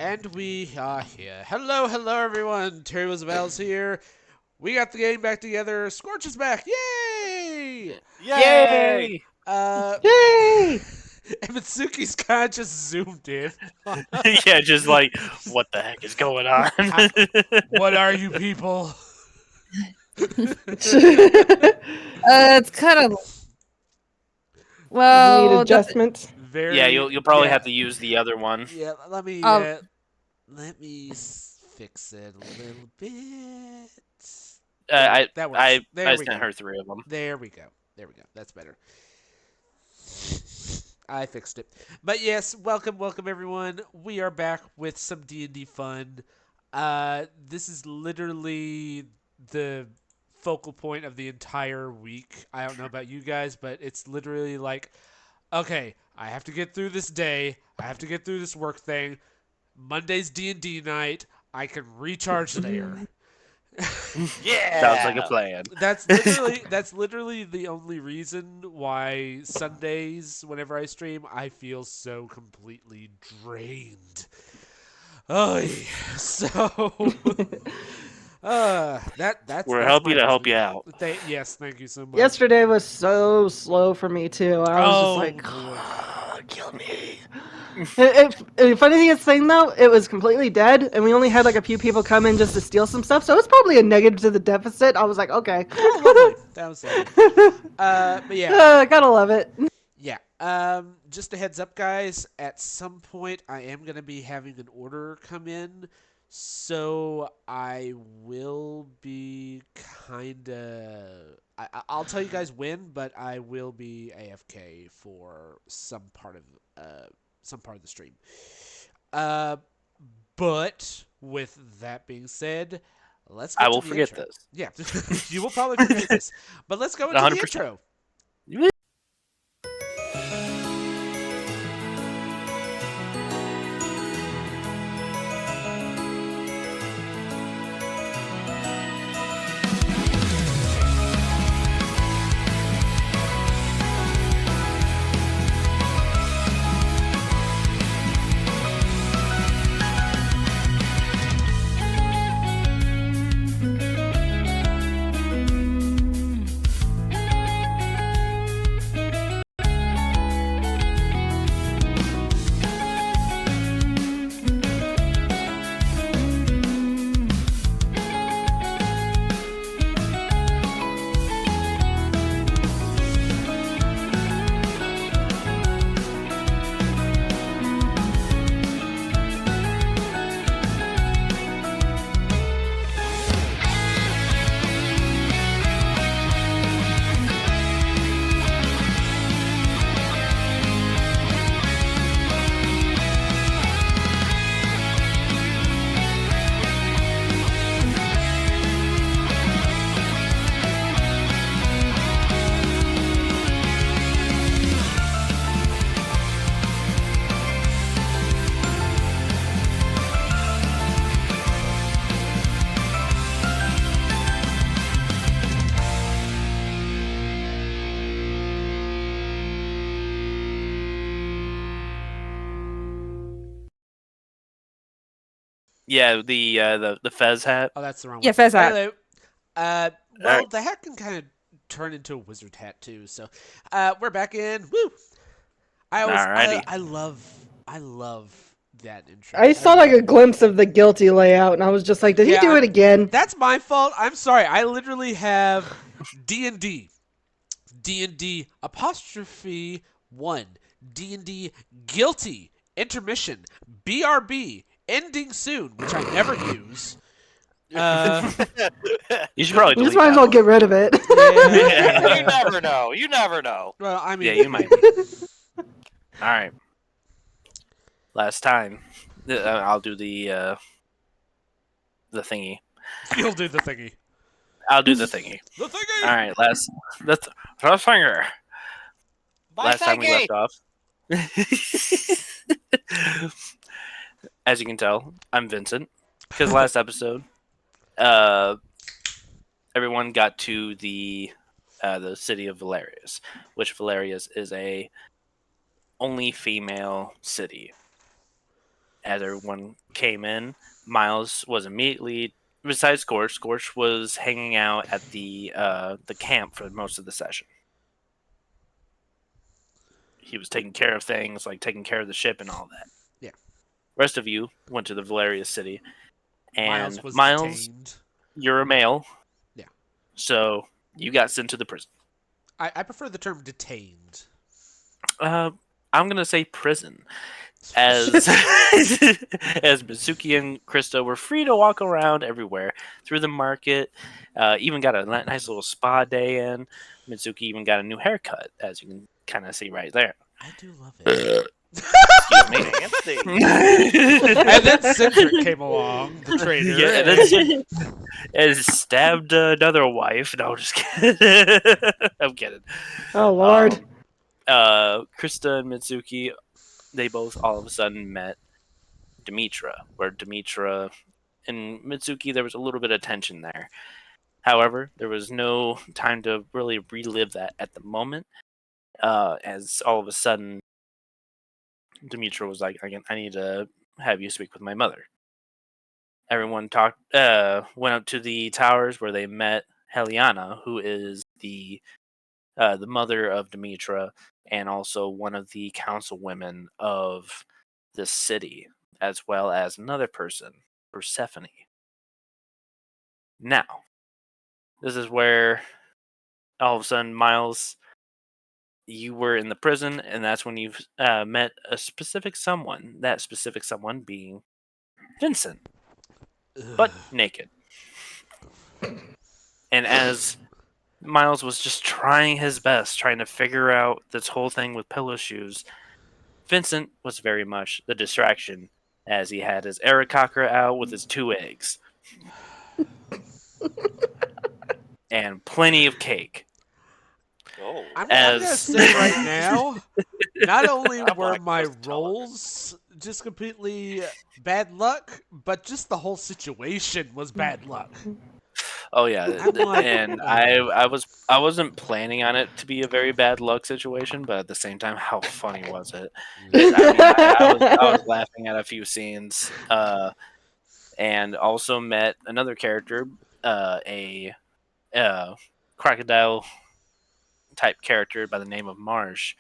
And we are here. Hello, hello, everyone. Tyros Val's here. We got the game back together. Scorch is back. Yay! Yay! Uh, Yay! and Mitsuki's kind of just zoomed in. Yeah, just like, what the heck is going on? What are you people? It's kind of Oh, well. we Need need adjustments. Very. Yeah, you'll probably yeah, have to use the other one. Yeah, Um, let me fix it a little bit. I That works. I There I we sent go. her 3 of them. There we go. There we go. That's better. I fixed it. But yes, welcome everyone. We are back with some D&D fun. This is literally the focal point of the entire week. I don't know about you guys, but it's literally like, okay, I have to get through this day. I have to get through this work thing. Monday's D&D night. I can recharge there. Sounds like a plan. That's literally the only reason why Sundays, whenever I stream, I feel so completely drained. Oh, so We're that's happy my to help reason. you out. Yes, thank you so much. Yesterday was so slow for me too. I was just like, boy. kill me. The funniest thing though, it was completely dead, and we only had like a few people come in just to steal some stuff, so it's probably a negative to the deficit. I was like, okay. Oh, lovely. That was lovely. But yeah. Gotta love it. Yeah. Just a heads up, guys. At some point, I am going to be having an order come in. So I will be kind of. I'll tell you guys when, but I will be AFK for some part of the stream. Uh, but with that being said, let's get I to will the forget intro. this. Yeah, you will probably forget this, but let's go into the 100%. intro. Yeah, the Fez hat. Oh, that's the wrong one. Yeah, Fez hat. Hello. Well, Alright. the hat can kind of turn into a wizard hat too. So, we're back in. Woo! Alrighty. I love that intro. I saw like love a glimpse of the guilty layout, and I was just like, did he do it again? That's my fault. I'm sorry. I literally have D&D, D&D apostrophe 1, D&D guilty, intermission, BRB, ending soon, which I never use. You should probably You delete just might as that well one. get rid of it. Yeah. You never know. You never know. Well, I mean, Yeah, you might. Alright. Last time. I'll do the thingy. You'll do the thingy. I'll do the thingy. The thingy. Alright, let's finger. Bye, Last time we thanky. left off. As you can tell, I'm Vincent. Because last episode, everyone got to the city of Valerius, which Valerius is a only female city. as everyone came in, Miles was immediately, besides Scorch, Scorch was hanging out at the camp for most of the session. He was taking care of things, like taking care of the ship and all that. Yeah. Rest of you went to the Valerius city, and Miles was Miles, detained. you're a male. Yeah. So you got sent to the prison. I prefer the term detained. I'm gonna say prison, as as Mitsuki and Krista were free to walk around everywhere through the market. Even got a nice little spa day in. Mitsuki even got a new haircut, as you can kind of see right there. I do love it. Excuse me. Fancy. And then Cindric came along, the traitor. Yeah, and then stabbed another wife. No, just kidding. I'm kidding. Oh Lord. Krista and Mitsuki, they both all of a sudden met Demetra, where Demetra and Mitsuki, there was a little bit of tension there. However, there was no time to really relive that at the moment, as all of a sudden, Demetra was like, I need to have you speak with my mother. Everyone went up to the towers where they met Heliana, who is the mother of Demetra and also one of the councilwomen of this city, as well as another person, Persephone. Now, this is where all of a sudden, Miles, you were in the prison, and that's when you've met a specific someone. That specific someone being Vincent, but naked. And as Miles was just trying his best, trying to figure out this whole thing with pillow shoes, Vincent was very much the distraction, as he had his Aarakocra out with his 2 eggs. And plenty of cake. Oh. I'm gonna As- say right now, not only I'm were like my Chris Tucker. rolls just completely bad luck, but just the whole situation was bad luck. Oh yeah, I'm like, and wow. I wasn't planning on it to be a very bad luck situation, but at the same time, how funny was it? I mean, I was laughing at a few scenes, and also met another character, a crocodile type character by the name of Marsh,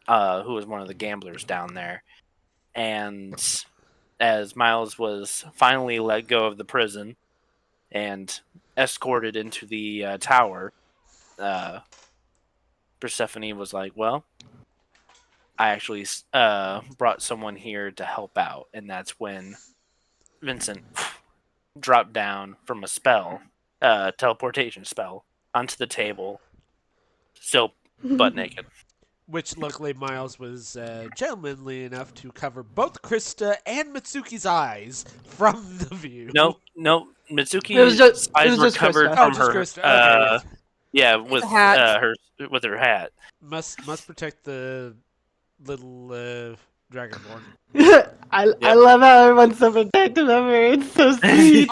who was one of the gamblers down there. And as Miles was finally let go of the prison and escorted into the tower, Persephone was like, "Well, I actually brought someone here to help out," and that's when Vincent dropped down from a spell, teleportation spell, onto the table, still butt naked. Which luckily Miles was gentlemanly enough to cover both Krista and Mitsuki's eyes from the view. No, It was Mitsuki's just- it eyes was were just covered Krista. Oh, from just her. Krista. Okay, yes. Yeah, with hat. her hat. Must protect the little dragonborn. I love how everyone's so protective of her. It's so sweet.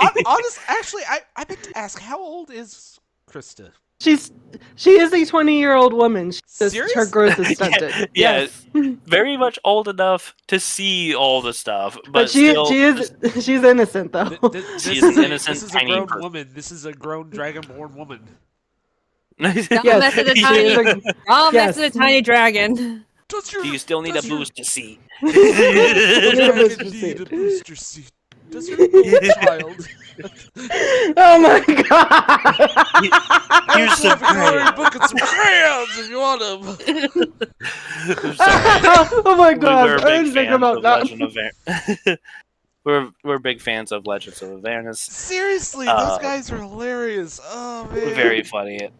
Actually, I meant to ask, how old is Krista? She is a 20-year-old woman. Her Serious? growth is stunted. Yeah, Yes. very much old enough to see all the stuff, But she still, she's innocent though. She's an innocent, this is a tiny grown person. woman. This is a grown dragonborn woman. Don't Yes, mess with the she tiny. is a- Don't yes. mess with the tiny dragon. Does your Do you still need a does your booster seat? dragon need a booster seat? Does your little child? Oh my god! Here's some Glory book and some crayons if you want them. I'm sorry. Oh my We're god! I big didn't think fans about of that. Legend of we're big fans of Legends of Avernus. Seriously, those guys are hilarious. Oh man, Very funny.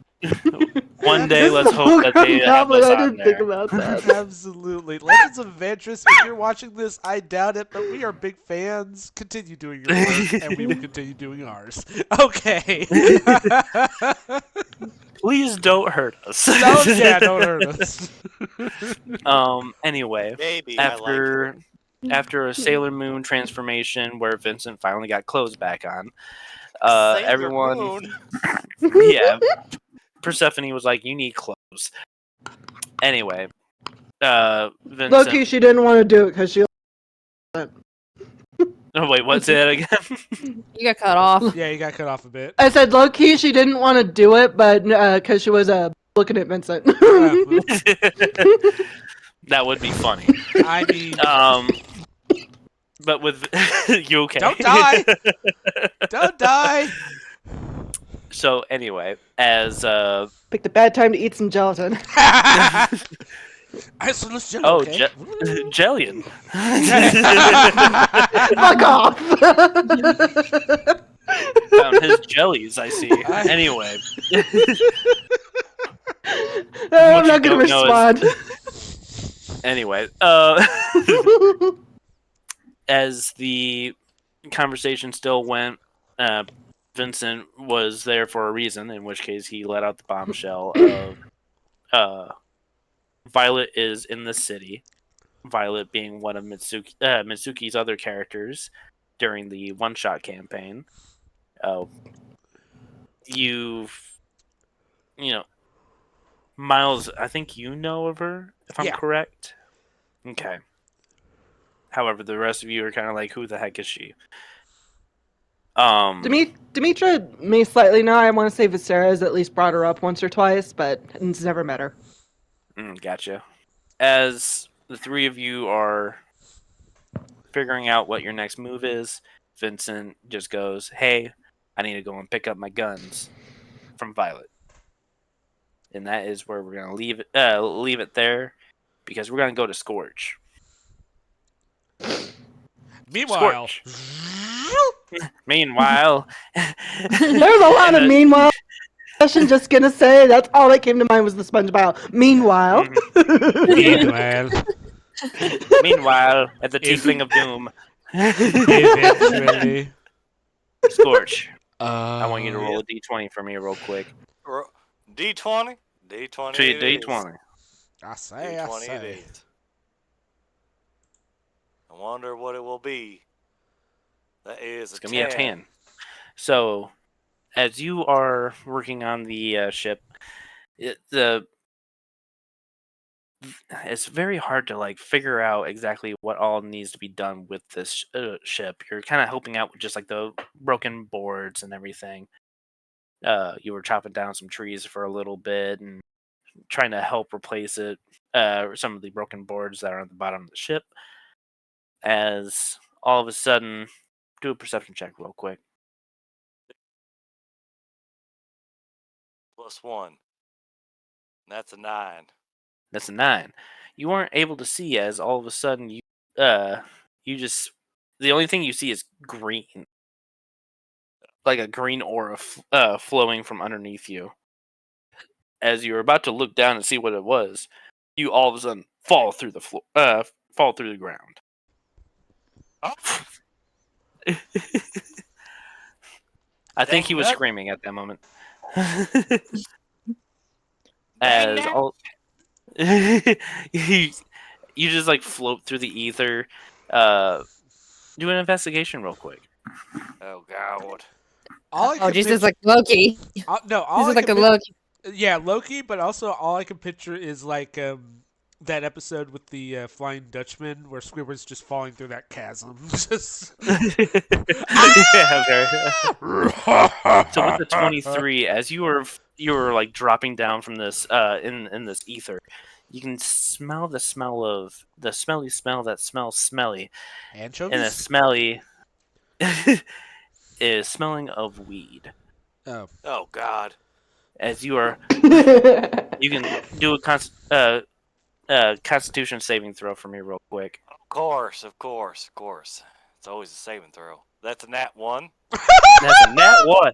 One day, This is let's a hope that they Pokemon have tablet. us I on didn't think there. about that. Absolutely. Legends of Ventress, if you're watching this, I doubt it, but we are big fans. Continue doing your work, and we will continue doing ours. Okay. Please don't hurt us. Don't hurt us. Anyway, Maybe I like her. after a Sailor Moon transformation where Vincent finally got clothes back on, Sailor everyone, Moon. yeah, Persephone was like, "You need clothes." Anyway, Vincent, Loki, she didn't want to do it because she Oh wait, what's that again? You got cut off. Yeah, you got cut off a bit. I said low key she didn't want to do it, but because she was looking at Vincent. Well, That would be funny. I mean, But with you okay? don't die. Don't die. So anyway, as Picked a bad time to eat some gelatin. Isolus Jello, oh okay? Jellian. Fuck off. Found his jellies, I see. Anyway, I'm you not gonna don't know respond. anyway, as the conversation still went, Vincent was there for a reason, in which case he let out the bombshell of Violet is in the city. Violet being one of Mitsuki's other characters during the one-shot campaign. You know, Miles, I think you know of her, if I'm Yeah. correct. Okay. However, the rest of you are kind of like, who the heck is she? Demetra may slightly know. I want to say Viscera has at least brought her up once or twice, but it's never met her. Gotcha. As the three of you are figuring out what your next move is, Vincent just goes, "Hey, I need to go and pick up my guns from Violet." And that is where we're gonna leave it there, because we're gonna go to Scorch. Meanwhile, Meanwhile, There's a lot of meanwhile. I'm just gonna say that's all that came to mind was the SpongeBob. Meanwhile, meanwhile, meanwhile, at the tiefling of doom, eventually, Scorch. I want you to yeah. roll a d20 for me real quick. D20? D20. D20. I say, I D20 it say. is. I wonder what it will be. That is It's gonna be a 10. So, as you are working on the ship, it's very hard to like figure out exactly what all needs to be done with this ship. You're kind of helping out with just like the broken boards and everything. You were chopping down some trees for a little bit and trying to help replace it. Some of the broken boards that are on the bottom of the ship. As all of a sudden, do a perception check real quick. +1. That's a 9. That's a 9. You weren't able to see as all of a sudden you just the only thing you see is green, like a green aura flowing from underneath you. As you were about to look down and see what it was, you all of a sudden fall through the floor, fall through the ground. I think he was Dang, screaming at that moment. As all you just like float through the ether. Do an investigation real quick. Oh god. All I Oh, can Jesus, picture, like Loki. no, all This I is like can a pic- Loki. Yeah, Loki, but also all I can picture is like that episode with the Flying Dutchman where Squidward's just falling through that chasm. Just Yeah, so with the 23, as you were like dropping down from this in this ether, you can smell the smelly smell that smells smelly, and the anchovies. smelly is smelling of weed. Oh, Oh god. As you can do a Constitution saving throw for me real quick. Of course. It's always a saving throw. That's a nat 1. That's a nat 1.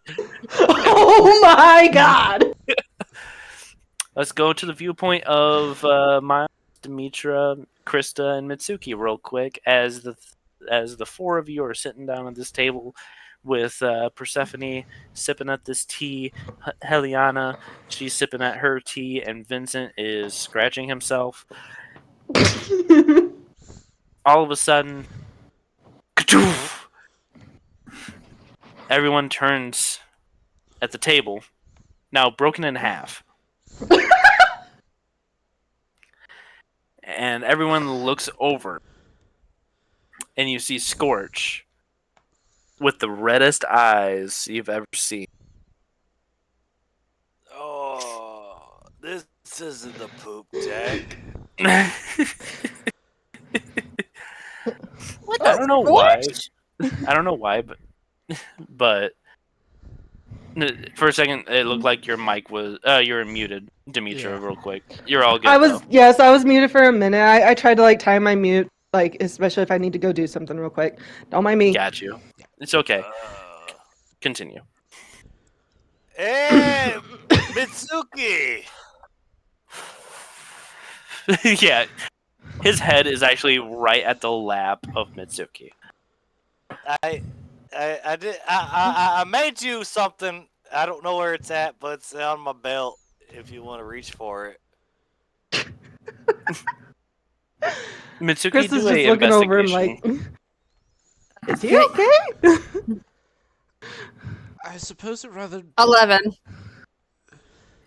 Oh my god! Let's go to the viewpoint of Miles, Demetra, Krista, and Mitsuki real quick. As the four of you are sitting down at this table with Persephone sipping at this tea, Heliana, she's sipping at her tea, and Vincent is scratching himself. All of a sudden, everyone turns at the table, now broken in half. And everyone looks over, and you see Scorch with the reddest eyes you've ever seen. Oh, this isn't the poop deck. I What Oh, the don't know why. Scorch? I don't know why, but for a second it looked like your mic was you were muted, Demetra. Yeah. Real quick, you're all good I though. was yes, I was muted for a minute. I tried to like time my mute, like especially if I need to go do something real quick. Don't mind me. Got you. It's okay. Uh, Continue. hey, Mitsuki. Yeah, his head is actually right at the lap of Mitsuki. I made you something. I don't know where it's at, but it's on my belt. If you want to reach for it. Mitsuki, Chris is do just a looking over him investigation. like, is he okay? I suppose it rather. 11.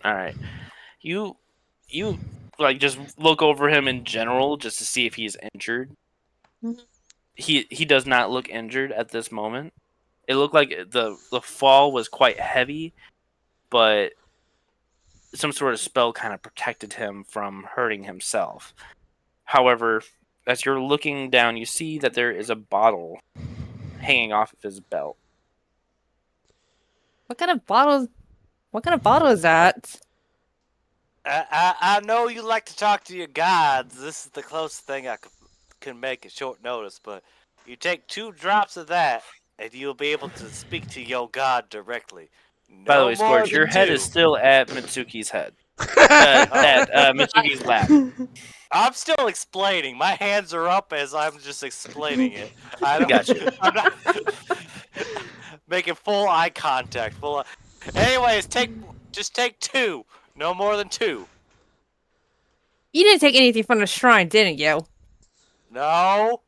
All right, you like just look over him in general just to see if he's injured. Mhm. He does not look injured at this moment. It looked like the fall was quite heavy, but some sort of spell kind of protected him from hurting himself. However, as you're looking down, you see that there is a bottle hanging off of his belt. What kind of bottle? What kind of bottle is that? I know you like to talk to your gods. This is the closest thing I can make at short notice, but you take 2 drops of that, and you'll be able to speak to your god directly. By the No way, more Scorch, than your head is 2. still at Mitsuki's head. Oh. At Mitsuki's lap. I'm still explaining. My hands are up as I'm just explaining it. I don't. Got you. I'm not making full eye contact. Anyways, just take 2. No more than 2. You didn't take anything from the shrine, didn't you? No,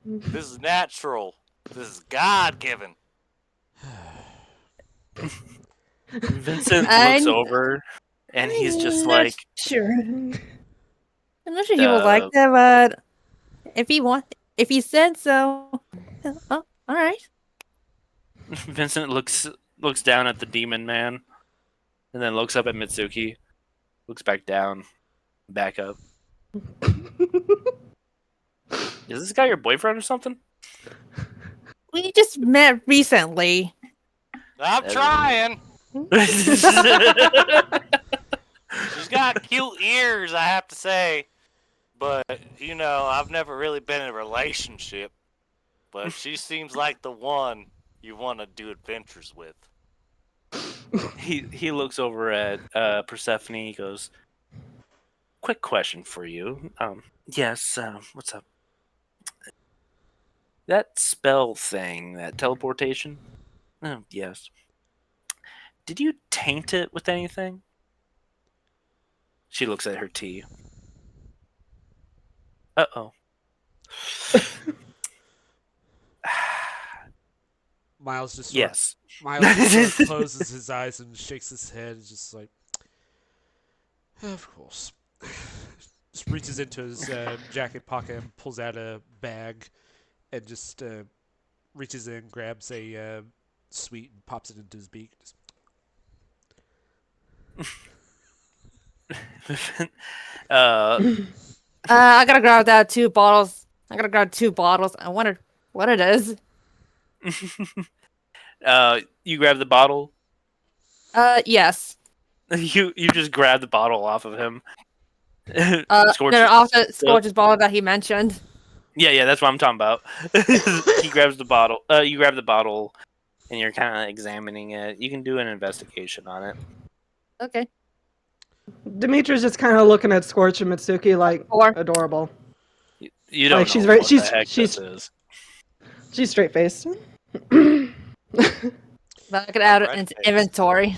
this is natural. This is God given. Vincent looks I'm over and he's just not like, sure. I'm not sure he would like uh, that, but if he said so, oh, all right. Vincent looks down at the demon man and then looks up at Mitsuki, looks back down, back up. Is this guy your boyfriend or something? We just met recently. I'm trying. She's got cute ears, I have to say. But, I've never really been in a relationship. But she seems like the one you want to do adventures with. he looks over at Persephone. He goes, "Quick question for you. Yes. What's up? That spell thing, that teleportation. Oh, yes. Did you taint it with anything?" She looks at her tea. Uh-oh. Miles just sort of, Yes. Miles just sort of closes his eyes and shakes his head, and just like, of course. Just reaches into his jacket pocket and pulls out a bag, and just reaches in, grabs a sweet, and pops it into his beak. Just, I gotta grab that 2 bottles. I gotta grab 2 bottles. I wonder what it is. You grab the bottle. Yes. You just grab the bottle off of him. No, no, off the Scorch's bottle that he mentioned. Yeah, that's what I'm talking about. He grabs the bottle. You grab the bottle, and you're kind of examining it. You can do an investigation on it. Okay. Demetra's just kind of looking at Scorch and Mitsuki like 4. adorable. You don't Like, know she's very- what she's- the heck she's- this is. She's straight faced. But I could add it Red into face. inventory.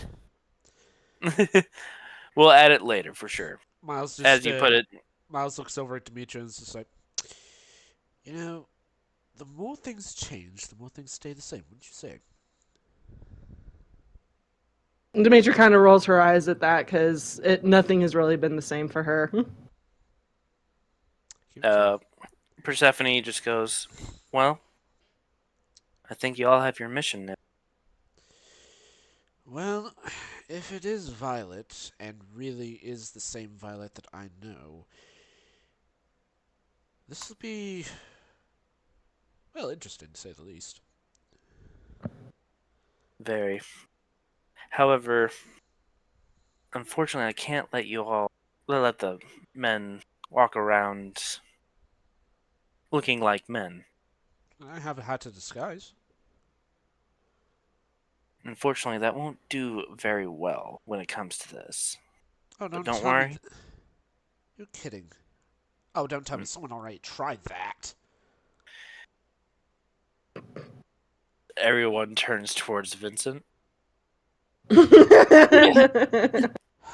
We'll add it later for sure. Miles just As you put it, Miles looks over at Demetra and is just like, the more things change, the more things stay the same. Wouldn't you say? Demetra kind of rolls her eyes at that because nothing has really been the same for her. Give it to me. Persephone just goes, "Well, I think you all have your mission now. Well, if it is Violet, and really is the same Violet that I know, this will be, well, interesting to say the least. Very. However, unfortunately, I can't let the men walk around looking like men. I have a hat to disguise. Unfortunately, that won't do very well when it comes to this. Oh, But don't don't tell me. worry. You're kidding. Oh, don't tell me Mm. someone already tried that. Everyone turns towards Vincent.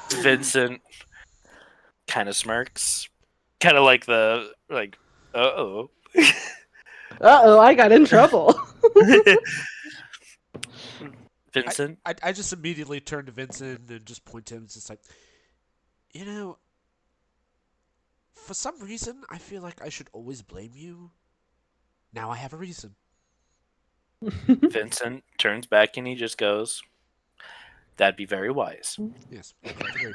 Vincent kind of smirks, kind of like uh-oh. Uh-oh, I got in trouble. Vincent, I just immediately turn to Vincent and just point to him. It's just like, you know, for some reason, I feel like I should always blame you. Now I have a reason. Vincent turns back and he just goes, "That'd be very wise." Yes, I quite agree.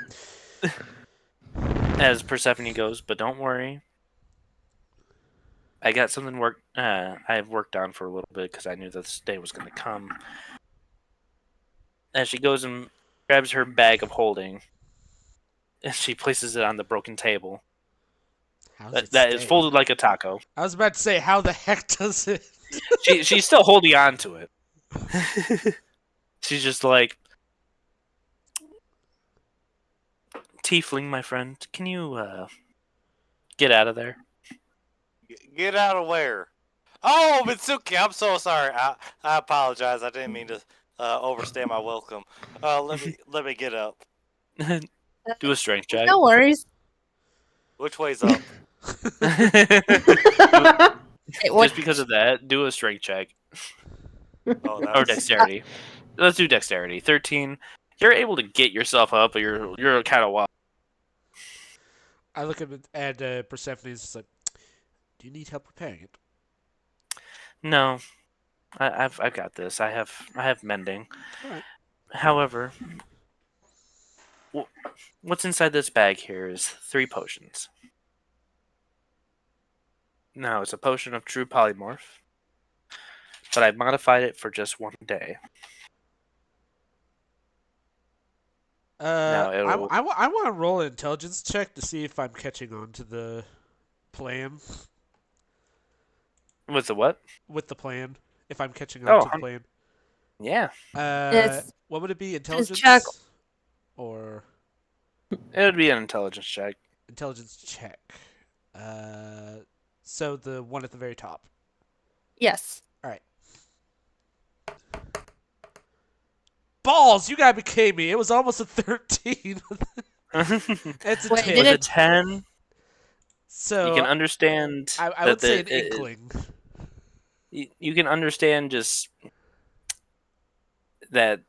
As Persephone goes, "But don't worry, I got something I've worked on for a little bit because I knew this day was going to come." As she goes and grabs her bag of holding, and she places it on the broken table. How's it That is stay? folded like a taco. I was about to say, how the heck does it? She's still holding on to it. She's just like, "Tiefling, my friend, can you get out of there?" Get out of where? Oh, Mitsuki, I'm so sorry. I apologize. I didn't mean to overstay my welcome. Let me get up. Do a strength check. No worries. Which way's up? Wait, what? Just because of that, do a strength check Oh, or that's dexterity. Let's do dexterity. 13. You're able to get yourself up, but you're kind of wild. I look at Persephone. It's just like, do you need help repairing it? No, I've got this. I have mending. All right. However, what's inside this bag here is 3 potions. Now, it's a potion of true polymorph, but I modified it for just 1 day. Now it'll I want to roll an intelligence check to see if I'm catching on to the plan. with the what? With the plan, if I'm catching on Oh, to the plan. yeah. What would it be? Just Intelligence check. or It would be an intelligence check. intelligence check? So the one at the very top. Yes. All right. Balls! You gotta be kidding me. It was almost a 13. It's a Wait, 10. did With a it- 10, So you can understand I that would say an inkling. you can understand just that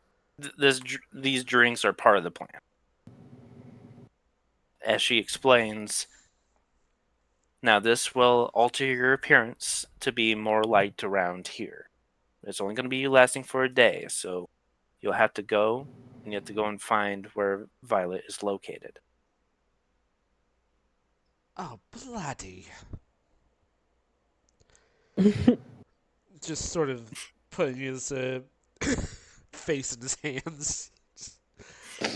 these drinks are part of the plan. As she explains, now this will alter your appearance to be more light around here. It's only going to be lasting for a day, so you'll have to go and you have to go and find where Violet is located. Oh, bloody. Just sort of putting his face in his hands.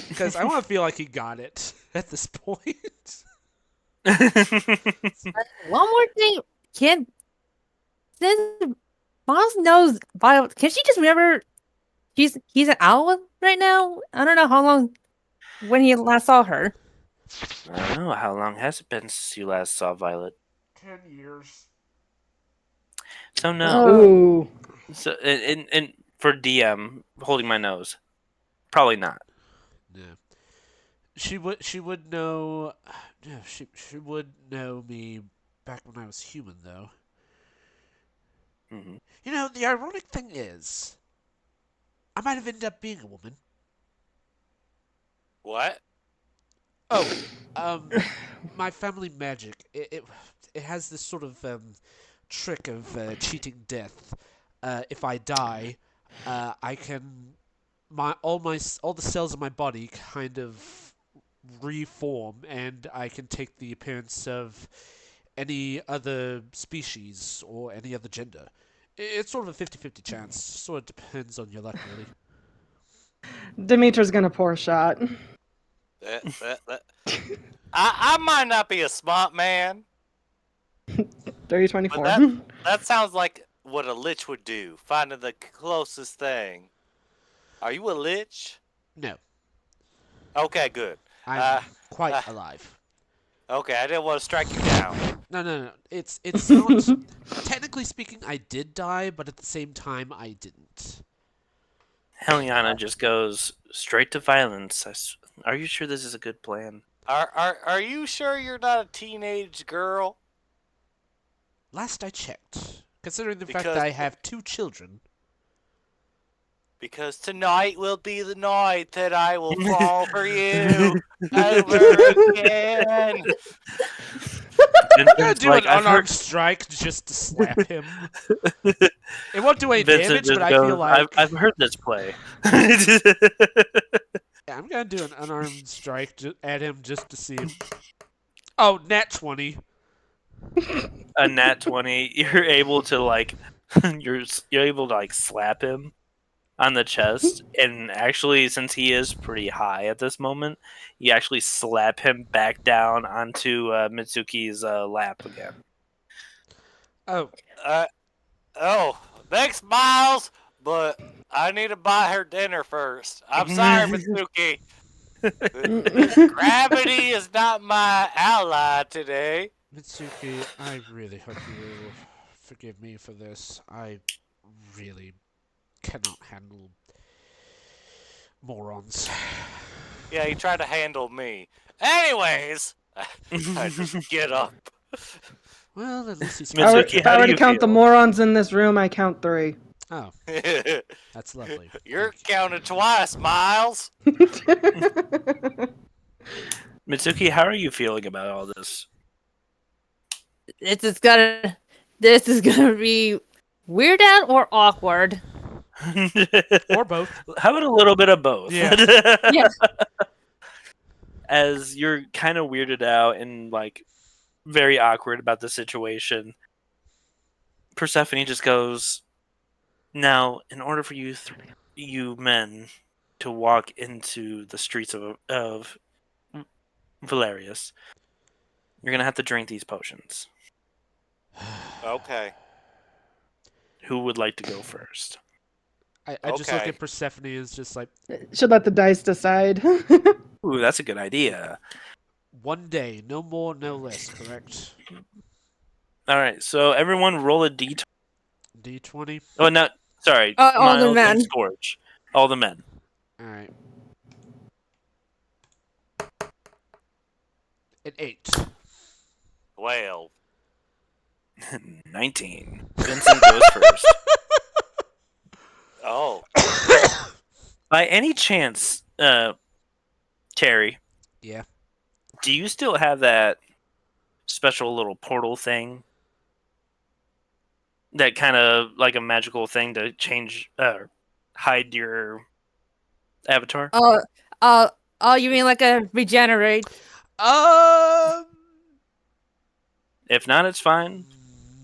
Because I want to feel like he got it at this point. One more thing. Can since Boss knows Violet, can she just remember he's an owl right now? I don't know how long when he last saw her. I don't know, how long has it been since you last saw Violet? 10 years. So no. Ooh. So and for DM holding my nose, probably not. No. She would know. Yeah, she would know me back when I was human, though. Hmm. You know, the ironic thing is, I might have ended up being a woman. what? Oh, my family magic. It has this sort of trick of cheating death. if I die, I can all the cells in my body kind of reform, and I can take the appearance of any other species or any other gender. It's sort of a 50-50 chance. Sort of depends on your luck, really. Demetra's gonna pour a shot. I might not be a smart man, Dirty but 24. that sounds like what a lich would do, finding the closest thing. Are you a lich? No, Okay, good. I'm Uh, quite uh, alive. okay, I didn't want to strike you down. No. It's not. Technically speaking, I did die, but at the same time, I didn't. Heliana just goes straight to violence. Are you sure this is a good plan? Are you sure you're not a teenage girl? Last I checked, considering the fact Because that I have 2 children. because tonight will be the night that I will fall for you over again. I'm gonna Vincent's do like, an I've unarmed heard. strike just to slap him. It won't do any Vincent damage, just but I goes, feel like I've heard this play. yeah, I'm gonna do an unarmed strike at him just to see if. Oh, nat 20. A nat 20, you're able to like, you're able to like slap him on the chest, and actually, since he is pretty high at this moment, you actually slap him back down onto Mitsuki's lap again. Oh, Uh, oh, thanks, Miles, but I need to buy her dinner first. I'm sorry, Mitsuki. Gravity is not my ally today. Mitsuki, I really hope you will forgive me for this. I really cannot handle morons. Yeah, he tried to handle me. Anyways, I just get up. Well, at least he's Mitsuki, If how I do were to you count the feel? morons in this room, I count 3. Oh, that's lovely. You're Thank you. counted twice, Miles. Mitsuki, how are you feeling about all this? This is gonna be weird out or awkward. Or both. How about a little bit of both? Yeah. Yeah. As you're kind of weirded out and like very awkward about the situation, Persephone just goes, "Now, in order for you men to walk into the streets of Valerius, you're gonna have to drink these potions. Okay. Who would like to go first?" I just look Okay. at Persephone and it's just like, Should let the dice decide. Ooh, that's a good idea. one day, no more, no less, correct? All right, so everyone roll a d20. D20. Oh, no, sorry, All the Miles men. and Scorch, all the men. Alright. An 8. Well, 19. Vincent goes first. oh, By any chance, Terry, Yeah. do you still have that special little portal thing? That kind of like a magical thing to change, hide your avatar? Oh, you mean like a regenerate? Um. If not, it's fine.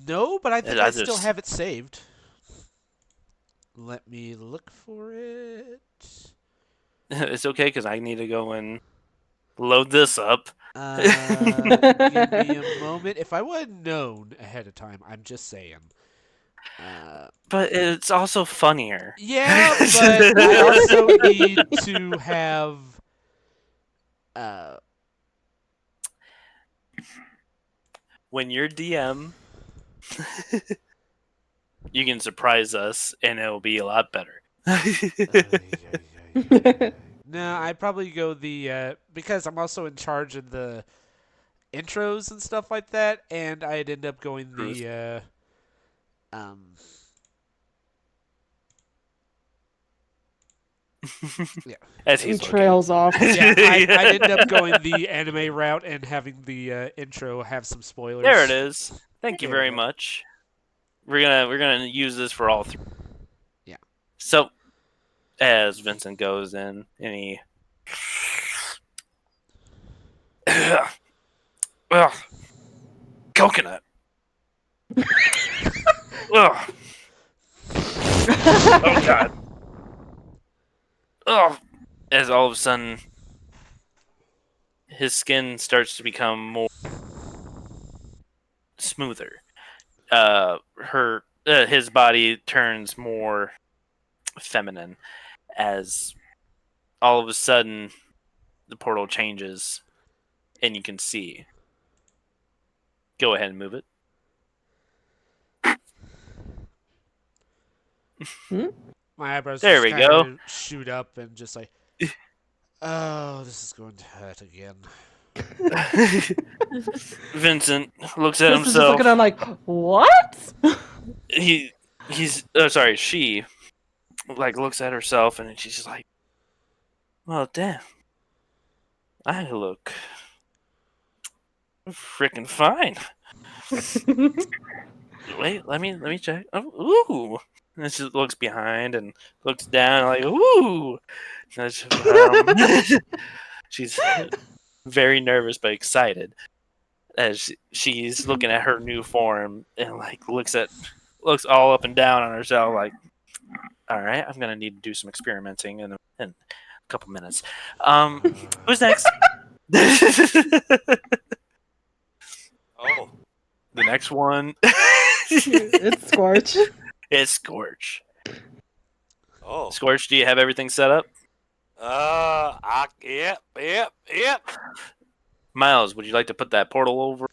No, but I think I I still just- have it saved. Let me look for it. It's okay because I need to go and load this up. Give me a moment. If I would have known ahead of time, I'm just saying. But it's also funnier. Yeah, but I also need to have. When you're DM, you can surprise us, and it'll be a lot better. No, I'd probably go the because I'm also in charge of the intros and stuff like that, and I'd end up going the yeah. As He he's trails off. Yeah, I'd end up going the anime route and having the intro have some spoilers. There it is. Thank you There we very go. much. we're gonna use this for all three. Yeah. So as Vincent goes in and he ugh, coconut. Ugh. Oh god. Ugh. As all of a sudden his skin starts to become more smoother. His body turns more feminine as all of a sudden the portal changes and you can see. Go ahead and move it. My eyebrows There just we kind go. of shoot up and just like, oh, this is going to hurt again. Vincent looks at Chris is just himself. looking on like, what? She like looks at herself and she's just like, well, damn, I look freaking fine. Wait, let me check. Oh, ooh. And she looks behind and looks down like, ooh. And she's very nervous but excited as she's looking at her new form and like looks all up and down on herself like, all right, I'm gonna need to do some experimenting in a couple minutes. Who's next? Oh, The next one It's Scorch. is Scorch. oh. Scorch, do you have everything set up? Yep. Miles, would you like to put that portal over?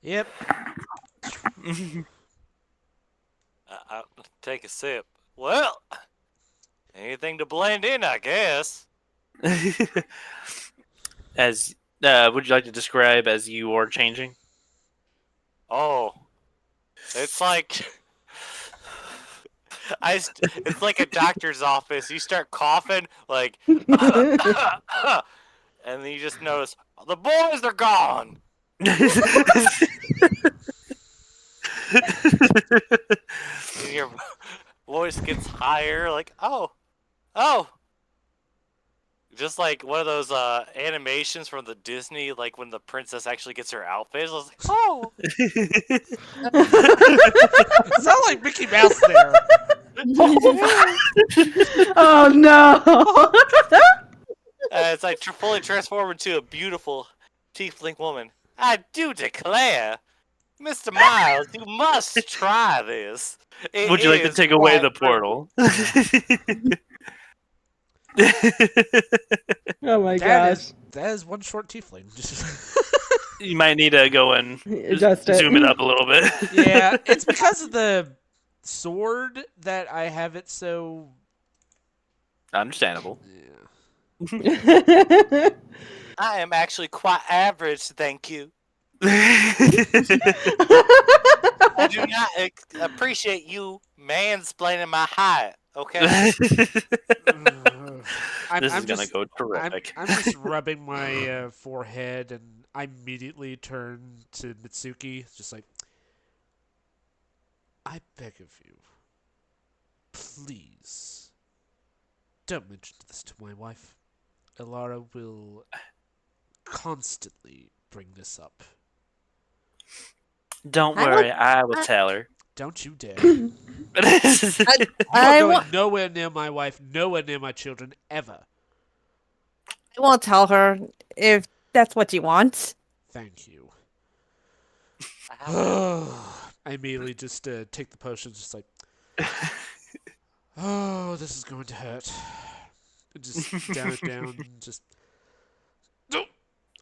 Yep. I'll take a sip. Well, anything to blend in, I guess. As would you like to describe as you are changing? Oh, it's like it's like a doctor's office. You start coughing, like, and then you just notice the boys are gone. And your voice gets higher, like, oh. Just like one of those animations from the Disney, like when the princess actually gets her outfit. I was like, oh. It sounds like Mickey Mouse there. Oh no! It's like fully transformed into a beautiful tiefling woman. I do declare, Mr. Miles, you must try this. It Would you like to is take away the quite portal? Oh my That gosh! is one short tiefling. You might need to go and Adjust it. zoom it up a little bit. Yeah, it's because of the sword that I have it so. Understandable. Yeah. I am actually quite average, thank you. I do not appreciate you mansplaining my height, okay? This is gonna go terrific. I'm just rubbing my forehead, and I immediately turn to Mitsuki, just like, I beg of you, please, don't mention this to my wife. Elara will constantly bring this up. Don't I worry, will- I will I- tell her. Don't you dare. You I are going won't, nowhere near my wife, nowhere near my children, ever. I won't tell her if that's what you want. Thank you. Ow. I immediately just take the potion, just like, oh, this is going to hurt. Just down it down, just. No,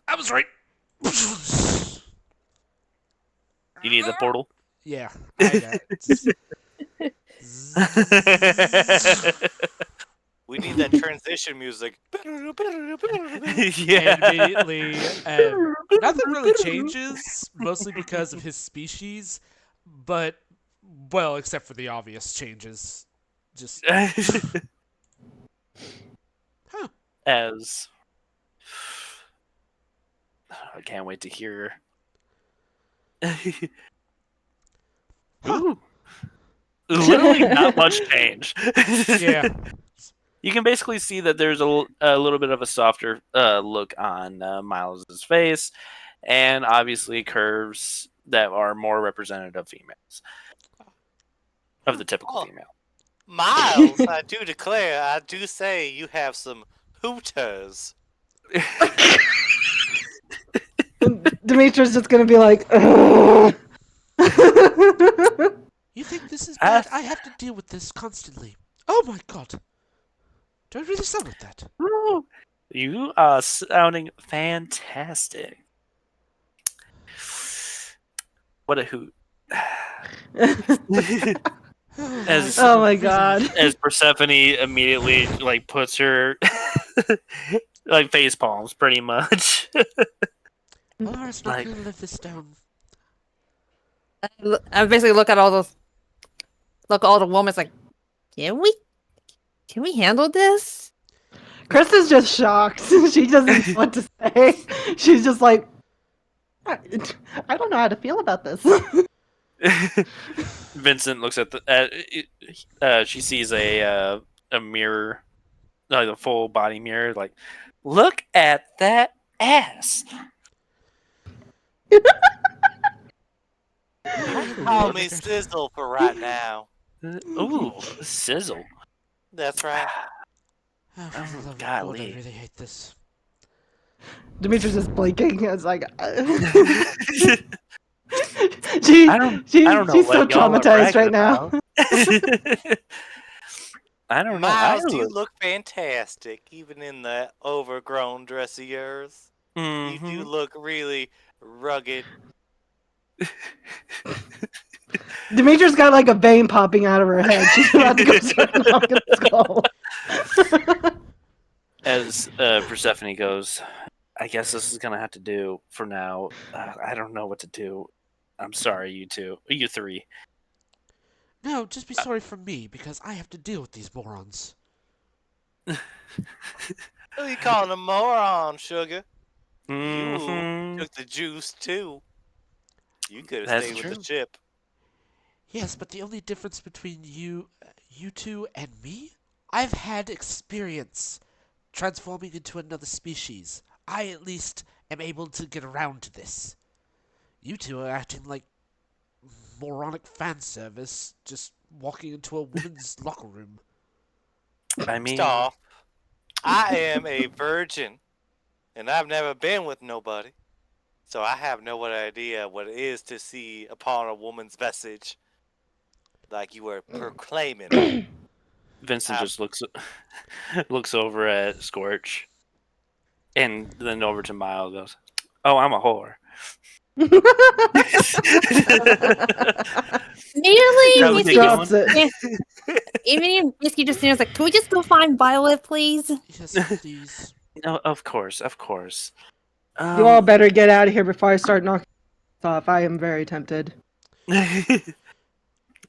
I was right. You need the portal? Yeah, I got it. We need that transition music. Yeah. And immediately, nothing really changes, mostly because of his species, but, well, except for the obvious changes. Just, As I can't wait to hear. Huh. Ooh. literally not much change. Yeah. You can basically see that there's a little bit of a softer look on Miles's face, and obviously curves that are more representative of females, of the typical Oh, female. Miles, I do declare, I do say you have some hooters. Demetrius just gonna be like, "Ugh." You think this is Ah. bad? I have to deal with this constantly. Oh my god. Do I really sound like that? You are sounding fantastic. What a hoot! As Oh my god. as Persephone immediately like puts her like face palms, pretty much. Laura's not Like- gonna live this down. I basically look at all the women. It's like, can we handle this? Krista's just shocked. She doesn't know what to say. She's just like, I don't know how to feel about this. Vincent looks at she sees a mirror, like a full body mirror. Like, look at that ass. Call me Sizzle for right now. Ooh, sizzle. That's right. Oh, for the love of God, golly. I really hate this. Demetrius is blinking. It's like, I don't she's know so what y'all are traumatized right bragging now. about. I don't know. Miles, you look fantastic, even in that overgrown dress of yours. You do look really rugged. Demetrius got like a vein popping out of her head. She's about to go start knocking the skull. As Persephone goes, I guess this is gonna have to do for now. I don't know what to do. I'm sorry, you three. No, just be sorry for me, because I have to deal with these morons. Who you calling a moron, sugar? Mhm. You took the juice too. You could have That's stayed true. with the ship. Yes, but the only difference between you two and me, I've had experience transforming into another species. I at least am able to get around to this. You two are acting like moronic fan service, just walking into a woman's locker room. I mean, Stop. I am a virgin, and I've never been with nobody, so I have no idea what it is to see upon a woman's vestige, like you were proclaiming. Vincent just looks over at Scorch, and then over to Miles. Goes, "Oh, I'm a whore." Immediately, That was Misty the drops just, it. immediately, Misty just stands like, can we just go find Violet, please? Yes, please. No, of course. You all better get out of here before I start knocking off. I am very tempted.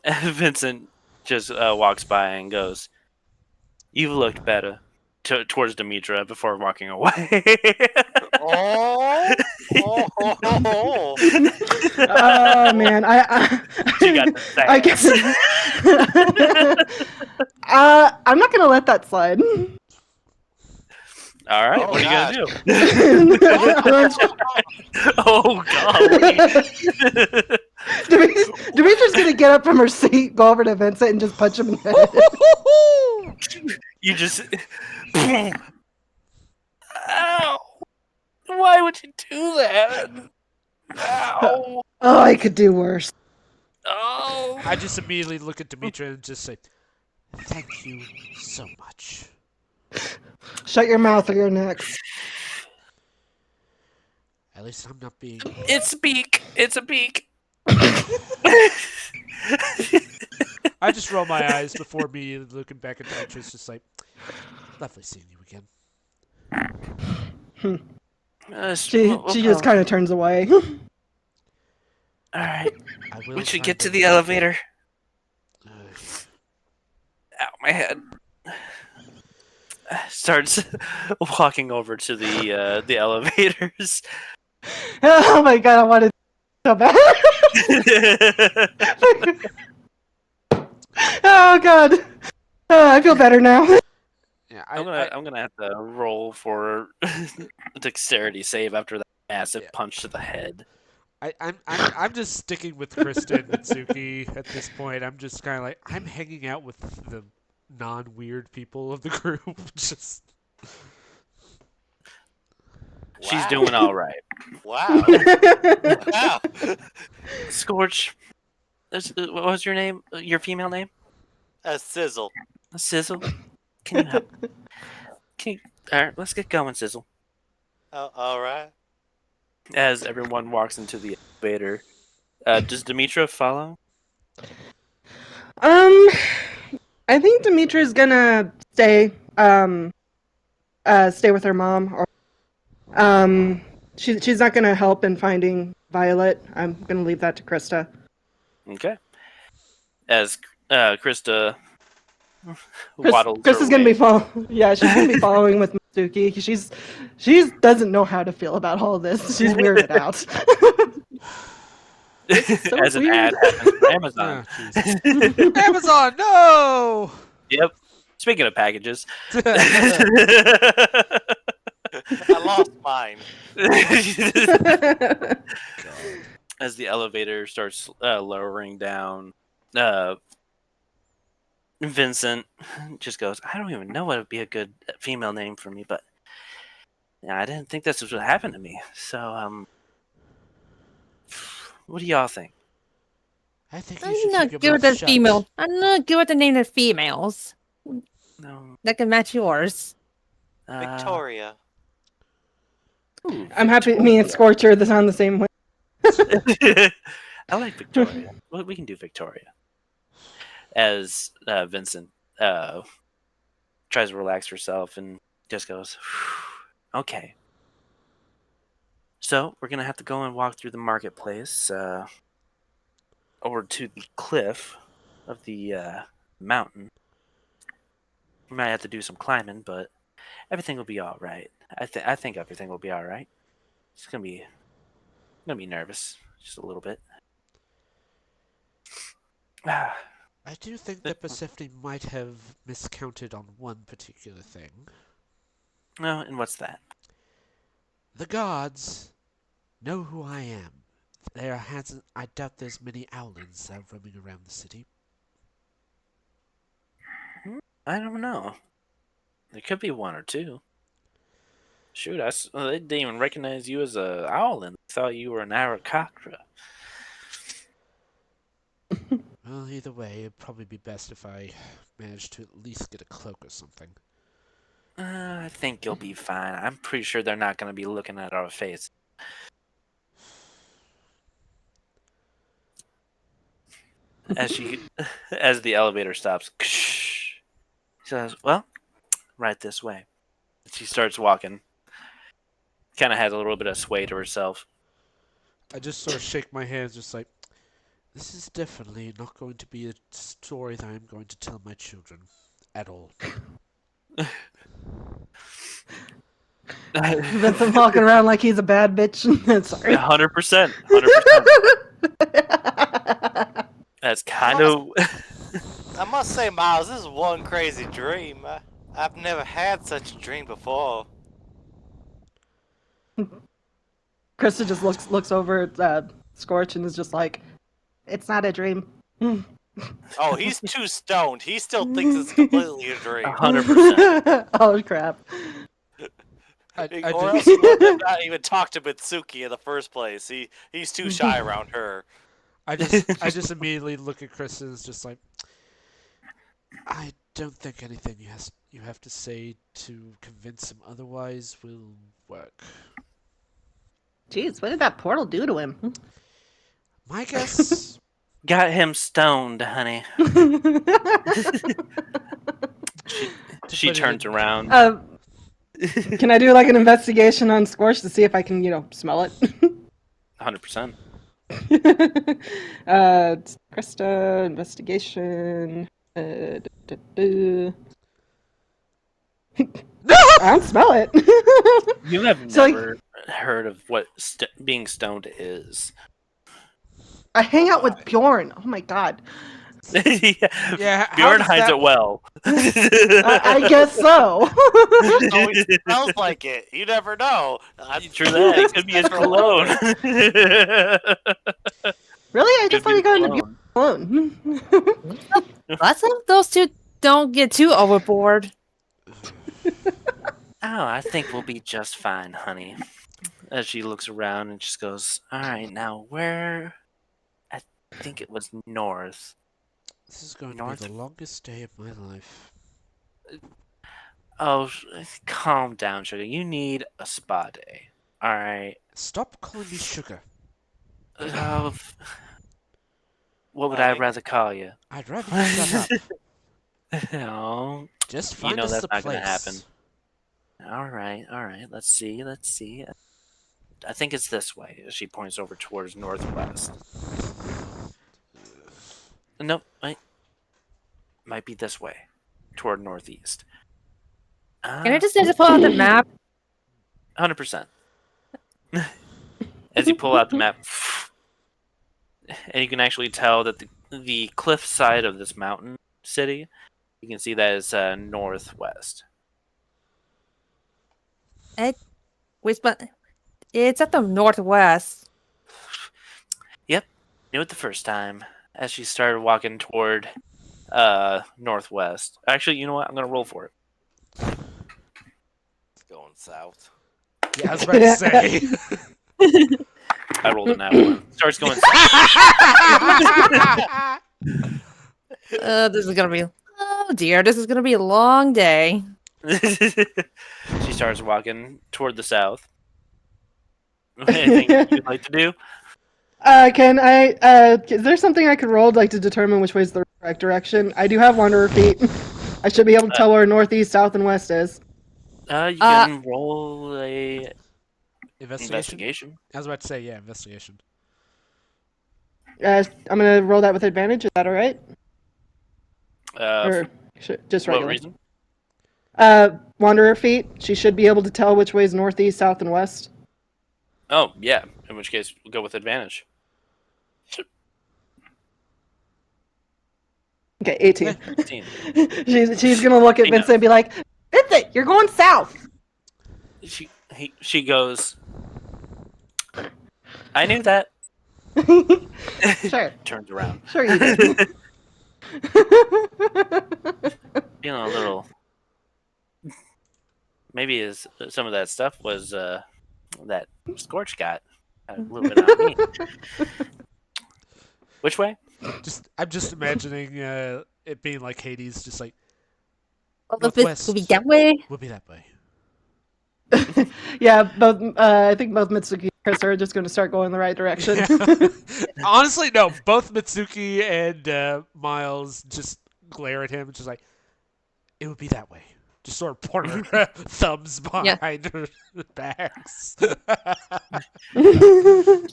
Vincent just walks by and goes, "You've looked better." Towards Demetra before walking away. Oh, Oh man, She got the I sass. I'm not gonna let that slide. All right, Oh, what are you gosh. gonna do? Oh god! Demetrius gonna get up from her seat, go over to Vincent, and just punch him in the head. You just. Ow! Why would you do that? Ow! Oh, I could do worse. Oh! I just immediately look at Demetra and just say, thank you so much. Shut your mouth or you're next. At least I'm not being... It's a beak. It's a beak. I just roll my eyes before me looking back at Demetra, just like, lovely seeing you again. She just kind of turns away. All right, I will we should try get to and- the elevator. Uh, Ow, my head. Starts walking over to the elevators. Oh my god, I wanted so bad. Oh god. I feel better now. Yeah, I'm gonna have to roll for a dexterity save after that massive Yeah. punch to the head. I'm just sticking with Krista and Mitsuki at this point. I'm just kind of like I'm hanging out with the non-weird people of the group. Just She's Wow. doing all right. Wow. Wow. Scorch, what was your name? Your female name? A sizzle. Sizzle. Can you help? All right, let's get going, Sizzle. Oh, all right. As everyone walks into the elevator, does Demetra follow? I think Demetra's gonna stay. Stay with her mom, or she's not gonna help in finding Violet. I'm gonna leave that to Krista. Okay. As Krista waddles her Krista's gonna be way. Yeah, she's gonna be following with Mitsuki. She doesn't know how to feel about all this. She's weirded out. So As an weird. ad happens for Amazon. oh, Jesus. Amazon, no. Yep. Speaking of packages. I lost mine. As the elevator starts lowering down, Vincent just goes, I don't even know what would be a good female name for me, but I didn't think this was what happened to me. So, what do y'all think? I think you I'm should not keep good your with mouth the shut. female. I'm not good with the name of females No. that can match yours. Victoria. Ooh, I'm happy me and Victoria. Scorcher are on the same way. I like Victoria. Well, we can do Victoria. As Vincent tries to relax herself and just goes, okay. So we're gonna have to go and walk through the marketplace over to the cliff of the mountain. We might have to do some climbing, but everything will be all right. I think everything will be all right. It's gonna be nervous just a little bit. I do think that Persephone might have miscounted on one particular thing. No, and what's that? The gods know who I am. There hasn't. I doubt there's many owlins roaming around the city. I don't know. There could be one or two. Shoot, they didn't even recognize you as a owl and thought you were an Arakakra. Well, either way, it'd probably be best if I managed to at least get a cloak or something. I think you'll be fine. I'm pretty sure they're not going to be looking at our face. As the elevator stops, she says, "Well, right this way." She starts walking. Kind of has a little bit of sway to herself. I just sort of shake my hands, just like, this is definitely not going to be a story that I'm going to tell my children at all. Vincent walking around like he's a bad bitch. Sorry. 100%. 100%. That's kind of. I must say, Miles, this is one crazy dream. I've never had such a dream before. Krista just looks over at Scorch and is just like, it's not a dream. Oh, he's too stoned. He still thinks it's completely a dream. 100%. Oh crap. I Or else just, he would have not even talked to Mitsuki in the first place. He's too shy around her. I just immediately look at Chris and it's just like, I don't think anything you have to say to convince him otherwise will work. Jeez, what did that portal do to him? My guess, Got him stoned, honey. She turns around. Can I do like an investigation on Scorch to see if I can, smell it? 100%. Krista, investigation. I don't smell it. You have So, never heard of what being stoned is. I hang out with Bjorn. Oh my god. Yeah, how Bjorn does hides that? it well. I guess so. It always smells like it. You never know. True that. It could be his cologne. Really? I Could just be thought the you got into cologne. alone. Let's hope those two don't get too overboard. Oh, I think we'll be just fine, honey. As she looks around and just goes, all right, now where? I think it was north. This is going to be North. the longest day of my life. Oh, calm down, sugar. You need a spa day. All right. Stop calling me sugar. Uh, what would I Honey. rather call you? I'd rather you shut up. No, Just you find know us that's the not place. gonna happen. All right, all right. Let's see. Let's see. I think it's this way. She points over towards northwest. Nope, might be this way, toward northeast. Can I just pull out the map? 100%. As you pull out the map, and you can actually tell that the cliff side of this mountain city, you can see that is northwest. Wait, but it's at the northwest. Yep, knew it the first time. As she started walking toward northwest. Actually, you know what? I'm gonna roll for it. It's going south. Yeah, I was about to say. I rolled a nat one. Starts going This is gonna be. Oh dear, this is gonna be a long day. She starts walking toward the south. Anything you'd like to do? Can I? Is there something I could roll like to determine which way is the correct direction? I do have wanderer feet. I should be able to tell where northeast, south, and west is. You can roll a Investigation? investigation. I was about to say, yeah, investigation. I'm gonna roll that with advantage. Is that all right? Or just For what regular? reason? Wanderer feet. She should be able to tell which way is northeast, south, and west. Oh, yeah. In which case, we'll go with advantage. Okay, 18. 15. she's gonna look at She Vincent and be like, "Vincent, you're going south." She goes, I knew that. Sure, Turns around. sure you did. Feeling a little. Maybe some of that stuff was that Scorch got a little bit on me. Which way? I'm just imagining it being like Hades, just like Well, northwest. will be that way. We'll be that way. Yeah, both. I think both Mitsuki and Chris are just gonna start going the right direction. Yeah. Honestly, no. Both Mitsuki and Miles just glare at him, just like it would be that way. Just sort of point her thumbs behind her backs.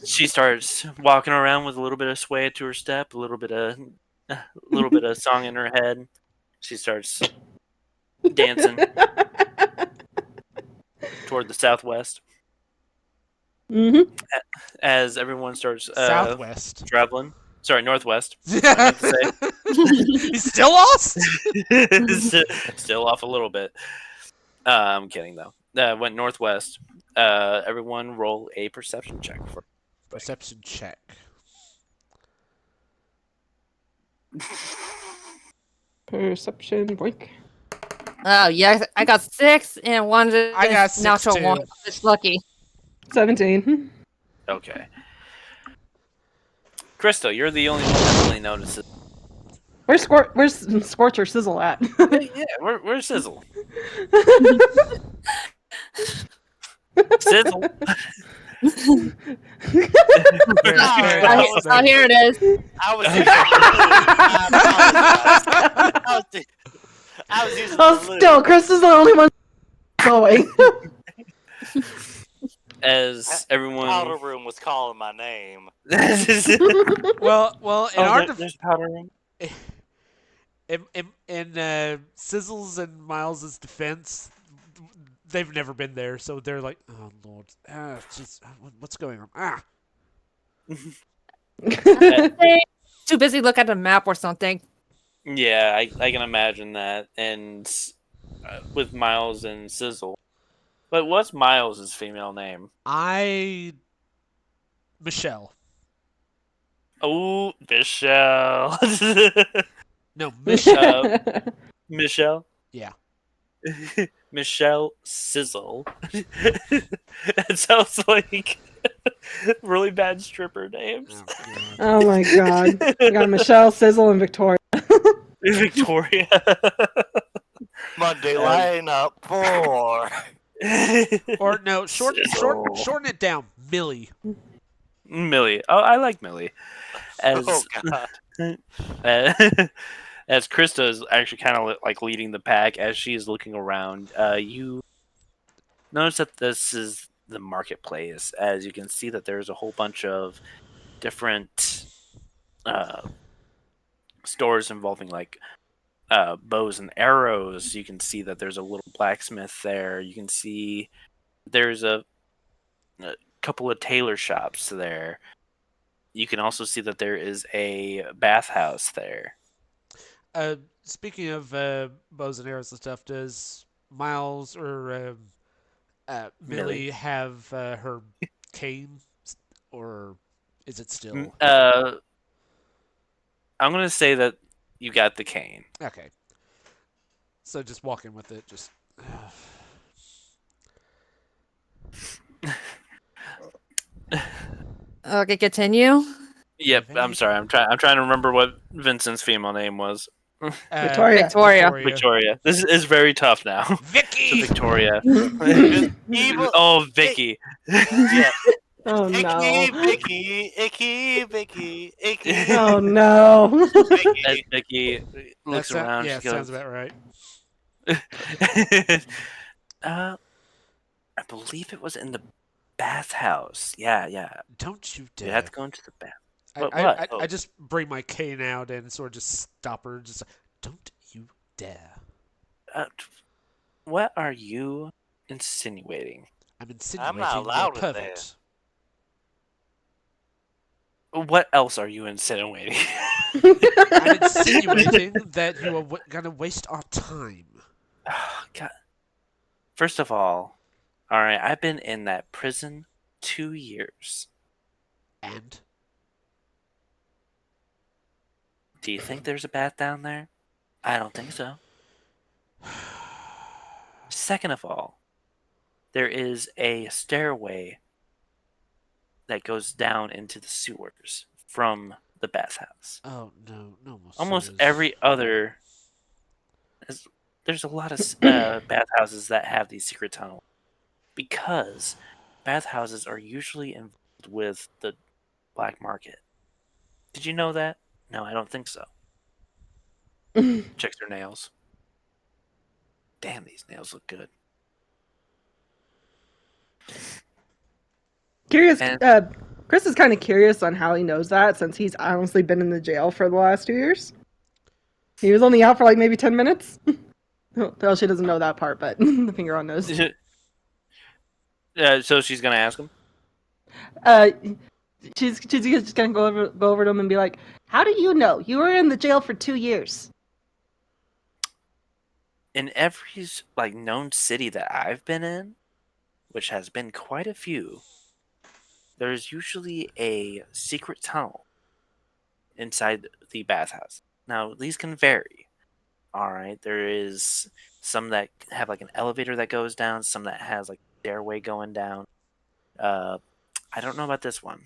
She starts walking around with a little bit of sway to her step, a little bit of song in her head. She starts dancing toward the southwest. Mm-hmm. As everyone starts Southwest. traveling. Sorry, northwest. I meant to say. He's still lost. Still off a little bit. I'm kidding though. Went northwest. Everyone roll a perception check for Perception check. Perception, boink. Oh yeah, I got 6 and one I got 6 natural too. one. It's lucky. 17. Okay. Crystal, you're the only one that really notices. Where's Scorch or Sizzle at? Yeah, where's Sizzle? Sizzle. Oh, here it is. I was I was using Oh, the loop. still, Chris is the only one going. As everyone. Powder room was calling my name. Well, in our there's powder room. in Sizzle's and Miles's defense, they've never been there, so they're like, "Oh Lord, Ah. what's going on?" Ah, too busy look at the map or something. Yeah, I can imagine that. And with Miles and Sizzle. But what's Miles' female name? Michelle. Oh, Michelle. No, Michelle. Michelle? Yeah. Michelle Sizzle. That sounds like really bad stripper names. Oh god. Oh my god. We got Michelle, Sizzle, and Victoria. Victoria. Monday Um, lineup 4. Or no, Sizzle. shorten it down. Millie. Millie. Oh, I like Millie. Oh As god. uh, as Krista is actually kind of like leading the pack as she is looking around. You notice that this is the marketplace. As you can see that there's a whole bunch of different uh, stores involving like bows and arrows. You can see that there's a little blacksmith there. You can see there's a couple of tailor shops there. You can also see that there is a bathhouse there. Uh, Speaking of bows and arrows and stuff, does Miles or Millie. Millie have her cane, or is it M- still Uh, I'm gonna say that you got the cane. okay? So just walking with it, just Okay, continue. Yep, Have I'm sorry. any- I'm trying to remember what Vincent's female name was. Victoria. Victoria. Victoria. This is very tough now. So Vicky. Victoria. Just evil. Oh, Vicky. Yeah. Oh no. Icky, Vicky. Oh no. As Vicky. Vicky looks around, Yeah, she sounds goes, about right. uh, I believe it was in the bathhouse. Yeah. Don't you You have dare. to go into the bath. I, What? I, What? I, Oh. I just bring my cane out and sort of just stop her. Just don't you dare. What are you insinuating? I'm I'm not insinuating you're a allowed in there. pervert. What else are you insinuating? I'm insinuating that you are gonna waste our time. God. First of all right, I've been in that prison 2 years. And Do you think there's a bath down there? I don't think so. Second of all, there is a stairway that goes down into the sewers from the bathhouse. oh no, no more Almost sewers. every other. There's a lot of bathhouses that have these secret tunnels because bathhouses are usually involved with the black market. Did you know that? No, I don't think so. Checks her nails. Damn, these nails look good. Curious. And Chris is kind of curious on how he knows that since he's honestly been in the jail for the last 2 years. He was only out for like maybe 10 minutes. Well, she doesn't know that part, but the finger on nose. so she's gonna ask him. Uh, she's just gonna go over to him and be like, "How do you know? You were in the jail for 2 years." In every like known city that I've been in, which has been quite a few, there's usually a secret tunnel inside the bathhouse. Now these can vary. All right, there is some that have like an elevator that goes down, some that has like a stairway going down. I don't know about this one.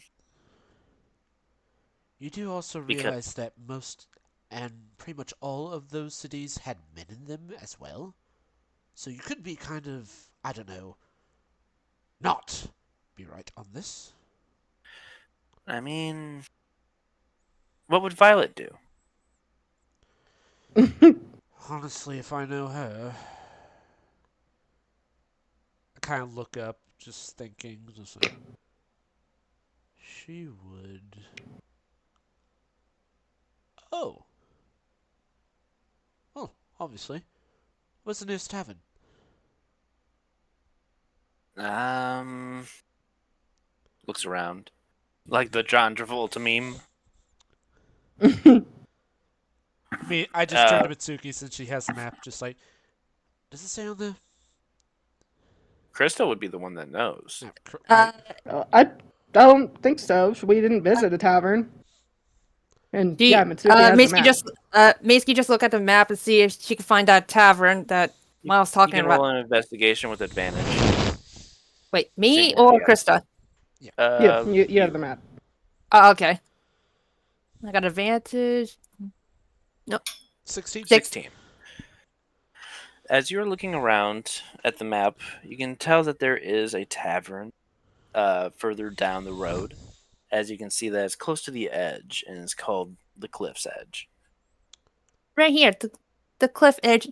You do also Because realize that most and pretty much all of those cities had men in them as well? So you could be kind of, I don't know, not be right on this. I mean, what would Violet do? Honestly, if I know her, I kind of look up, just thinking, just like, she would. Oh. Oh, obviously. What's the nearest tavern? Looks around like the John Travolta meme. I just turned to Mitsuki since she has the map. Just like, does it say on the? Krista would be the one that knows. No, I don't think so. We didn't visit a tavern. And She, yeah, Mitsuki has the map. Mitsuki just look at the map and see if she can find that tavern that Miles You talking can about. roll an investigation with advantage. Wait, me Same or with Krista? Yeah, you have the map. Oh, okay. I got advantage. No, 16. 16. As you're looking around at the map, you can tell that there is a tavern further down the road. As you can see, that it's close to the edge, and it's called the Cliff's Edge. right here, the cliff edge.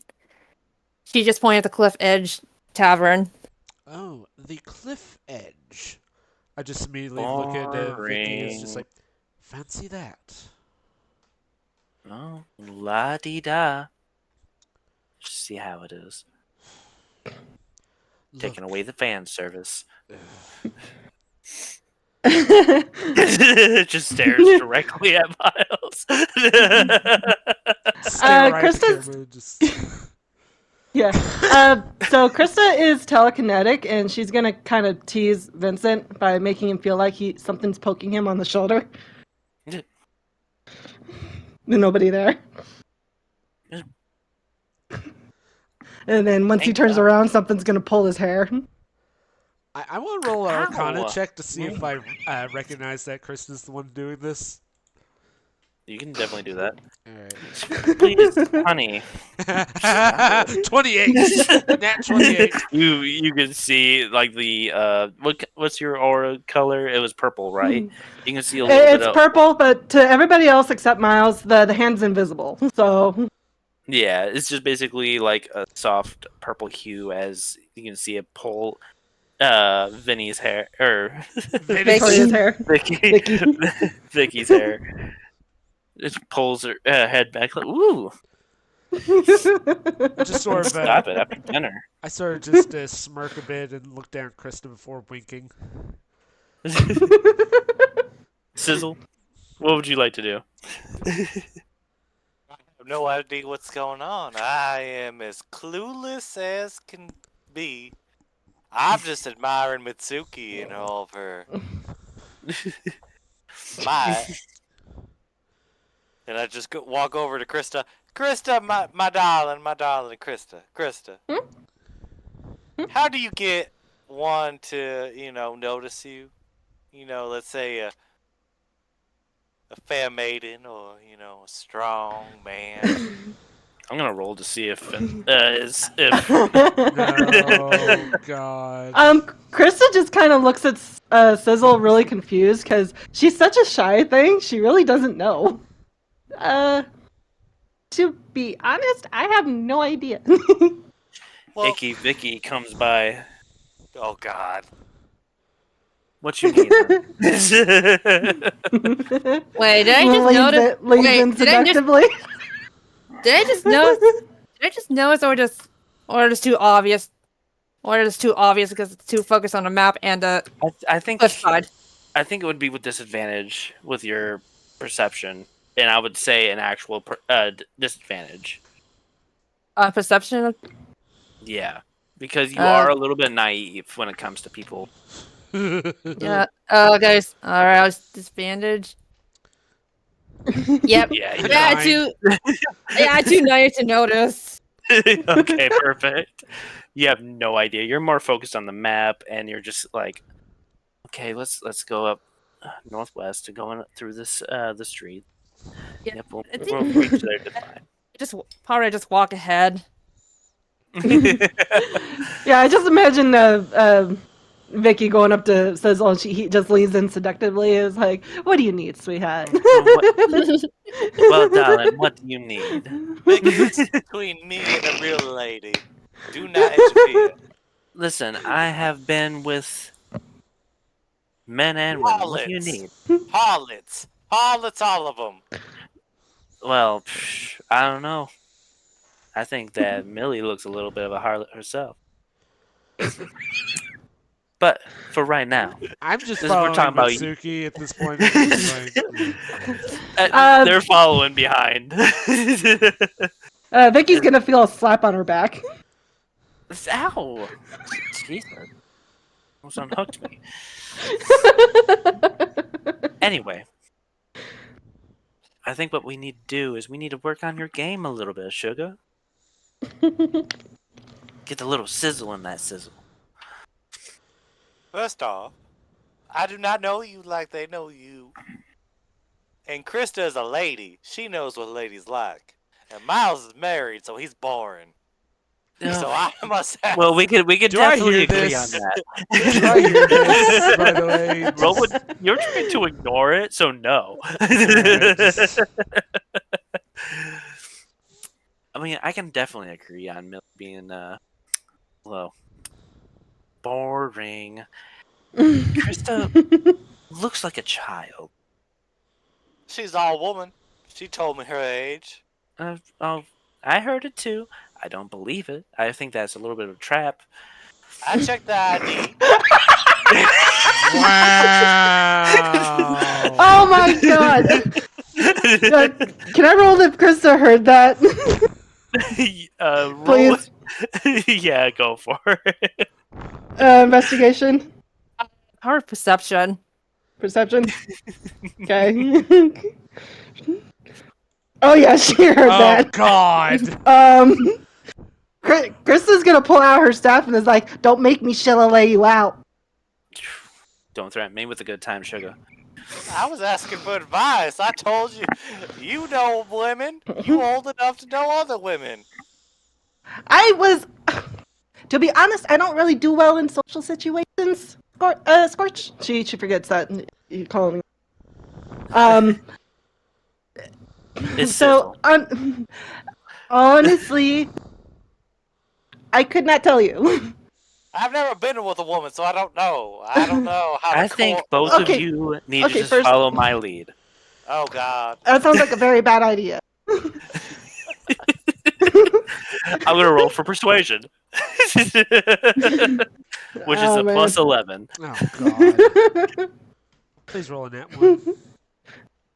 She just pointed at the cliff edge tavern. Oh, the cliff edge. I just immediately look at Vicky. It's just Boring. like, fancy that. Oh, la di da. See how it is. Taking Look. away the fan service. Ugh. Just stares directly at Miles. Stare right at the Krista's camera. Just. yeah. So Krista is telekinetic, and she's gonna kind of tease Vincent by making him feel like something's poking him on the shoulder. Yeah. There's nobody there. Yeah. And then once he Thank turns God. around, something's gonna pull his hair. I want to roll an Arcana Ow. check to see if I recognize that Krista's the one doing this. You can definitely do that. All Please, honey. right. 28. Nat 28. You can see like the what's your aura color? It was purple, right? You can see a little bit It's of purple, but to everybody else except Miles, the hand's invisible. So yeah. It's just basically like a soft purple hue, as you can see it pull Vinny's hair or Victoria's hair. Vicky Vicky. Vicky's hair. It pulls her head back. Like, ooh, I just sort of stop it after dinner. I sort of just smirk a bit and look down at Krista before winking. Sizzle, what would you like to do? I have no idea what's going on. I am as clueless as can be. I'm just admiring Mitsuki and all of her might. And I just walk over to Krista. Krista, my darling, Krista. Krista. How do you get one to, notice you? Let's say a fair maiden or, a strong man. I'm gonna roll to see if No, God. Krista just kind of looks at Sizzle really confused because she's such a shy thing. She really doesn't know. To be honest, I have no idea. Well, Icky Vicky comes by. oh God. What you need? Honey? Wait, did I just notice? Leans Wait, in did I just seductively. did I just notice? Did I just notice, or just too obvious, or just too obvious because it's too focused on the map and the I think cliff side? I think it would be with disadvantage with your perception, and I would say an actual disadvantage. Perception. Yeah, because you Uh, are a little bit naive when it comes to people. Yeah. Oh, guys. All right. I was disadvantage. Yep. Yeah. Yeah. Too naive to notice. Okay, perfect. You have no idea. You're more focused on the map, and you're just like, okay, let's go up northwest, going through this the street. Yeah, Yep, I we'll think- reach there just Probably just walk ahead. fine. Yeah, I just imagine Vicky going up to Sizzle and he just leans in seductively. Is like, "What do you need, sweetheart?" Well, darling, what do you need? It's between me and a real lady. Do not interfere. Listen, I have been with men and women. What do you need? Harlots, all of them. Well, I don't know. I think that Millie looks a little bit of a harlot herself. But for right now, I'm just This is- we're following talking about- Mitsuki at this point. I'm just like, they're following behind. Vicky's gonna feel a slap on her back. Ow! Jesus. Almost unhooked me. Anyway, I think what we need to do is we need to work on your game a little bit, Sugar. Get a little sizzle in that sizzle. First off, I do not know you like they know you. And Krista is a lady. She knows what ladies like. And Miles is married, so he's boring. So I must have. Well, we could Do I definitely hear agree this? on that. do I hear this, by the way? Roll would, you're trying to ignore it, so no. just- I mean, I can definitely agree on Millie being well, boring. Krista looks like a child. She's all woman. She told me her age. Oh, I heard it too. I don't believe it. I think that's a little bit of a trap. I checked the ID. wow. Oh my god! Can I roll if Krista heard that? Roll. Please. Yeah, go for it. Investigation? Our perception. Perception? Okay. Oh yeah, she heard Oh that. God. Krista's gonna pull out her staff and is like, "Don't make me lay you out." Don't threaten me with a good time, Sugar. I was asking for advice. I told you. You know women. You old enough to know other women. I was, to be honest, I don't really do well in social situations. Scorch. She forgets that you call me. It's So honestly, I could not tell you. I've never been with a woman, so I don't know. I don't know how to I think both Okay. of you need Okay, to just first- follow my lead. Oh, God. That sounds like a very bad idea. I'm gonna roll for persuasion, which is Oh, a man. plus 11. Oh God. Please roll a nat one.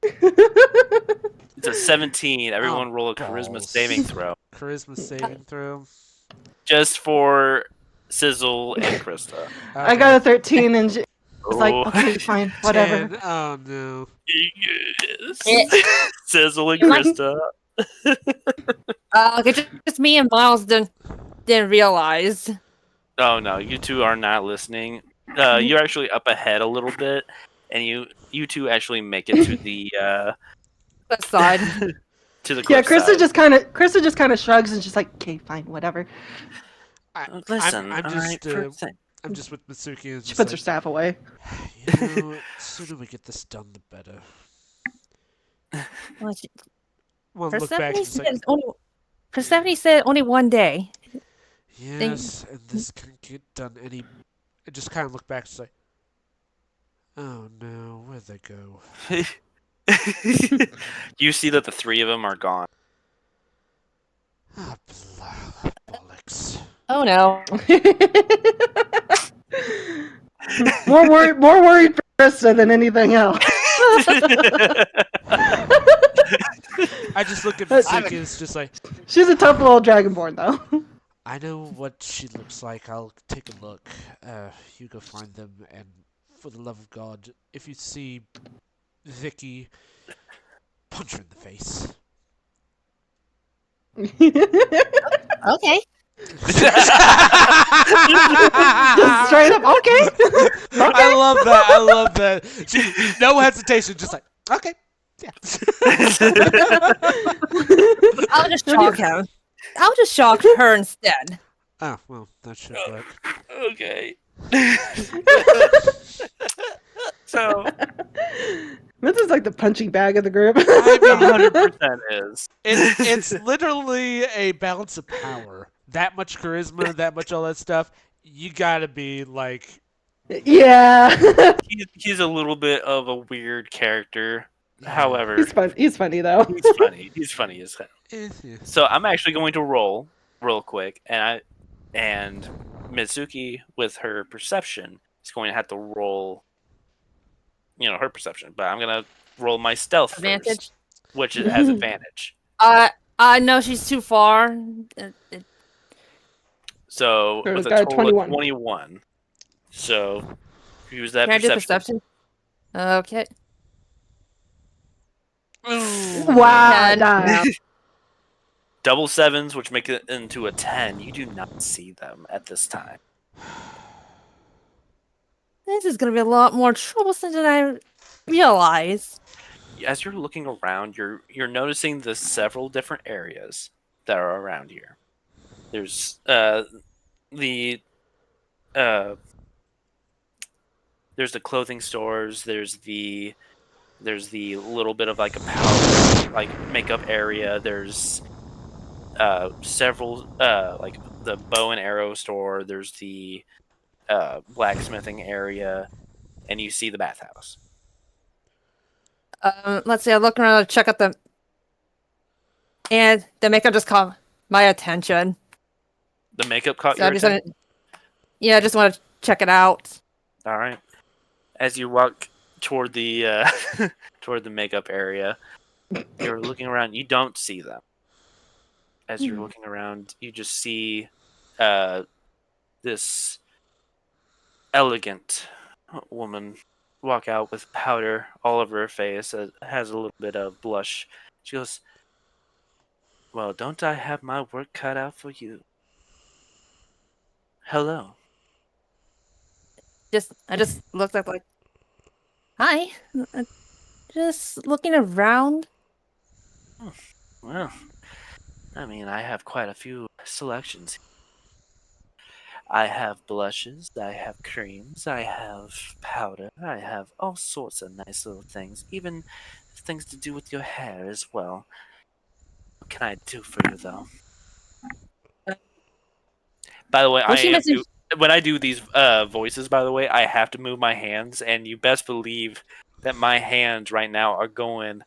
It's a 17. Everyone Oh, roll a charisma balls. saving throw, Charisma saving throw. just for Sizzle and Krista. I got a 13, and she's like, Oh. "Okay, fine, whatever." 10. Oh no. Yes. Sizzle and Krista. Okay, just me and Miles didn't realize. Oh no, you two are not listening. You're actually up ahead a little bit, and you two actually make it to the That side. to the Yeah, cliff Krista side. just kind of shrugs and she's like, "Okay, fine, whatever." Listen, I'm alright, just I'm just with Mitsuki and She just puts her like, staff away. you know, the sooner we get this done, the better. Well, Well, look back. Persephone It's like, said Persephone said only one day. yes, and this can get done any. I just kind of look back. It's like, oh no, where'd they go? You see that the three of them are gone. Ah, bollocks. Oh no. more worried for Krista than anything else. I just look at That's- Mitsuki. It's just like, She's a tough little dragonborn, though. I know what she looks like. I'll take a look. You go find them, and for the love of God, if you see Vicky, punch her in the face. Okay. Just straight up, okay. I love that. I love that. No hesitation, just like, okay. Yeah. I'll just shock him. I'll just shock her instead. Oh, well, that should work. Okay. So This is like the punching bag of the group. I mean, 100% is. it's literally a balance of power. That much charisma, that much all that stuff. You gotta be like, Yeah. He's a little bit of a weird character. However, He's fun. He's funny though. he's funny. He's funny as hell. yeah. So I'm actually going to roll real quick, and Mitsuki with her perception is going to have to roll, her perception. But I'm gonna roll my stealth Advantage. first, which it has advantage. No, she's too far. So Sure, with a got a total 21. of 21. So use that Can I do perception. Okay. Wow. 10. Damn. Double sevens, which make it into a 10. You do not see them at this time. This is gonna be a lot more troublesome than I realized. As you're looking around, you're noticing the several different areas that are around here. There's the there's the clothing stores. There's the little bit of like a powder like makeup area. There's several like the bow and arrow store. There's the blacksmithing area, and you see the bathhouse. Let's see. I look around, check out and the makeup just caught my attention. The makeup caught So your I just attention. I just want to check it out. All right. As you walk toward the toward the makeup area, you're looking around. You don't see them. As you're looking around, you just see this elegant woman walk out with powder all over her face. Has a little bit of blush. She goes, "Well, don't I have my work cut out for you? Hello." I just looked up like, hi. Just looking around. Well, I mean, I have quite a few selections. I have blushes, I have creams, I have powder, I have all sorts of nice little things, even things to do with your hair as well. What can I do for you, though? By the way, When she mentioned, when I do these voices, by the way, I have to move my hands, and you best believe that my hands right now are going.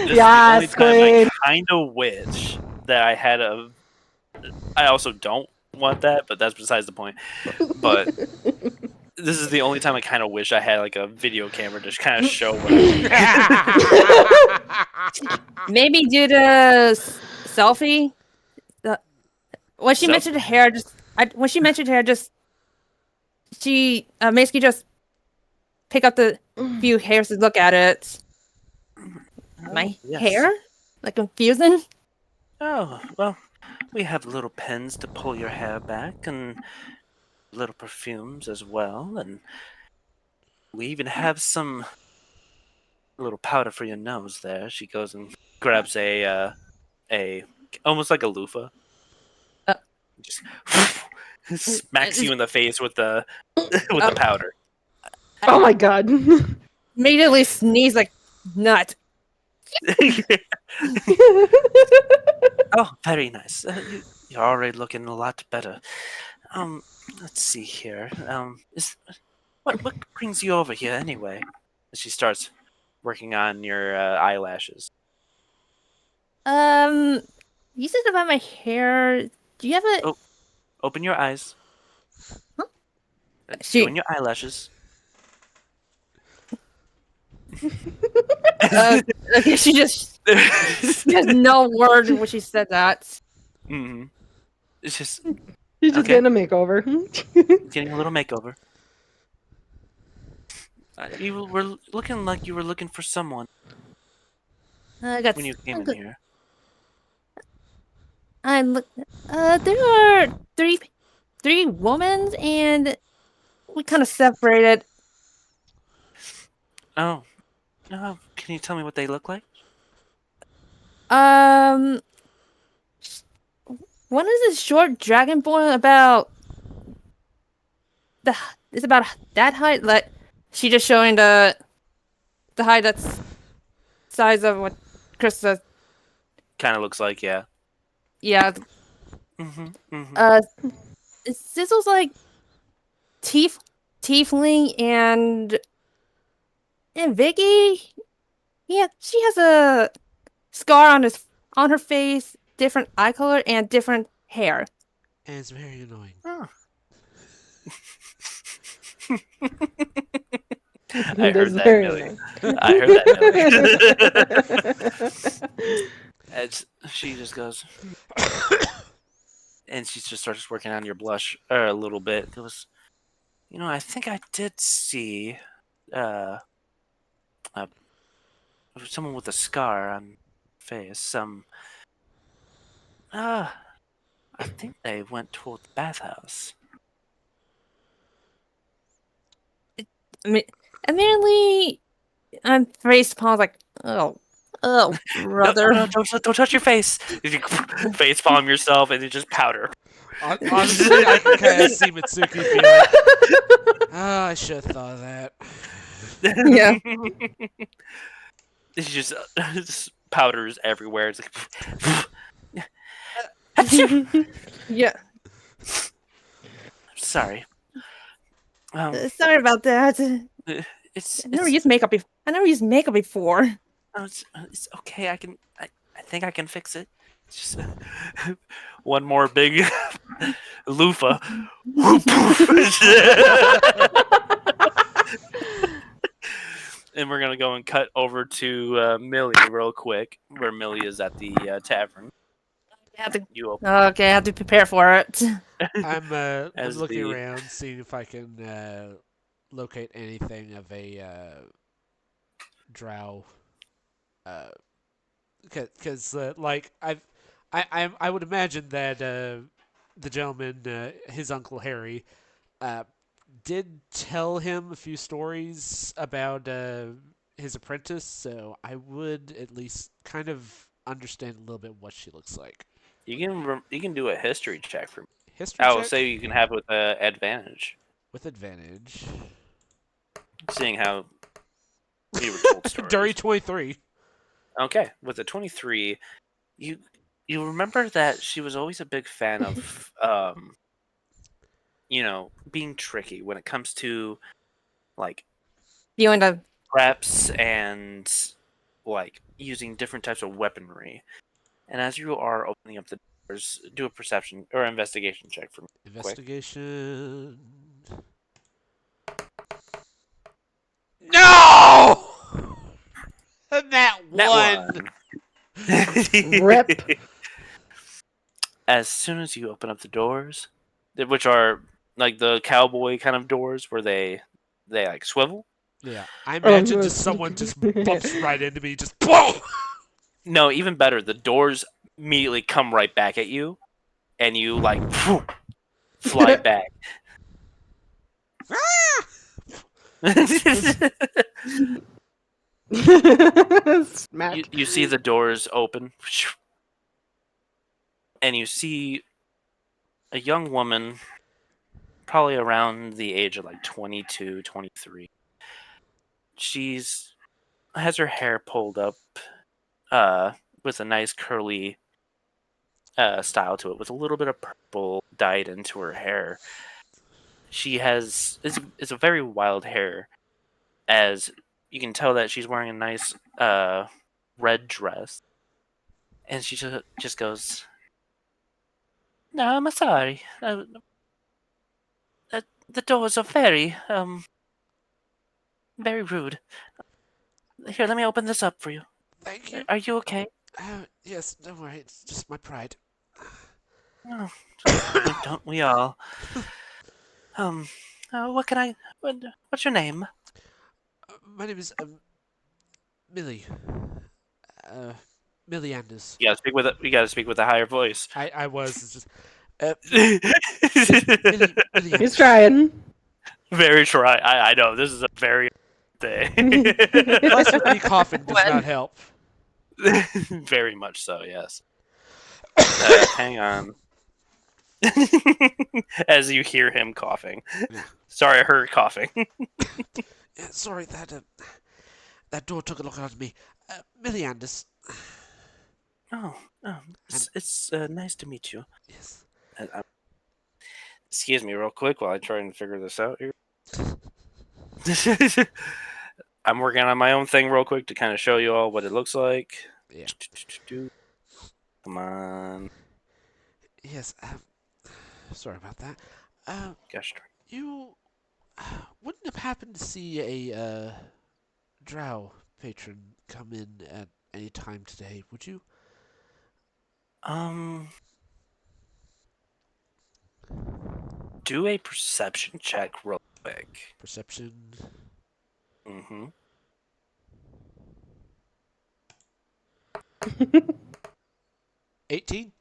Yeah, Squid. I kind of wish that I had a. I also don't want that, but that's besides the point. But this is the only time I kind of wish I had like a video camera to kind of show what I maybe due to selfie. When she mentioned hair, when she mentioned hair, she basically just pick up the few hairs to look at it. My yes. hair, like confusing. Oh, well, we have little pens to pull your hair back and little perfumes as well. And we even have some little powder for your nose there. She goes and grabs a almost like a loofah. Just smacks you in the face with the the powder. Oh my god. Immediately sneeze like nut. Oh, very nice. You're already looking a lot better. Let's see here. What brings you over here anyway? She starts working on your eyelashes. You said about my hair. Do you have a? Oh. Open your eyes. Huh? Doing your eyelashes. Okay, she has no word when she said that. Mm-hmm. It's just She's just okay. getting a makeover. Getting a little makeover. You were looking like you were looking for someone when you came in here. I look. There are three women, and we kind of separated. Oh, no. Can you tell me what they look like? One is this short dragonborn about it's about that height. Like she just showing the height that's size of what Krista. Kind of looks like, yeah. Yeah. Sizzle's like tiefling and Vicky. Yeah, she has a scar on her face, different eye color, and different hair. and it's very annoying. Oh. I It heard is that, very Millie. annoying. I heard that, Millie. And she just goes, and she just starts working on your blush a little bit. Goes, I think I did see uh, uh someone with a scar on face. Uh, I think they went toward the bathhouse. I mean, immediately, I'm face palm like, oh, No, brother. no, don't touch your face. You face palm yourself and you just powder. Honestly, I can kind of see Mitsuki be like, "Oh, I should have thought of that." Yeah. It's just powders everywhere. It's like, Achoo! Yeah. Sorry. Sorry about that. It's I never used makeup before. I never used makeup before. it's okay. I think I can fix it. It's just one more big loofah. And we're gonna go and cut over to Millie real quick, where Millie is at the tavern. I have to, You open okay, I have to prepare for it. I'm as looking the around, seeing if I can locate anything of a drow. Because like I would imagine that the gentleman, his uncle Harry, uh, did tell him a few stories about his apprentice, so I would at least kind of understand a little bit what she looks like. you can do a history check for me. History I will check say you can have it with advantage, with advantage. seeing how we were told Dirty stories. 23. Okay, with a 23, you you remember that she was always a big fan of being tricky when it comes to like You end up. preps and like using different types of weaponry. And as you are opening up the doors, do a perception or investigation check for me, quick. Investigation. No! That That one. one. Rip. As soon as you open up the doors, which are like the cowboy kind of doors where they like swivel. Yeah, I Oh, imagine no, just it's- someone just bumps right into me, just boom. No, even better, the doors immediately come right back at you, and you like fly back. Smack. You see the doors open, and you see a young woman, probably around the age of like 22, 23. She's has her hair pulled up, with a nice curly style to it, with a little bit of purple dyed into her hair. She has it's a very wild hair, as you can tell that she's wearing a nice red dress, and she just goes, "No, I'm sorry. The doors are very rude. Here, let me open this up for you. Thank you. Are you okay?" Yes, don't worry. It's just my pride. Oh, don't we all? Um, what can I? What's your name? My name is Millie. Uh, Millie Anders. You gotta speak with a higher voice. I was it's just Millie He's Anders. trying. Very try. I know this is a very thing. Plus, with me coughing does not help. Very much so. Yes. Hang on. As you hear him coughing. Yeah. Sorry, I heard coughing. Yeah, sorry, that door took a look out of me. Millie Anders. Oh, it's nice to meet you. Yes. Excuse me, real quick, while I try and figure this out here. I'm working on my own thing real quick to kind of show you all what it looks like. Yeah. Come on. Yes. Sorry about that. Gosh darn. You wouldn't have happened to see a Drow patron come in at any time today, would you? Do a perception check real quick. Perception. Mm-hmm. 18.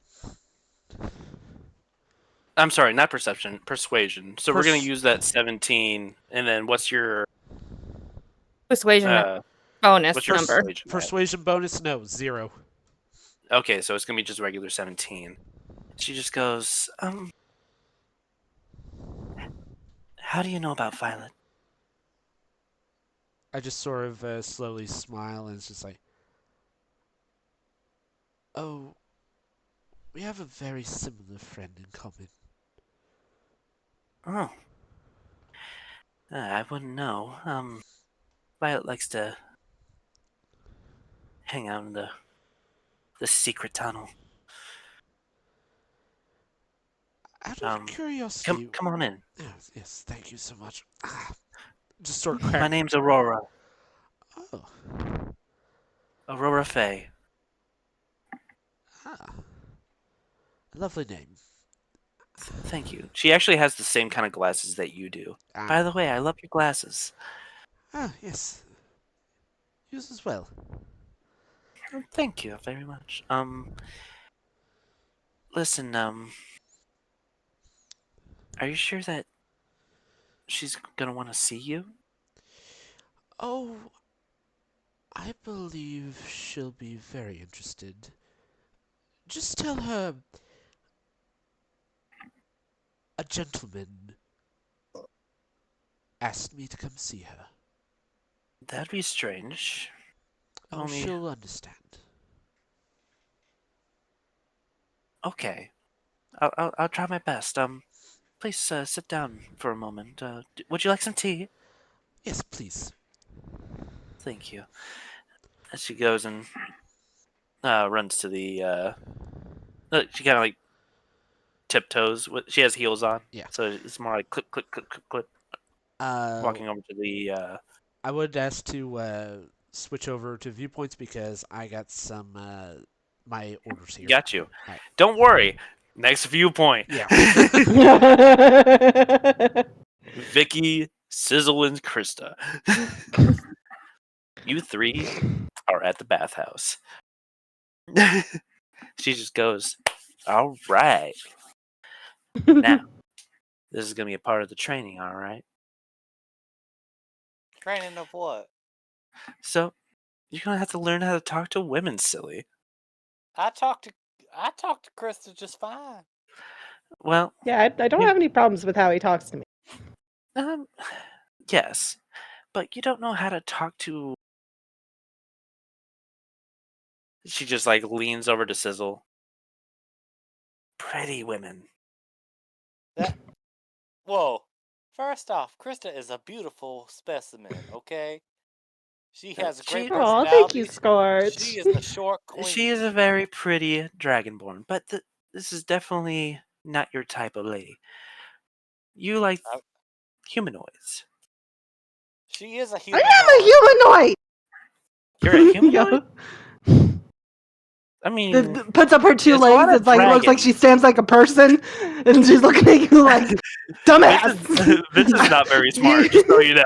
I'm sorry, not perception, persuasion. So we're gonna Pers- use that 17, and then what's your Persuasion uh bonus what's your number. persuasion? at? Persuasion bonus? No, 0. Okay, so it's gonna be just regular 17. She just goes, how do you know about Violet? I just sort of slowly smile and it's just like, oh, we have a very similar friend in common. Oh, I wouldn't know. Violet likes to hang out in the secret tunnel. Out of Come curiosity, come on in. yes, thank you so much. Just sort of My crack. name's Aurora. Oh, Aurora Faye. ah, lovely name. Thank you. She actually has the same kind of glasses that you do. By the way, I love your glasses. Yes. Yours as well. Thank you very much. Listen, are you sure that she's gonna want to see you? Oh, I believe she'll be very interested. Just tell her a gentleman asked me to come see her. That'd be strange. Oh, Only she'll understand. okay. I'll try my best. Please sit down for a moment. Would you like some tea? Yes, please. Thank you. As she goes and runs to the. She kind of like tiptoes. She has heels on, Yeah. so it's more like clip, clip, clip, clip, clip. Walking over to the. I would ask to switch over to viewpoints because I got some my orders here. Got you. Alright. Don't worry. Next viewpoint. Yeah. Vicky, Sizzle, and Krista. You three are at the bathhouse. She just goes, all right. Now, this is going to be a part of the training, all right? Training of what? So, you're going to have to learn how to talk to women, silly. I talked to Krista just fine. Well, Yeah, I don't have any problems with how he talks to me. yes, but you don't know how to talk to. She just like leans over to Sizzle. Pretty women. Whoa. First off, Krista is a beautiful specimen, okay? She has a great Oh, thank you, personality. Scorch. She is a short queen. She is a very pretty dragonborn, but this is definitely not your type of lady. You like humanoids. She is a I humanoid. am a humanoid. You're a humanoid? Yeah. I mean, Puts up her two there's a lot legs. of It's like it looks like dragons. she stands like a person, and she's looking at you like dumbass. Vince is not very smart, just so you know.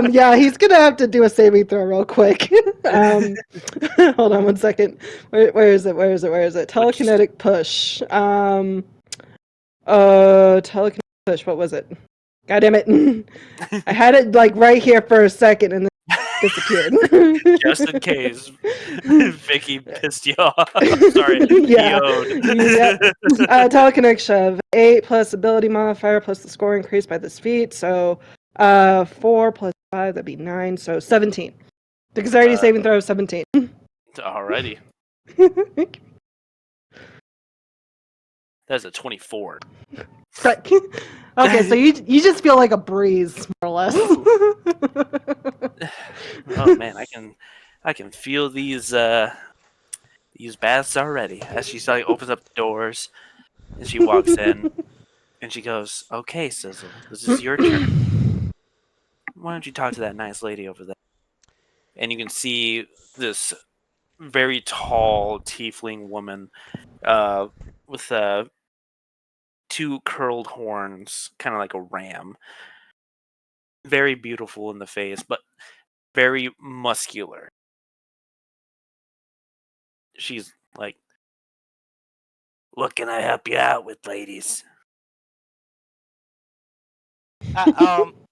Yeah, he's gonna have to do a saving throw real quick. Hold on one second. Where is it? Where is it? Where is it? Telekinetic push. Telekinetic push. What was it? God damn it! I had it like right here for a second and then disappeared. Just in case Vicky pissed you off. Sorry, Yeah. PO'd. Telekinetic shove. 8 plus ability modifier plus the score increased by this feat. So 4 plus 5, that'd be 9. So 17. Dexterity saving throw of 17. Alrighty. That's a 24. Frick. Okay, so you just feel like a breeze, more or less. Oh man, I can feel these baths already. As she like opens up the doors, And she walks in and she goes, "Okay, Sizzle, this is your turn. Why don't you talk to that nice lady over there?" And you can see this very tall tiefling woman with two curled horns, kind of like a ram. Very beautiful in the face, but very muscular. She's like, "What can I help you out with, ladies?" Um,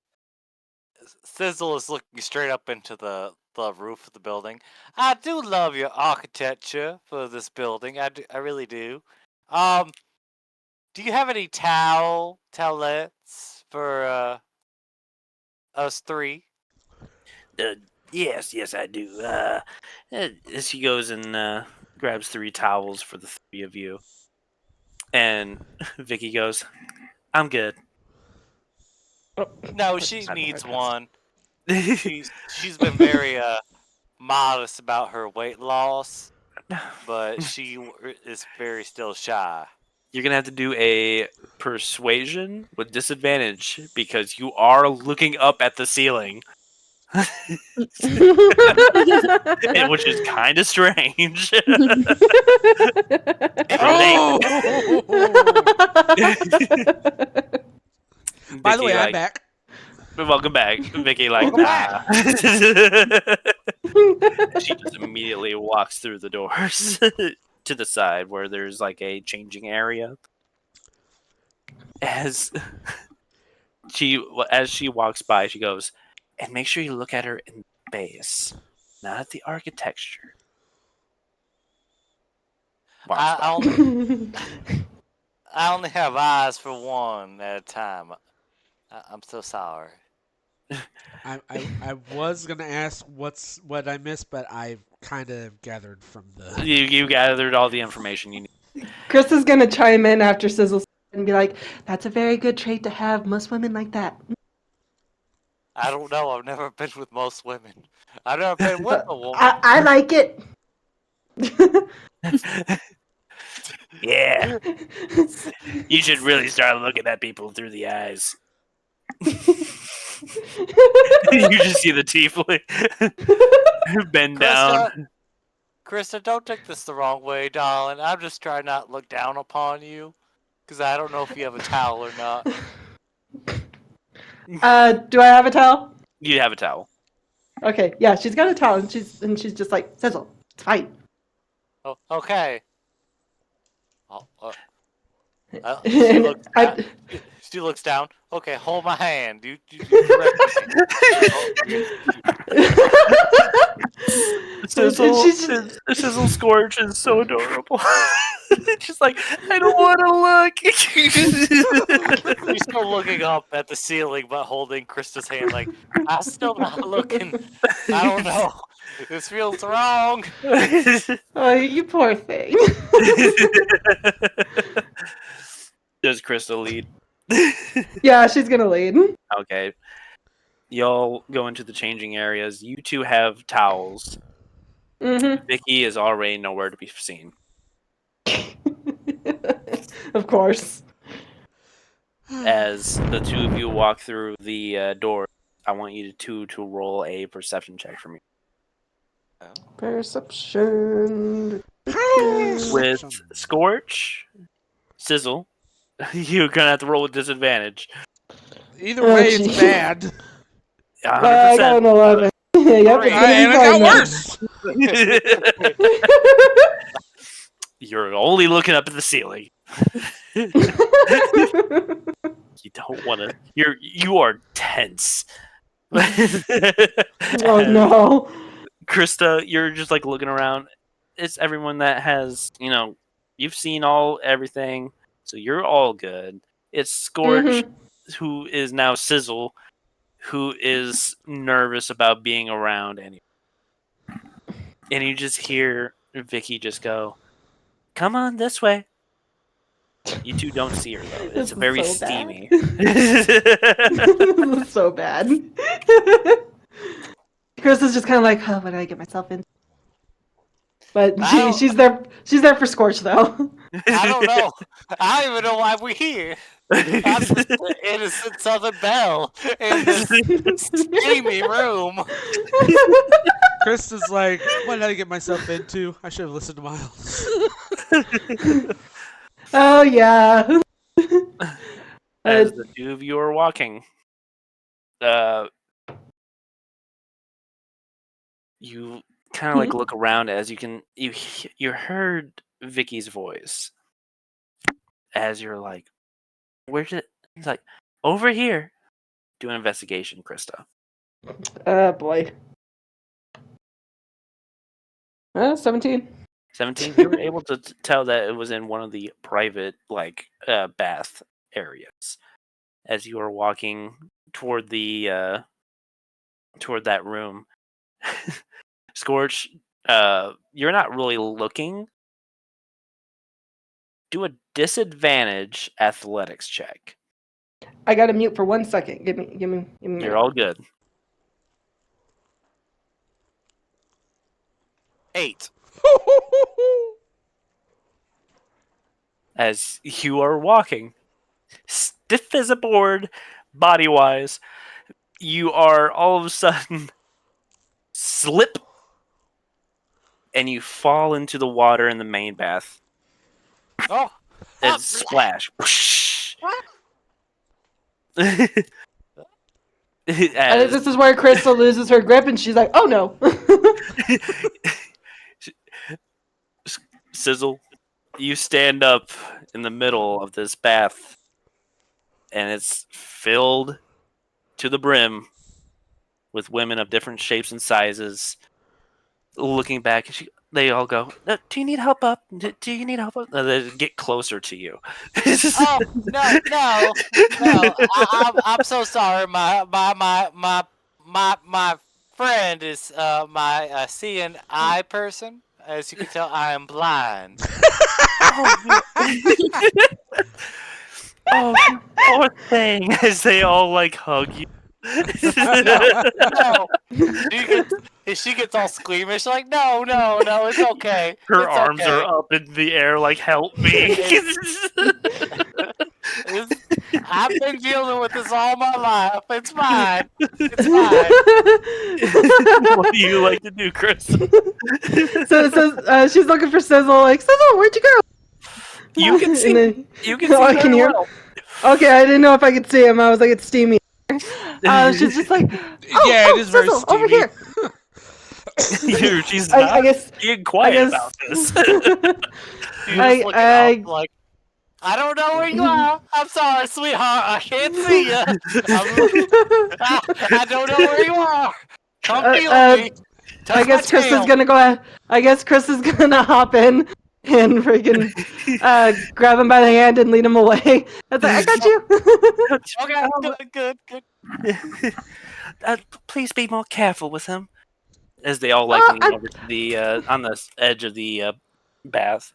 Sizzle is looking straight up into the roof of the building. I do love your architecture for this building. I really do. Um, do you have any towelettes for us three? Uh, yes, I do. She goes and grabs 3 towels for the 3 of you. And Vicky goes, "I'm good." No, she Not the needs podcast. one. She's been very modest about her weight loss, but she is very still shy. You're going to have to do a persuasion with disadvantage because you are looking up at the ceiling, which is kind of strange. But it ain't. By the way, Vicky, I'm like, back. welcome back. Vicky, like, Welcome nah. back. She just immediately walks through the doors to the side where there's like a changing area. As she walks by, she goes, "And make sure you look at her in the face, not at the architecture." Walks I by. only I only have eyes for one at a time. I'm so sorry. I was gonna ask what I missed, but I've kind of gathered from the. You gathered all the information you need. Chris is gonna chime in after Sizzle and be like, "That's a very good trait to have. Most women like that." I don't know. I've never been with most women. I've never been with a woman. I like it. Yeah, you should really start looking at people through the eyes. You just see the tiefling bend down. Krista, don't take this the wrong way, darling. I'm just trying not to look down upon you, because I don't know if you have a towel or not. Do I have a towel? You have a towel. Okay, yeah, she's got a towel, and she's just like, Sizzle, it's fine. Oh, okay. Oh, she looks. She looks down. Okay, hold my hand. Sizzle Scorch is so adorable. She's like, "I don't want to look." She's still looking up at the ceiling, but holding Krista's hand. Like, I'm still not looking. I don't know. This feels wrong. Oh, you poor thing. Does Crystal lead? Yeah, she's gonna lead. Okay. Y'all go into the changing areas. You two have towels. Mm-hmm. Vicky is already nowhere to be seen. Of course. As the 2 of you walk through the door, I want you to roll a perception check for me. Perception. With Scorch, Sizzle, you're gonna have to roll with disadvantage. Either way, geez. it's bad. 100%. I got an 11. Yep, it's And it got worse. You're only looking up at the ceiling. You don't want to. You are tense. Oh no. Krista, you're just like looking around. It's everyone that has, you've seen everything, so you're all good. It's Scorch, who is now Sizzle, who is nervous about being around anyone. And you just hear Vicky just go, "Come on this way." You two don't see her though. This It's is very so steamy. This is so bad. Chris is just kind of like, oh, what did I get myself into? But I don't- she's there. She's there for Scorch though. I don't know. I don't even know why we're here. I'm just an innocent Southern Belle in this steamy room. Chris is like, what did I get myself into? I should have listened to Miles. Oh yeah. As the two of you are walking, you kind of like look around as you heard Vicky's voice as you're like, where's it? He's like, over here. Do an investigation, Krista. Oh boy. 17. 17. You were able to tell that it was in one of the private bath areas as you were walking toward the toward that room. Scorch, you're not really looking. Do a disadvantage athletics check. I got to mute for 1 second. Give me. A You're minute. all good. 8. As you are walking, stiff as a board, body wise, you are all of a sudden slip and you fall into the water in the main bath Oh, and splash. I think As this is where Crystal loses her grip and she's like, "Oh no." Sizzle, you stand up in the middle of this bath and it's filled to the brim with women of different shapes and sizes. Looking back, they all go, "Do you need help up? Do you need help up?" They get closer to you. oh no! I'm so sorry. My friend is my seeing eye person. As you can tell, I am blind. Oh, you poor thing! As they all like hug you. No. She gets all squeamish, like, no, it's okay. Her It's arms okay. are up in the air, like, help me. I've been dealing with this all my life. It's fine. It's fine. What do you like to do, Chris? so she's looking for Sizzle. Like, Sizzle, where'd you go? You can see. And then- You can see Oh, I very can hear him? well. Okay, I didn't know if I could see him. I was like, it's steamy. She's just like, Yeah, it is very Sizzle, over steamy. here. She's not I guess. being quiet guess- about this. She's just looking up, like, I don't know where you are. I'm sorry, sweetheart. I can't see you. I don't know where you are. Come feel me. Touch I guess my Chris tail. is gonna go. I guess Chris is gonna hop in and freaking grab him by the hand and lead him away. That's like, I got you. Okay, good. Please be more careful with him. As they all lean over to the on the edge of the bath.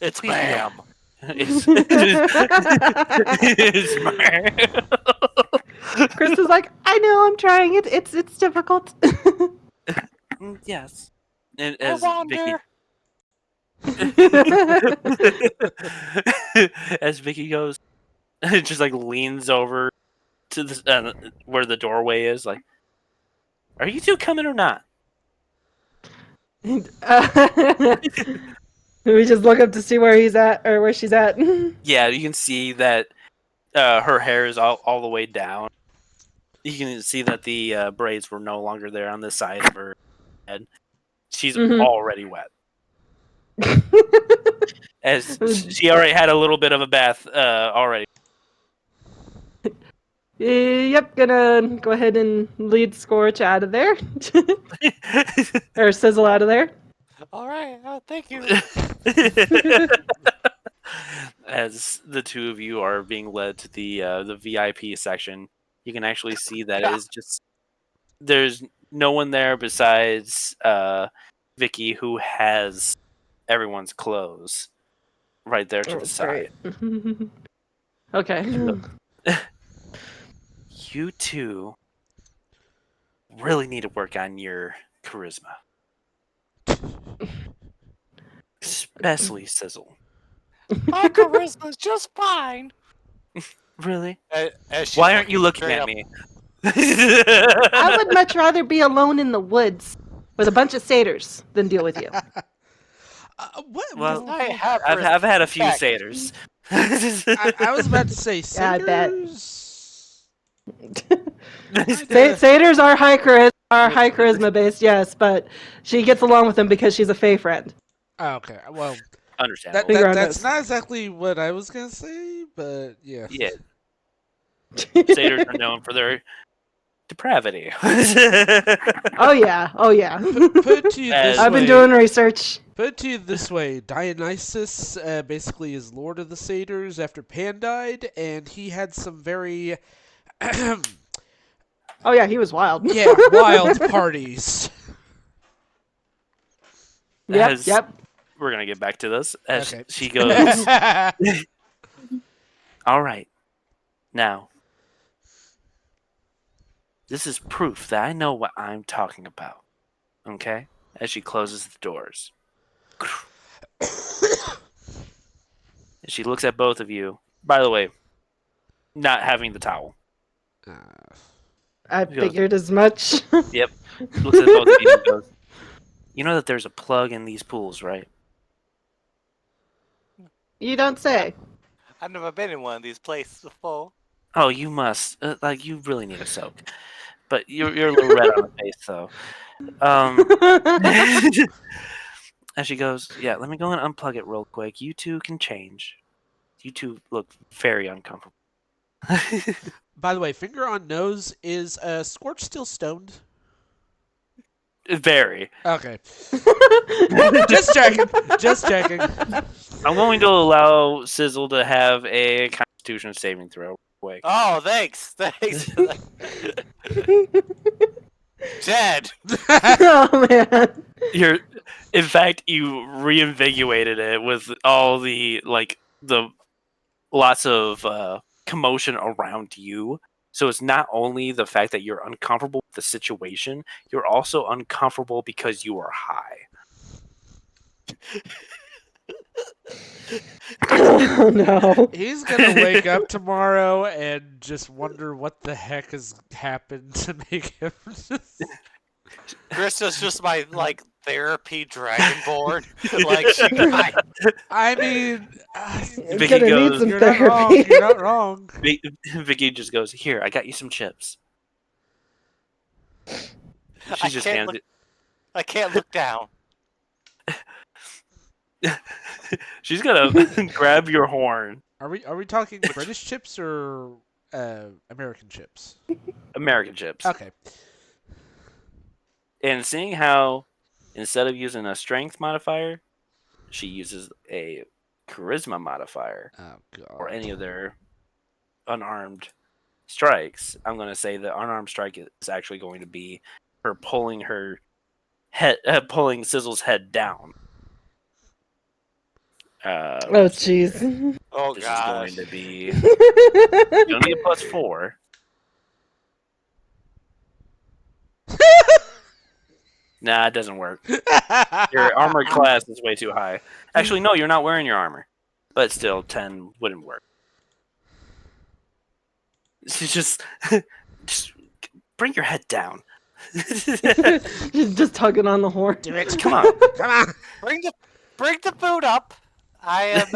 It's Please be Bam. It's Chris is like, I know, I'm trying it. It's difficult. Yes. And I as wonder. as Vicky goes, just like leans over to the where the doorway is, like, "Are you two coming or not?" We just look up to see where he's at or where she's at. Yeah, you can see that her hair is all the way down. You can see that the braids were no longer there on the side of her head. She's already wet. As she already had a little bit of a bath already. Yep, gonna go ahead and lead Scorch out of there. Or Sizzle out of there. All right. Thank you. As the two of you are being led to the VIP section, you can actually see that it is just there's no one there besides Vicky, who has everyone's clothes right there to the side. Great. Okay. You two really need to work on your charisma. Bestly, Sizzle. My charisma's just fine. Really? As she's Why aren't you looking straight at up- me? I would much rather be alone in the woods with a bunch of satyrs than deal with you. What? Well, I have I've had a few respect. satyrs. I was about to say Yeah, I bet. satyrs. Kinda- Satyrs are high charisma based, yes, but she gets along with them because she's a fae friend. Oh, okay. Well, Understandable. Finger on that's nose. not exactly what I was gonna say, but yeah. Yeah, satyrs are known for their depravity. Oh yeah, oh yeah. Put it to you this I've I've been way. doing research. Put it to you this way: Dionysus basically is lord of the satyrs after Pan died, and he had some very Oh yeah, he was wild. wild parties. Yep, As- yep. We're gonna get back to this as Okay. she goes. All right, now this is proof that I know what I'm talking about. Okay, as she closes the doors, and she looks at both of you. By the way, not having the towel. I He goes, figured as much. Yep. Looks at both of you and goes, "You know that there's a plug in these pools, right?" You don't say. I've never been in one of these places before. Oh, you must. Like, you really need a soak. But you're a little red on the face, though. And she goes, "Yeah, let me go and unplug it real quick. You two can change. You two look very uncomfortable." By the way, finger on nose, is Scorch still stoned? Very. Okay. Just checking. Just checking. I'm going to allow Sizzle to have a Constitution saving throw real quick. Oh, thanks. Jed. Oh man. In fact, you reinvigorated it with all the lots of commotion around you. So it's not only the fact that you're uncomfortable with the situation, you're also uncomfortable because you are high. Oh no. He's gonna wake up tomorrow and just wonder what the heck has happened to make him. Krista's just my therapy dragonborn. I mean, Vicky Gonna need goes, some you're not wrong. therapy. You're not wrong. Vicky just goes, "Here, I got you some chips." She just can't hands look, I can't look down. it. She's gonna grab your horn. Are we talking British chips or American chips? American chips. Okay. And seeing how instead of using a strength modifier, she uses a charisma modifier Oh god. or any of their unarmed strikes, I'm going to say the unarmed strike is actually going to be her pulling her head, pulling Sizzle's head down. Oh jeez. Oh This gosh. is going to be going to be a +4. Nah, it doesn't work. Your armor class is way too high. Actually, no, you're not wearing your armor. But still, 10 wouldn't work. Just bring your head down. Just tugging on the horn. Do it. Come on. Come on. Bring the food up. I am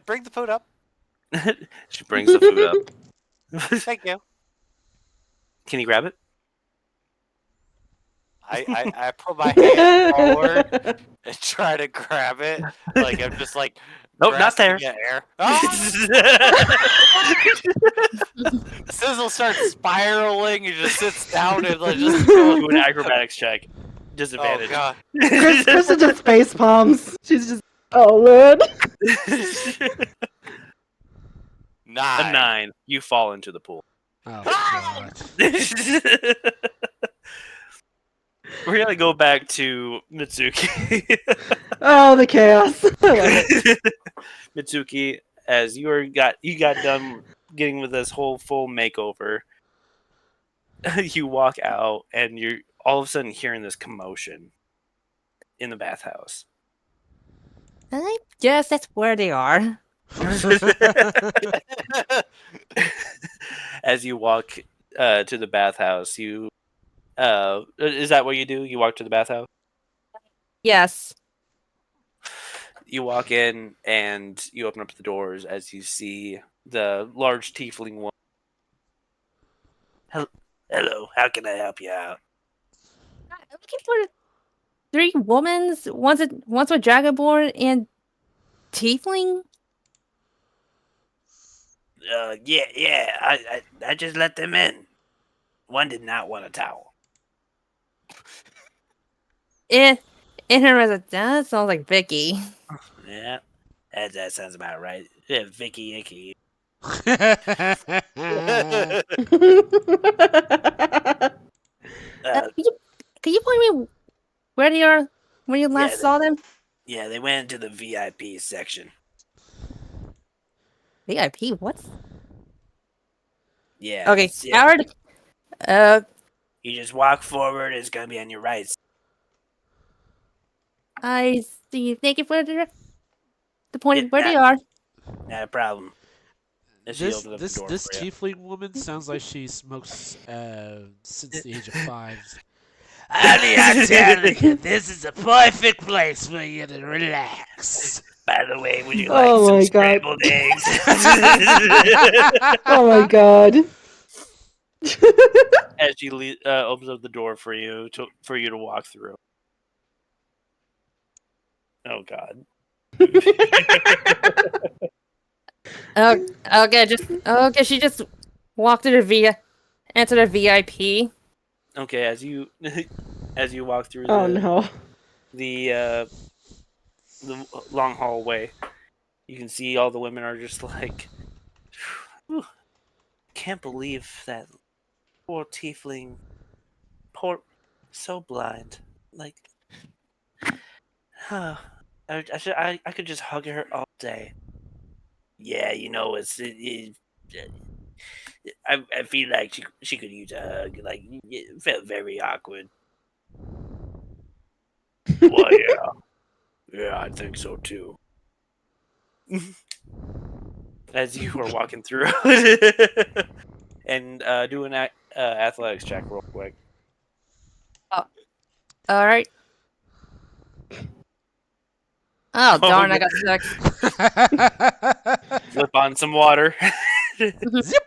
bring the food up. She brings the food up. Thank you. Can you grab it? I put my hand forward and try to grab it. Like I'm just like Nope, not there. grasping at air. Oh! Sizzle starts spiraling and just sits down and just goes. Do an acrobatics check. Oh Disadvantage. god. Krista just face palms. She's just, oh Lord. A 9. 9. You fall into the pool. Oh god. We're gonna go back to Mitsuki. Oh, the chaos. I love it. Mitsuki, as you got done getting with this whole full makeover, you walk out and you're all of a sudden hearing this commotion in the bathhouse. I guess that's where they are. As you walk to the bathhouse, you is that what you do? You walk to the bathhouse. Yes. You walk in and you open up the doors as you see the large tiefling woman. Hello, how can I help you out? I'm looking for three women's. One's with Dragonborn and Tiefling. Yeah. I just let them in. One did not want a towel. In her residence. That sounds like Vicky. Yeah, that sounds about right. Yeah, Vicky Icky. Uh, Can you point me where they are when you yeah, last saw them? yeah, they went into the VIP section. VIP. What's Yeah. okay? Yeah. I already. You just walk forward. It's gonna be on your right. I see. Thank you for the Yeah, point where they are. not a problem. And she this opens up the this door this for you. tiefling woman sounds like she smokes since the age of 5. Honey, I'm telling you, this is a perfect place for you to relax. By the way, would you like Oh some my god. scrambled eggs? Oh my god. As she opens up the door for you to walk through. Oh God. Okay. She just walked to the enter the VIP. Okay, as you as you walk through Oh no. the long hallway, you can see all the women are just like, "Whew, can't believe that poor tiefling, poor, so blind. Like, huh, I could just hug her all day. Yeah, I feel like she could use a hug. Like, it felt very awkward. Well, yeah, I think so too. As you are walking through, and do an athletics check real quick. Oh, all right. Oh Oh, darn! I got six. flip on some water. Zip.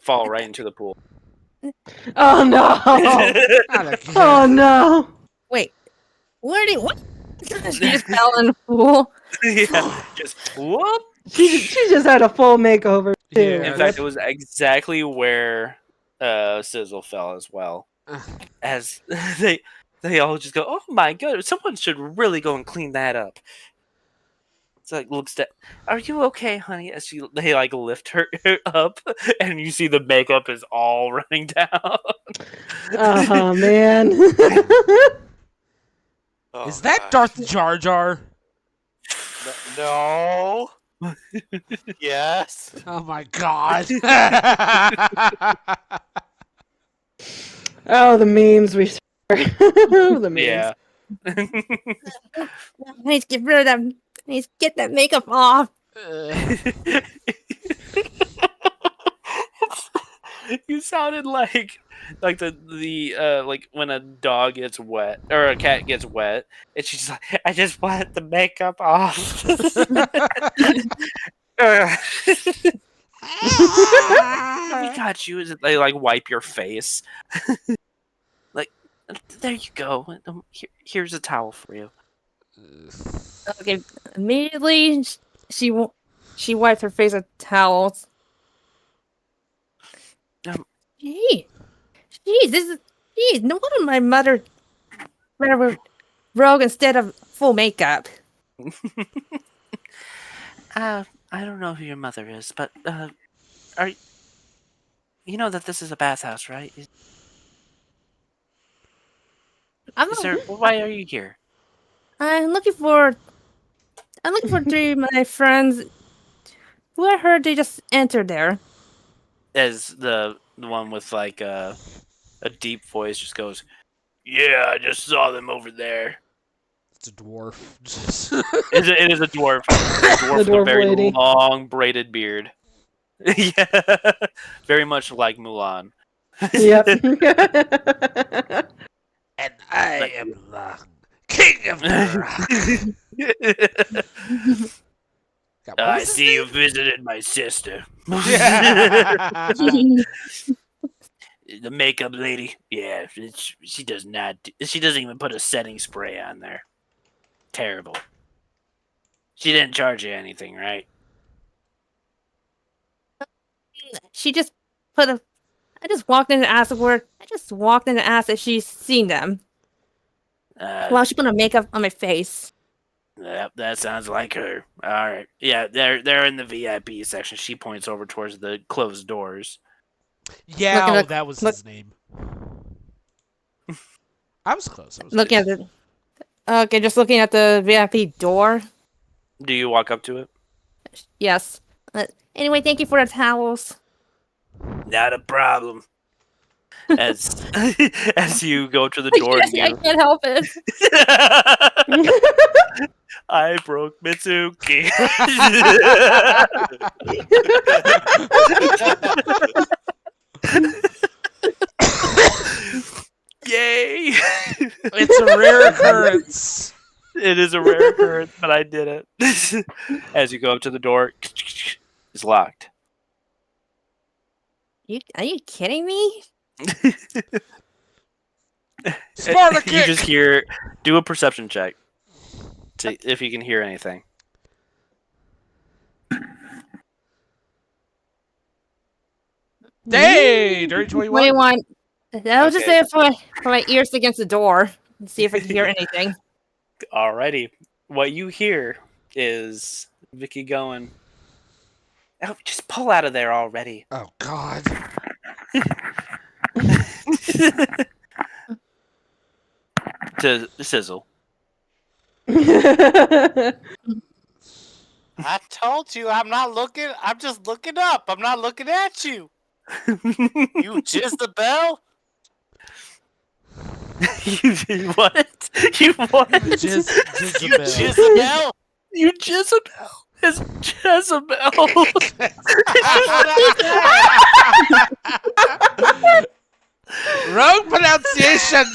Fall right into the pool. Oh no. Not again. Oh no. Wait, what? She just fell in the pool. Yeah, just whoop. She just had a full makeover too. Yeah. In fact, it was exactly where Sizzle fell as well. As they all just go, "Oh my god, someone should really go and clean that up." It's like looks at, "Are you okay, honey?" As they like lift her up, and you see the makeup is all running down. Oh man. Oh, Is that gosh. Darth Jar Jar? No. Yes. Oh my god. Oh, the memes we share. The memes. Yeah. I need to get rid of that. I need to get that makeup off. You sounded like the like when a dog gets wet or a cat gets wet, and she's like, "I just want the makeup off." We got you. Is it they like wipe your face? Like, there you go. Here's a towel for you. Okay, immediately she wiped her face with towels. Gee, jeez, no wonder my mother were rogue instead of full makeup. I don't know who your mother is, but are you know that this is a bathhouse, right? I'm Is not, there? Why are you here? I'm looking for three of my friends who I heard they just entered there. As the one with like a deep voice just goes, "Yeah, I just saw them over there." It's a dwarf. It is a dwarf. A dwarf with a dwarf very lady. long braided beard. Yeah, very much like Mulan. Yep. And I Like- am the king of the rock. God, what I was his see you name? visited my sister. Yeah. The makeup lady. Yeah, she does not. She doesn't even put a setting spray on there. Terrible. She didn't charge you anything, right? She just put a. I just walked in and asked her. I just walked in and asked if she's seen them. Well, she put a makeup on my face. That sounds like her. All right. Yeah, they're in the VIP section. She points over towards the closed doors. Yeah, Looking at- that was look- his name. I was close. Looking at the. Okay, just looking at the VIP door. Do you walk up to it? Yes. Anyway, thank you for the towels. Not a problem. As as you go to the door, Yes, I can't help it. I broke Mitsuki. Yay! It's a rare occurrence. It is a rare occurrence, but I did it. As you go up to the door, it's locked. Are you kidding me? Sparta You just hear. Do a perception check. See if you can hear anything. Hey, dirty 21. 21. I was just Okay. there for my ears against the door and see if I can hear anything. Alrighty. What you hear is Vicky going, "Oh, just pull out of there already." Oh God. To Sizzle. I told you I'm not looking. I'm just looking up. I'm not looking at you. You Jezebel? You what? You what? Jezebel. Jezebel? You Jezebel. It's Jezebel. Wrong pronunciation.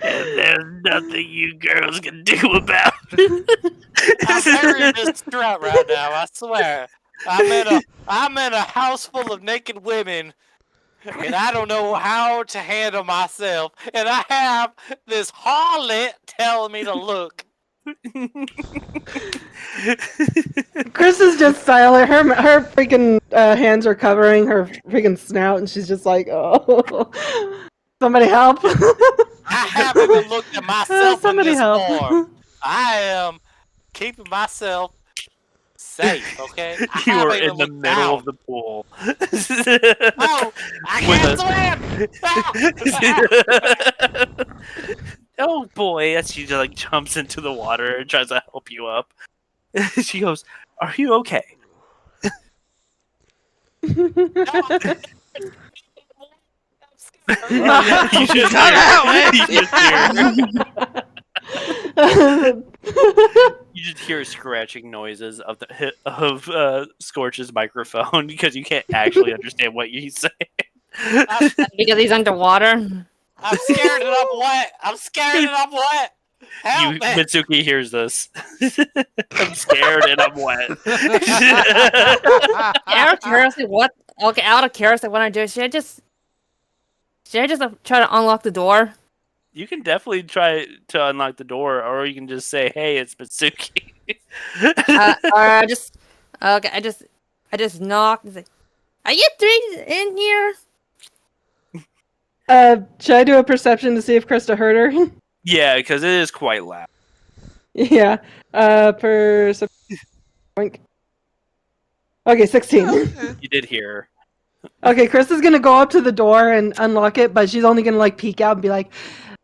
And there's nothing you girls can do about I'm very distraught right now. I swear. I'm in a house full of naked women, and I don't know how to handle myself. And I have this harlot telling me to look. Chris is just silent. Her freaking hands are covering her freaking snout, and she's just like, "Oh, somebody help!" I haven't even looked at myself in Somebody this help! form. I am keeping myself safe, okay? I You are haven't even in the looked middle down. of the pool. Oh, I With can't swim! Oh boy, as she just like jumps into the water and tries to help you up. She goes, "Are you okay?" You just Cut hear, out, man. you just hear scratching noises of Scorch's microphone because you can't actually understand what he's saying. Because he's underwater. I'm scared and I'm wet. I'm scared and I'm wet. Help me. Mitsuki hears this. I'm scared and I'm wet. Out of curiosity, what? Okay, out of curiosity, what I do? Should I just try to unlock the door? You can definitely try to unlock the door, or you can just say, "Hey, it's Mitsuki." Or I just okay, I just knock and say, "Are you three in here?" Should I do a perception to see if Krista heard her? Yeah, because it is quite loud. Yeah. Perception. Boink. Okay, 16. You did hear. Okay, Krista's gonna go up to the door and unlock it, but she's only gonna like peek out and be like,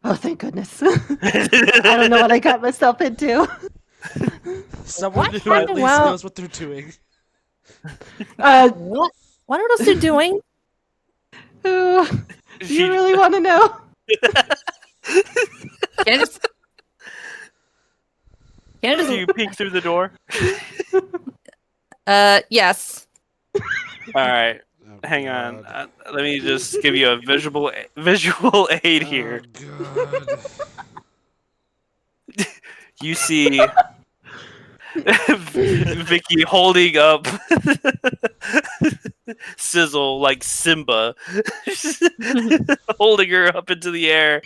"Oh, thank goodness." I don't know what I got myself into. Someone What who at happened? least Well- knows what they're doing. What? What are those two doing? Do She- you really want to know? Can I just? Can I Do just? you peek through the door? Yes. All right. Oh, Hang on. God. Let me just give you a visual aid Oh, here. God. You see Vicky holding up Sizzle like Simba, holding her up into the air.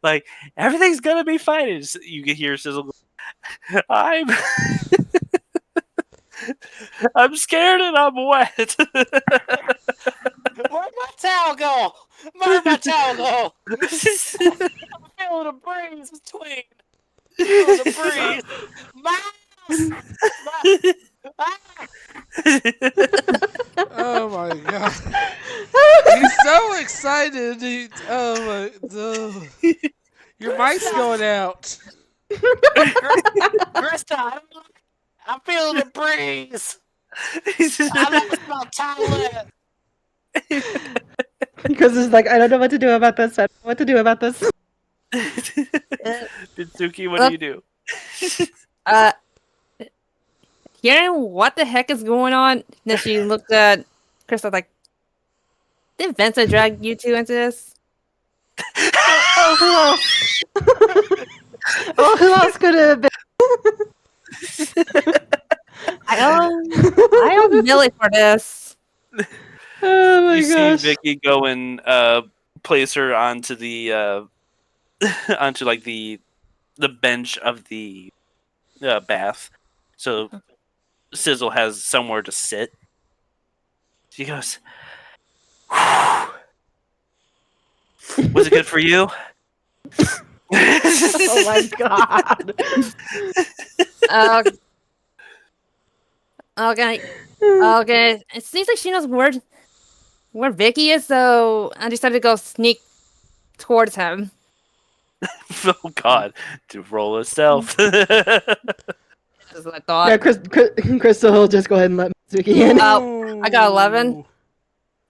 Like, everything's gonna be fine. And you can hear Sizzle go, I'm I'm scared and I'm wet. Where'd my towel go? Where'd my towel go? I'm feeling a breeze between. Feeling a breeze. Miles! Ah! Oh, my God. He's so excited. Oh, my. Oh. Your mic's going out. Krista, I'm feeling a breeze. I lost my towelette. Chris is like, I don't know what to do about this. I don't know what to do about this. Mitsuki, what do you do? Uh, hearing what the heck is going on, then she looked at Crystal like, did Vincent drag you two into this? Oh, who else? Oh, who else could it have been? I owe Millie for this. Oh my You see gosh. Vicky go and place her onto the onto like the bench of the bath, so Sizzle has somewhere to sit. She goes, "Whew. Was it good for you?" Oh my god. Uh, okay, okay. It seems like she knows where Vicky is, so I decided to go sneak towards him. Oh God! To roll a stealth. That's what I thought. Yeah, Crystal will just go ahead and let Mitsuki in. Oh, I got 11.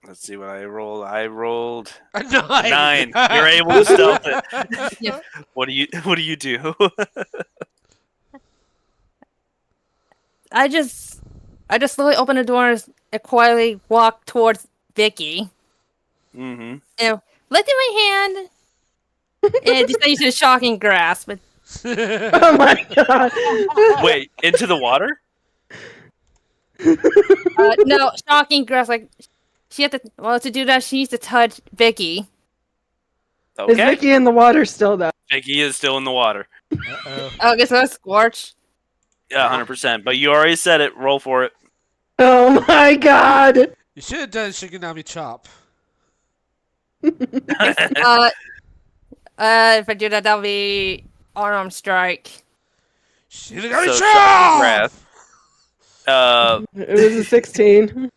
Let's see what I rolled. I rolled A a 9. 9. You're able to stealth it. Yeah. What do you do? I just slowly opened the door and quietly walked towards Vicky. Mm-hmm. And lifted my hand and just used a shocking grasp. But, Oh my god. Wait, into the water? no, shocking grasp. Like she had to do that. She needs to touch Vicky. Okay. Is Vicky in the water still though? Vicky is still in the water. Uh-oh. Oh, I guess that's Scorch. Yeah, 100%. But you already said it. Roll for it. Oh my god. You should have done Shiganami Chop. If I do that, that'll be unarmed strike. Shiganami So, Chop! It was a 16.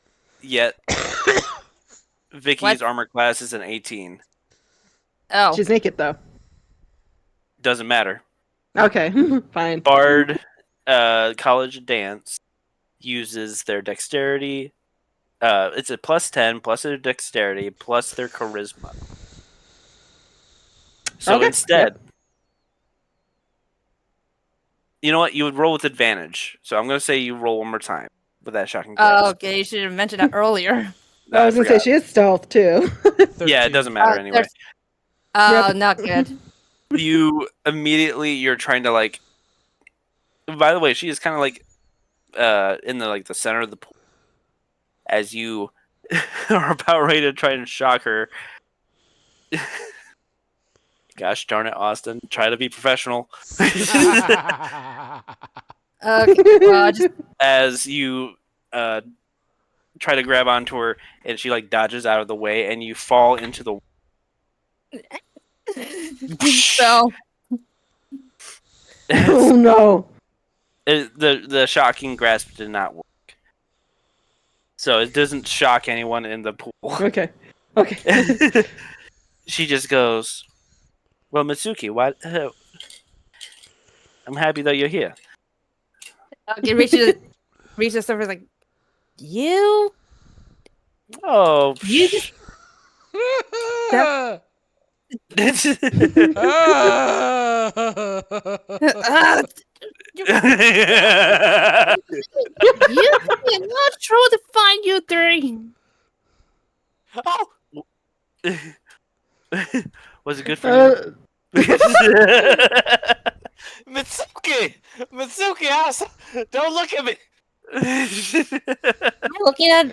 Yet Vicky's What? armor class is an 18. Oh, She's naked though. Doesn't matter. Okay, fine. Bard College Dance uses their dexterity. It's a +10 plus their dexterity plus their charisma. So Okay, instead, you know what? You would roll with advantage. So I'm going to say you roll one more time with that shocking grasp. okay. You should have mentioned that earlier. I was gonna say forgot. she is stealth too. Yeah, it doesn't matter anyway. Oh, Yep. not good. You immediately you're trying to like. By the way, she is kind of like in the center of the pool as you are about ready to try and shock her. Gosh darn it, Austin! Try to be professional. Okay, well, just As you try to grab onto her, and she like dodges out of the way, and you fall into the. so Oh no. The shocking grasp did not work, so it doesn't shock anyone in the pool. Okay. Okay. She just goes, "Well, Mitsuki, what? I'm happy that you're here." okay, reaches the surface like Oh, you just Ah, you cannot try to find you three. Oh, Was it good for you? Mitsuki! Mitsuki, don't look at me! Am I looking at?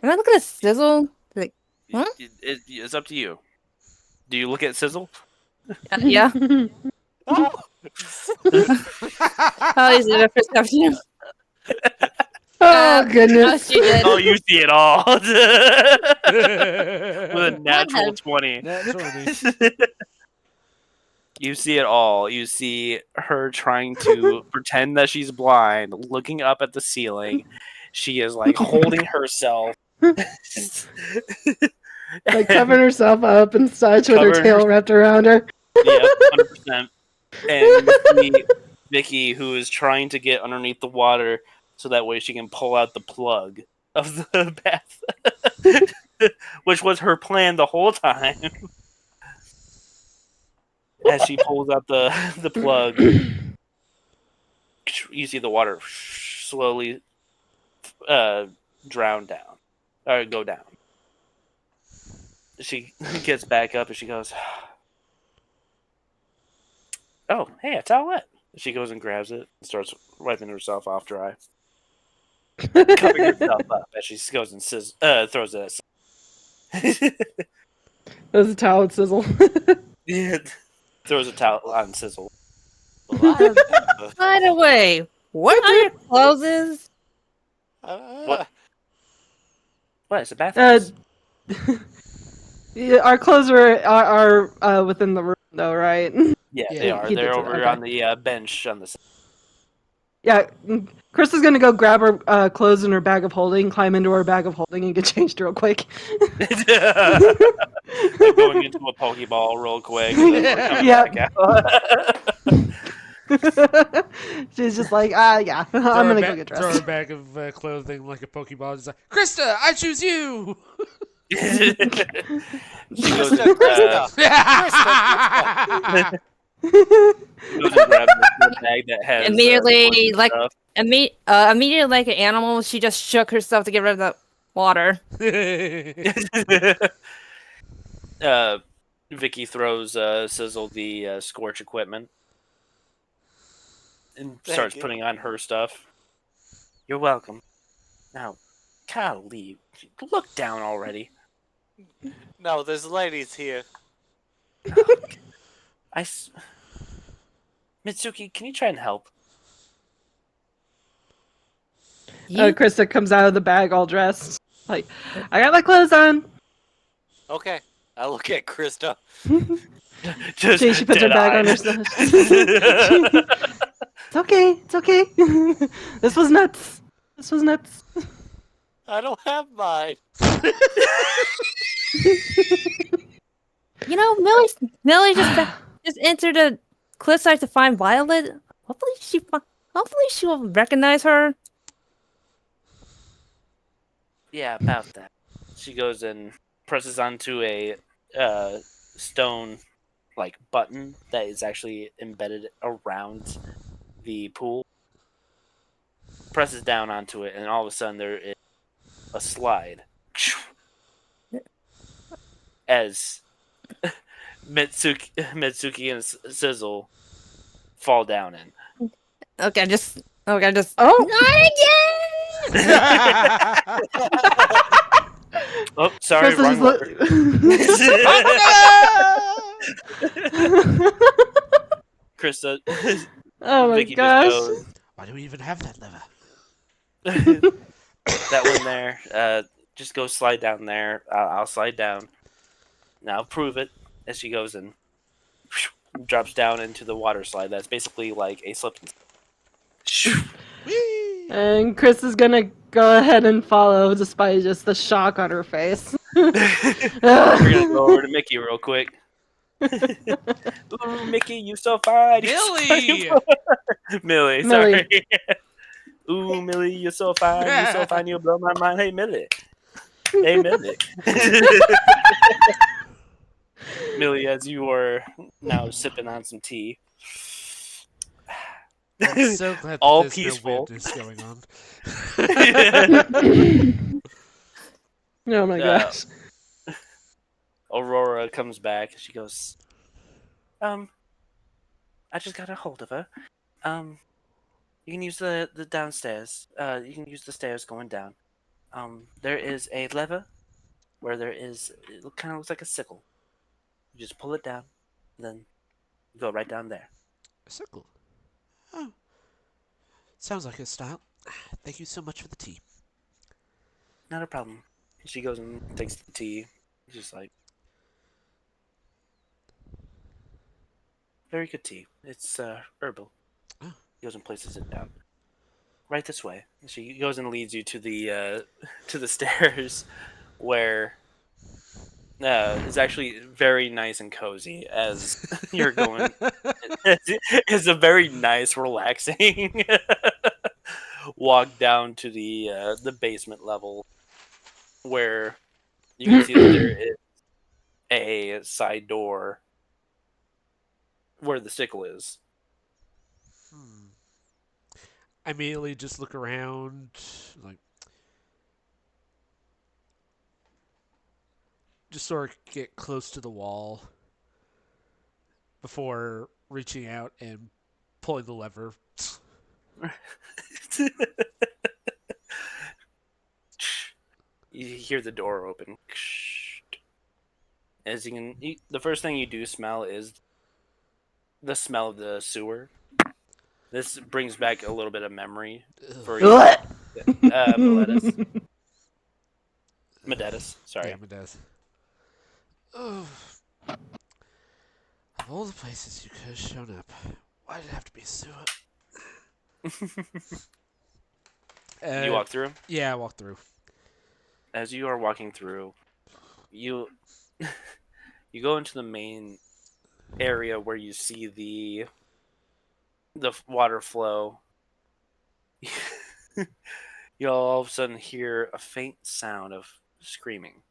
Am I looking at Sizzle? Like, huh? It's up to you. Do you look at Sizzle? Yeah. Oh! How is it a perception? Oh Oh, goodness. she did. Oh, you see it all. With a Nat natural 20. 20. You see it all. You see her trying to pretend that she's blind, looking up at the ceiling. She is like holding herself. Like covering herself up and such with her Covering tail wrapped around her. Yep, 100%. And you see Vicky, who is trying to get underneath the water so that way she can pull out the plug of the bath, which was her plan the whole time. As she pulls out the plug, you see the water slowly drown down or go down. She gets back up and she goes, "Oh, hey, a towelette." She goes and grabs it and starts wiping herself off dry, covering herself up as she goes and throws it at. That was a towel with Sizzle. Yeah, throws a towel on Sizzle. Well, By the way, what are your clothes? What? What? It's a bathhouse. Yeah, our clothes are within the room though, right? Yeah, Yeah. they are. He They're did over okay. on the bench on the. Yeah, Chris is gonna go grab her clothes in her bag of holding, climb into her bag of holding, and get changed real quick. Like going into a Pokeball real quick. And then coming Yep. back out. She's just like, yeah, I'm gonna go get Throw her dressed. bag of clothing like a Pokeball. Just like, Krista, I choose you. She goes Krista, and, Krista! goes and grabs the bag that has Immediately, like stuff. immediately, like an animal, she just shook herself to get rid of the water. Vicky throws Sizzle the Scorch equipment and starts you. putting on her stuff. You're welcome. Now, golly, look down already. No, there's ladies here. Mitsuki, can you try and help? You, Krista comes out of the bag all dressed. Like, I got my clothes on. Okay. I look at Krista. Just She puts her bag on dead-eyed. herself. It's okay. It's okay. This was nuts. This was nuts. I don't have mine. you know, Millie just entered a cliffside to find Violet. Hopefully she will recognize her. Yeah, about that. She goes and presses onto a stone like button that is actually embedded around the pool. Presses down onto it, and all of a sudden there is a slide. As Mitsuki and Sizzle fall down in. Okay, just Oh, not again. Oh, sorry, Krista's wrong lever. Krista, Oh my Vicky gosh. just goes. Why do we even have that lever? That one there. Just go slide down there. I'll slide down. Now prove it. As she goes and drops down into the water slide. That's basically like a slip. Whee! And Chris is gonna go ahead and follow despite just the shock on her face. We're gonna go over to Mickey real quick. Ooh, Mickey, you so fine. Millie! Millie, sorry. Ooh, Millie, you're so fine. You're so fine. You blow my mind. Hey, Millie. Hey, Millie. Millie, as you are now sipping on some tea, I'm so glad that all there's no peaceful. weirdness going on. Oh my uh, gosh. Aurora comes back. She goes, I just got a hold of her. You can use the downstairs. You can use the stairs going down. There is a lever where there is, it kind of looks like a sickle. You just pull it down, and then you go right down there. A circle. Oh, sounds like his style. Thank you so much for the tea. Not a problem. She goes and takes the tea. It's just like, very good tea. It's herbal. Oh. He goes and places it down. Right this way. She goes and leads you to the stairs, where it's actually very nice and cozy as you're going. It's a very nice, relaxing walk down to the basement level, where you can see that there is a side door where the sickle is. Hmm. I immediately just look around, like, just sort of get close to the wall before reaching out and pulling the lever. You hear the door open. As the first thing you do smell is the smell of the sewer. This brings back a little bit of memory for you, Ugh. Meletus. Medetus, sorry. Yeah, my death. Oh, of all the places you could have shown up, why did it have to be a sewer? You walk through. Yeah, I walked through. As you are walking through, you you go into the main area where you see the water flow. You'll all of a sudden hear a faint sound of screaming.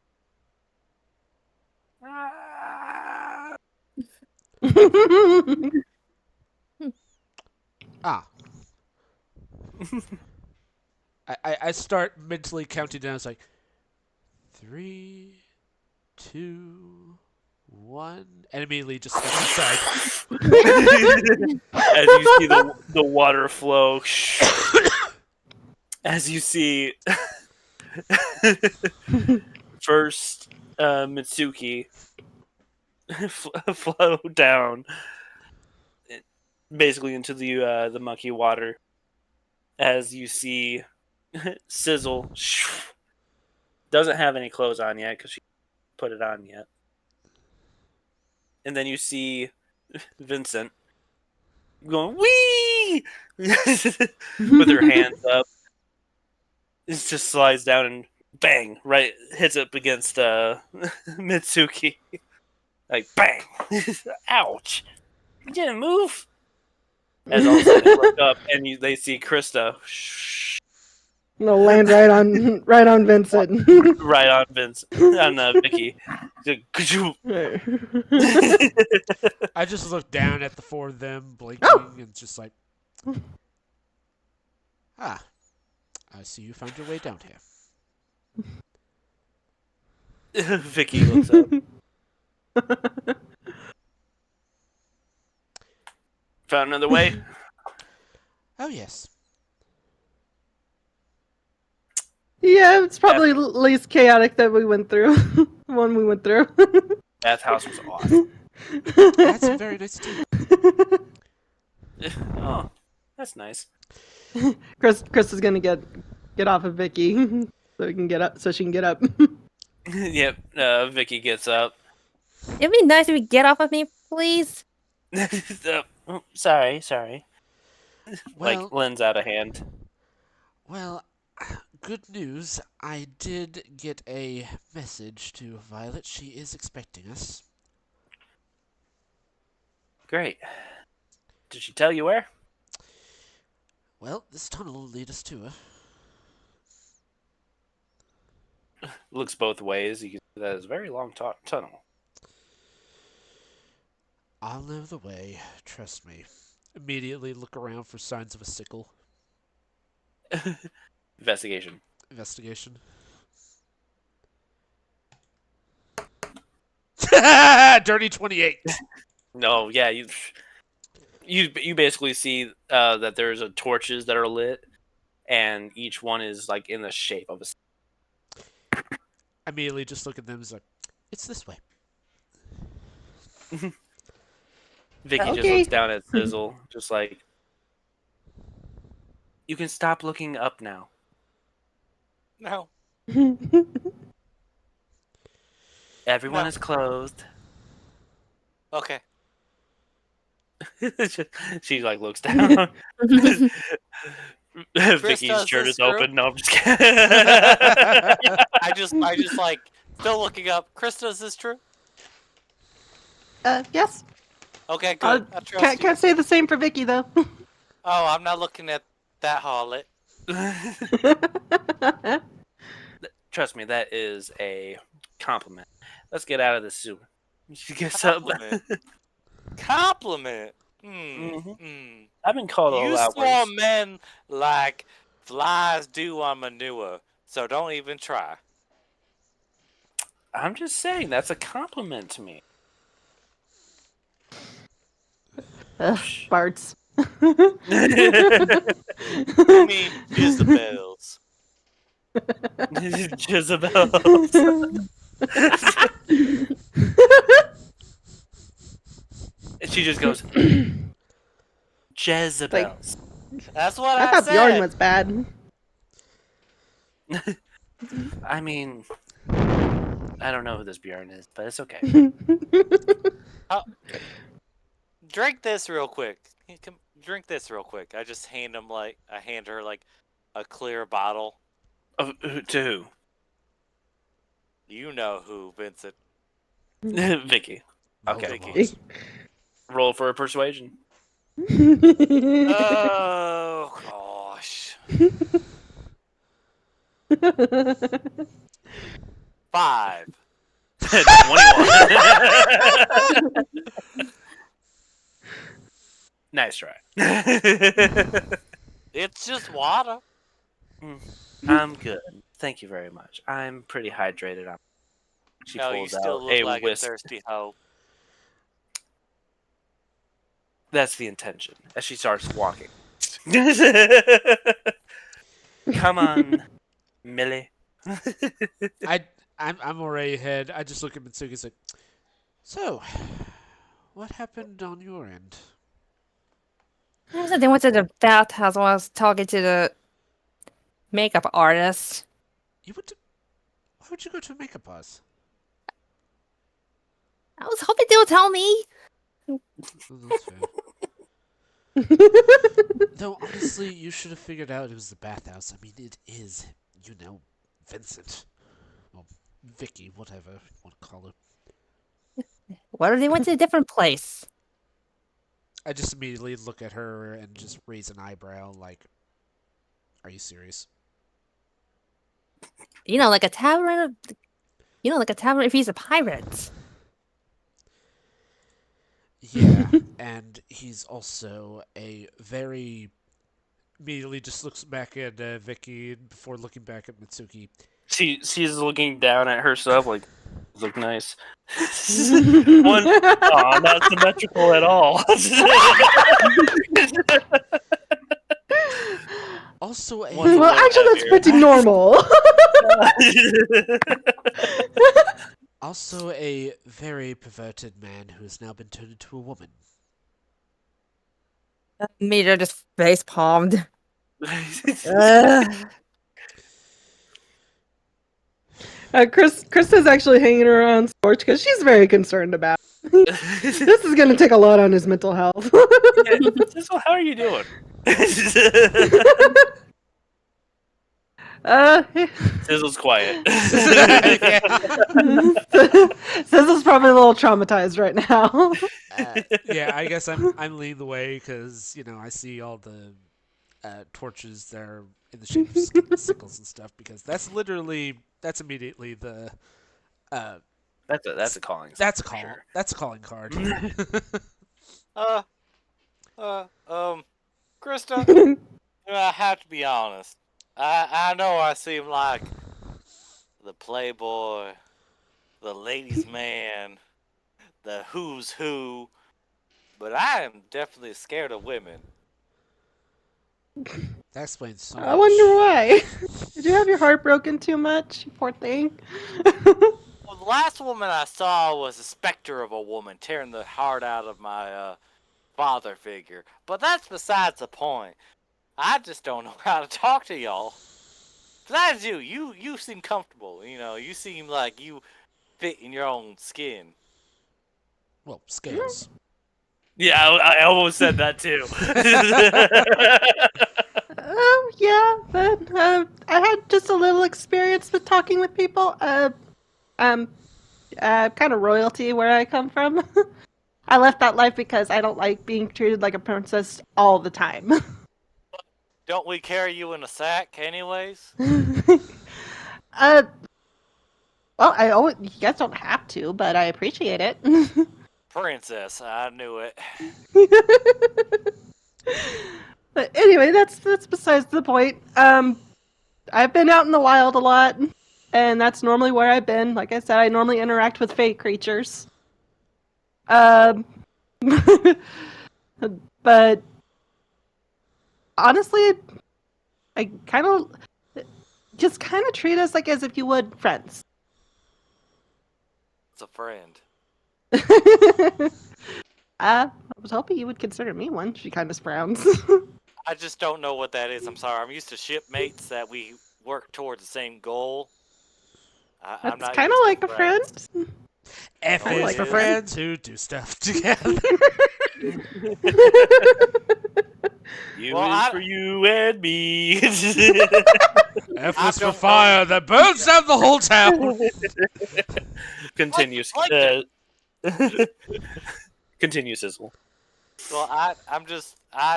Ah. I start mentally counting down. It's like 3, 2, 1, and immediately just step inside. As you see the water flow, as you see first Mitsuki flow down, basically into the mucky water. As you see Sizzle doesn't have any clothes on yet because she put it on yet, and then you see Vincent going wee with her hands up. It just slides down and bang, right hits up against Mitsuki, like bang, ouch! You didn't move. As all of a sudden they look up and they see Krista No, land right on Vincent. right on Vicky. I just look down at the four of them, blinking, Oh! and just like, ah, I see you found your way down here. Vicky looks up. Found another way. Oh, yes. Yeah, it's probably least chaotic that we went through. The one we went through. Bathhouse was awesome. That's very nice too. Oh, that's nice. Chris is gonna get off of Vicky so we can get up so she can get up. Yep, Vicky gets up. It'd be nice if you get off of me, please. Oh, sorry. Well, Like, Lynn's out of hand. well, good news. I did get a message to Violet. She is expecting us. Great. Did she tell you where? Well, this tunnel will lead us to her. Looks both ways. You can see that is a very long tunnel. I'll know the way. Trust me. Immediately look around for signs of a sickle. Investigation. Investigation. Dirty 28. No, yeah, you basically see that there's torches that are lit, and each one is like in the shape of a. Immediately just look at them as like, it's this way. Vicky just looks Okay. down at Sizzle, just like, you can stop looking up now. No. Everyone No. is closed. Okay. She like looks down. Vicky's Krista, is shirt this is true? open. No, I'm just kidding. I just like still looking up. Krista, is this true? Yes. Okay, good. I trust Can't you. can't say the same for Vicky though. Oh, I'm not looking at that harlot. Trust me, that is a compliment. Let's get out of the sewer. She gets up. Compliment. Compliment. Mhm. Hmm. I've been called a You lot saw worse. men like flies do on manure, so don't even try. I'm just saying that's a compliment to me. Barts. You mean Jezebels? Jezebel. She just goes, Jezebels. That's what I I thought Bjorn said. was bad. I mean, I don't know who this Bjorn is, but it's okay. Drink this real quick. Drink this real quick. I just hand her like a clear bottle. To who? You know who, Vincent. Vicky. Okay. Vicky. Roll for a persuasion. Oh gosh. 5. 21. Nice try. It's just water. I'm good. Thank you very much. I'm pretty hydrated. She No, you pulls still out look a like a whisk. thirsty hoe. That's the intention. As she starts walking. Come on, Millie. I'm already ahead. I just look at Mitsuki and say, so, what happened on your end? They went to the bathhouse while I was talking to the makeup artist. You went to. Why would you go to a makeup artist? I was hoping they would tell me. Oh, that's fair. Though, honestly, you should have figured out it was the bathhouse. I mean, it is, Vincent. Or Vicky, whatever you want to call her. What if they went to a different place? I just immediately look at her and just raise an eyebrow, like, are you serious? Like a tavern. Like a tavern if he's a pirate. Yeah, and he's also a very. Immediately just looks back at Vicky before looking back at Mitsuki. She's looking down at herself like, look nice. One, not symmetrical at all. Also a One's a Well, little actually, that's heavier. pretty normal. also a very perverted man who has now been turned into a woman. Meter just face palmed. Ugh. Krista's actually hanging around Scorch because she's very concerned about it. This is going to take a lot on his mental health. Sizzle, how are you doing? Sizzle's quiet. Sizzle's probably a little traumatized right now. Yeah, I guess I'm leading the way because I see all the torches that are in the shape of sickles and stuff because that's immediately the That's a calling. That's a for call. sure. That's a calling card. Krista, I have to be honest. I know I seem like the playboy, the ladies' man, the who's who, but I am definitely scared of women. That explains so I much. wonder why. Did you have your heart broken too much, you poor thing? Well, the last woman I saw was a specter of a woman tearing the heart out of my father figure. But that's besides the point. I just don't know how to talk to y'all. Besides you seem comfortable. You know, you seem like you fit in your own skin. Well, scales. Yeah, I almost said that too. Oh, yeah, but I had just a little experience with talking with people. Um, kind of royalty where I come from. I left that life because I don't like being treated like a princess all the time. Don't we carry you in a sack, anyways? uh, well, you guys don't have to, but I appreciate it. Princess, I knew it. But anyway, that's besides the point. I've been out in the wild a lot, and that's normally where I've been. Like I said, I normally interact with fey creatures. Um, but honestly, I kind of treat us like as if you would friends. It's a friend. I was hoping you would consider me one. She kind of frowns. I just don't know what that is. I'm sorry. I'm used to shipmates that we work towards the same goal. I'm That's not kind of used to like a friend. F Oh, is it for is? friends who do stuff together. You Well, is for you and me. F I is for don't fire that burns down the whole town. Continue. Like that. Continue, Sizzle. Well, I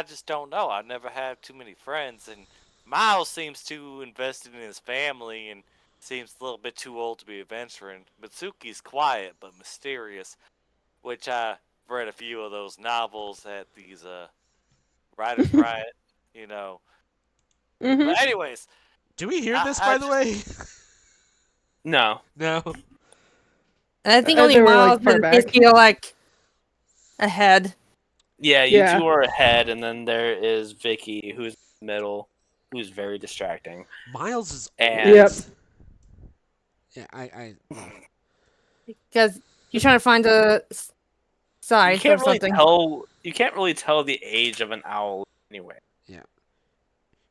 just don't know. I never had too many friends, and Miles seems too invested in his family and seems a little bit too old to be adventuring. Mitsuki's quiet but mysterious, which I read a few of those novels at these writers' riot, you know. Hmm. But anyways, Do we hear this, I by the just way? No. No. And I think only They were Miles like far is back. feel like ahead. Yeah, you Yeah. two are ahead, and then there is Vicky, who's in the middle, who's very distracting. Miles is And Yep. Yeah, I Because you're trying to find a you side or can't really something. tell. You can't really tell the age of an owl anyway.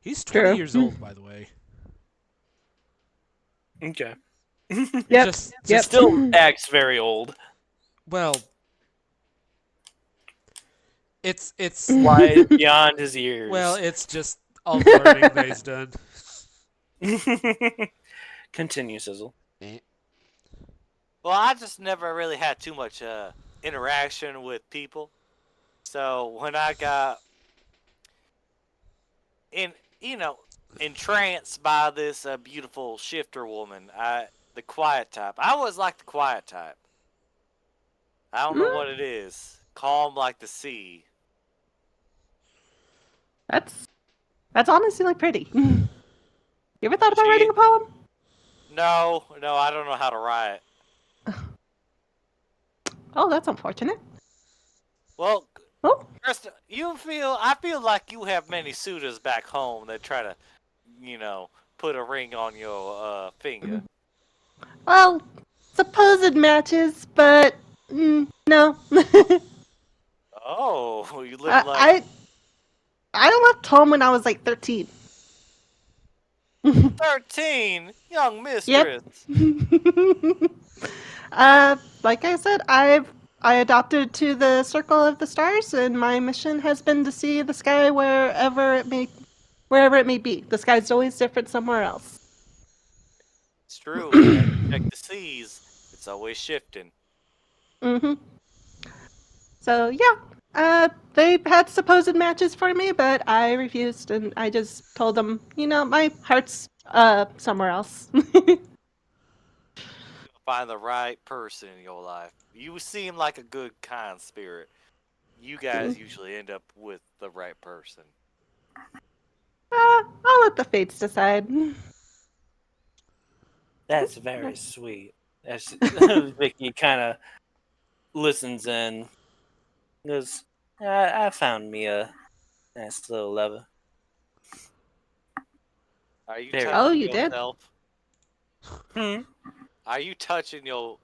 he's 20 True. years old, by the way. Okay. Yep. Just Yep. Still acts very old. well, it's Wise beyond his years. well, it's just all the learning that he's done. Continue, Sizzle. Eh. well, I just never really had too much interaction with people. So when I got in, you know, entranced by this beautiful shifter woman, the quiet type. I always like the quiet type. I don't know what it is. Calm like the sea. That's honestly like pretty. You ever thought about She, writing a poem? no, I don't know how to write. Oh, that's unfortunate. Well, Oh, Krista, I feel like you have many suitors back home that try to, put a ring on your finger. well, supposed matches, but no. Oh, you live I, like I I left home when I was like 13. 13, young Yep. mistress. Like I said, I adopted to the Circle of the Stars, and my mission has been to see the sky wherever it may be. The sky's always different somewhere else. It's true. You gotta check the seas. It's always shifting. Hmm. So yeah, they had supposed matches for me, but I refused, and I just told them, my heart's somewhere else. find the right person in your life. You seem like a good, kind spirit. You guys usually end up with the right person. I'll let the fates decide. That's very sweet. As Vicky kind of listens in, goes, I found me a nice little lover. Are you Very Oh, touching you did? yourself? Hmm? Are you touching your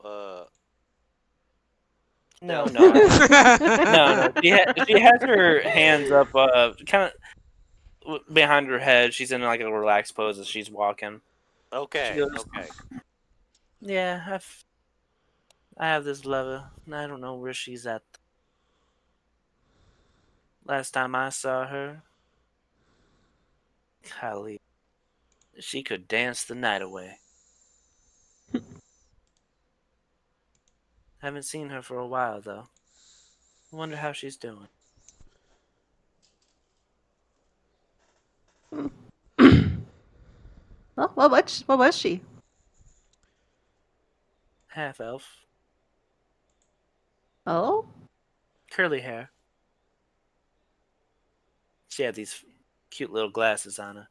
No, self no, right now? no. She has her hands up, kind of behind her head. She's in like a relaxed pose as she's walking. She Okay, goes, okay. "Yeah, I have this lover. And I don't know where she's at. Last time I saw her, golly, she could dance the night away. Haven't seen her for a while though. I wonder how she's doing." Well, what was she? Half elf, Oh? curly hair. She had these cute little glasses on her.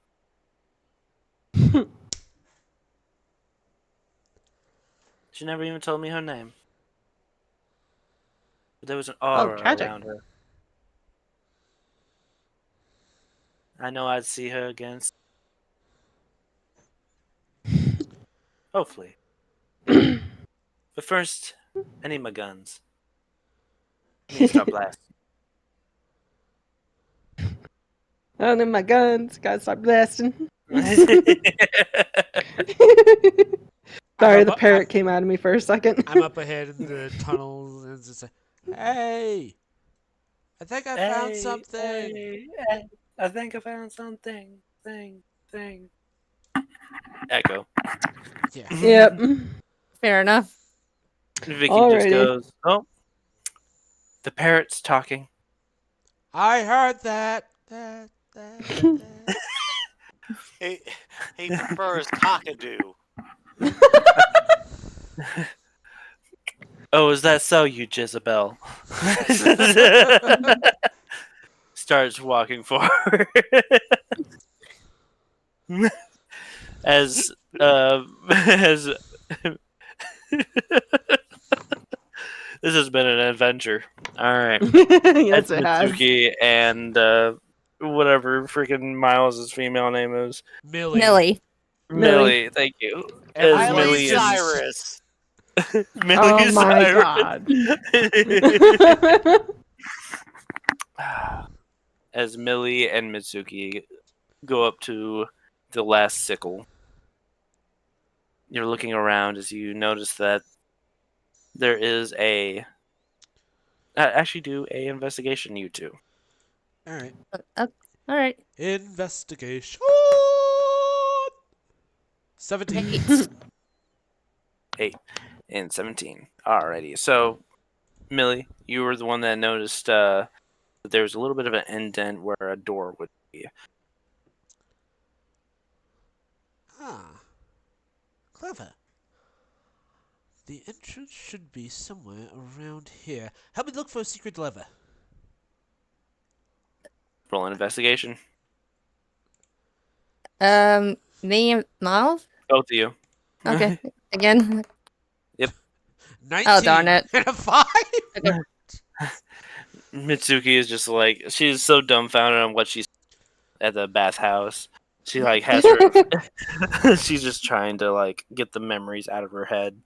She never even told me her name. But there was an Oh, aura tragic. around her. I know I'd see her again. Hopefully. But first, I need my guns. I need to start blasting. Oh, then my guns. Gotta start blasting. Sorry, the parrot came out of me for a second. I'm up ahead in the tunnels and just say, "Hey, I think I found Hey, something." hey, I think I found something. Thing. Echo. Yeah. Yep. Fair enough. Vicky just Alrighty. goes, "Oh, the parrot's talking." I heard that. That. He, he prefers cockadoo. Oh, is that so, you Jezebel? Starts walking forward. As this has been an adventure. All right, Yes, that's it has. Mitsuki and whatever freaking Miles' female name is. Millie. Millie. Millie. Thank you. As Everyone Miley Millie and sees. Cyrus. Oh Millie my Cyrus. god. As Millie and Mitsuki go up to the last sickle, you're looking around as you notice that there is a. Actually, do a investigation, you two. All right. All right. Investigation. 17. 8. 8 and 17. Alrighty. So, Millie, you were the one that noticed that there was a little bit of an indent where a door would be. Ah, clever. The entrance should be somewhere around here. Help me look for a secret lever. Roll an investigation. Name Miles? Both of you. Okay. Again. 19 Oh, darn it. and a 5. Okay. Mitsuki is just like, she's so dumbfounded on what she's at the bathhouse. She like has her. She's just trying to like get the memories out of her head.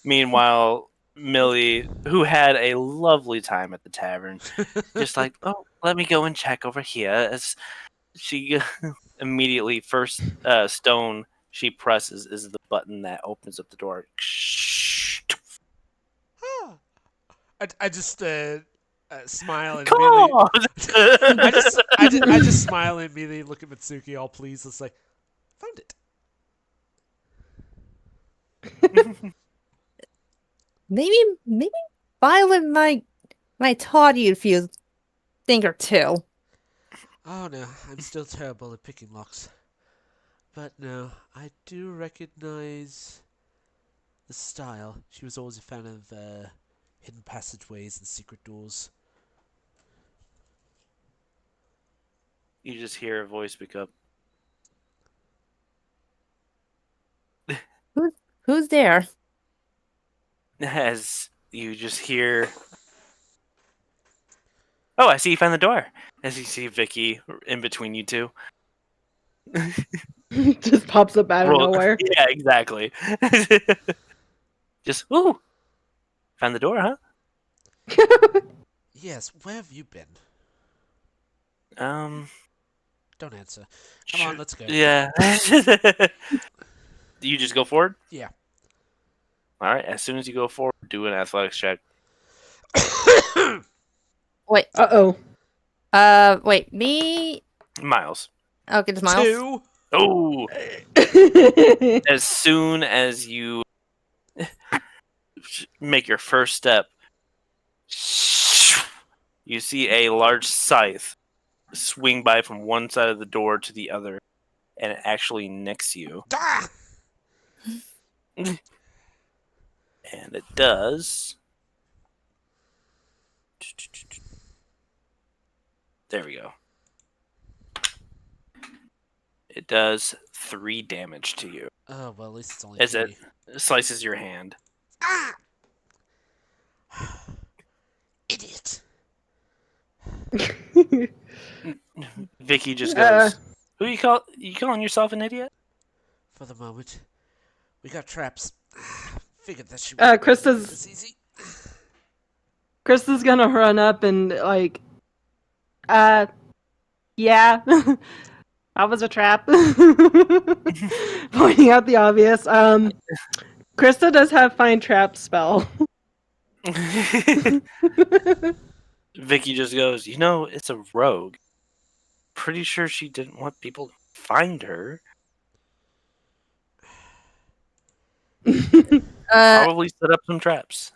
Meanwhile, Millie, who had a lovely time at the tavern, just like, oh, let me go and check over here. As she immediately first stone she presses is the button that opens up the door. I just smile and Come immediately. on! I just smile and immediately look at Mitsuki all pleased. It's like, found it. Maybe Violet might taught you a few thing or two. Oh no, I'm still terrible at picking locks. But no, I do recognize the style. She was always a fan of hidden passageways and secret doors. You just hear a voice pick up. Who's there? As you just hear, oh, I see you found the door. As you see Vicky in between you two. Just pops up out of Roll. nowhere. Yeah, exactly. Just, ooh, found the door, huh? Yes, where have you been? Um, Don't answer. Come on, sure. let's go. Yeah. You just go forward? Yeah. All right, as soon as you go forward, do an athletics check. Wait. Uh-oh. Wait. Me. Miles. Okay, just Miles. 2. Oh, as soon as you make your first step, you see a large scythe swing by from one side of the door to the other, and it actually nicks you. Ah! And it does. There we go. It does 3 damage to you Oh, well, at least it's only as 3. it slices your hand. Ah! Idiot. Vicky just Uh, goes, "Who you call? You calling yourself an idiot?" For the moment. We got traps. Figured that she wouldn't make it this easy. Krista's gonna run up and like, yeah, that was a trap. Pointing out the obvious. Krista does have find trap spell. Vicky just goes, it's a rogue. Pretty sure she didn't want people to find her. Probably set up some traps.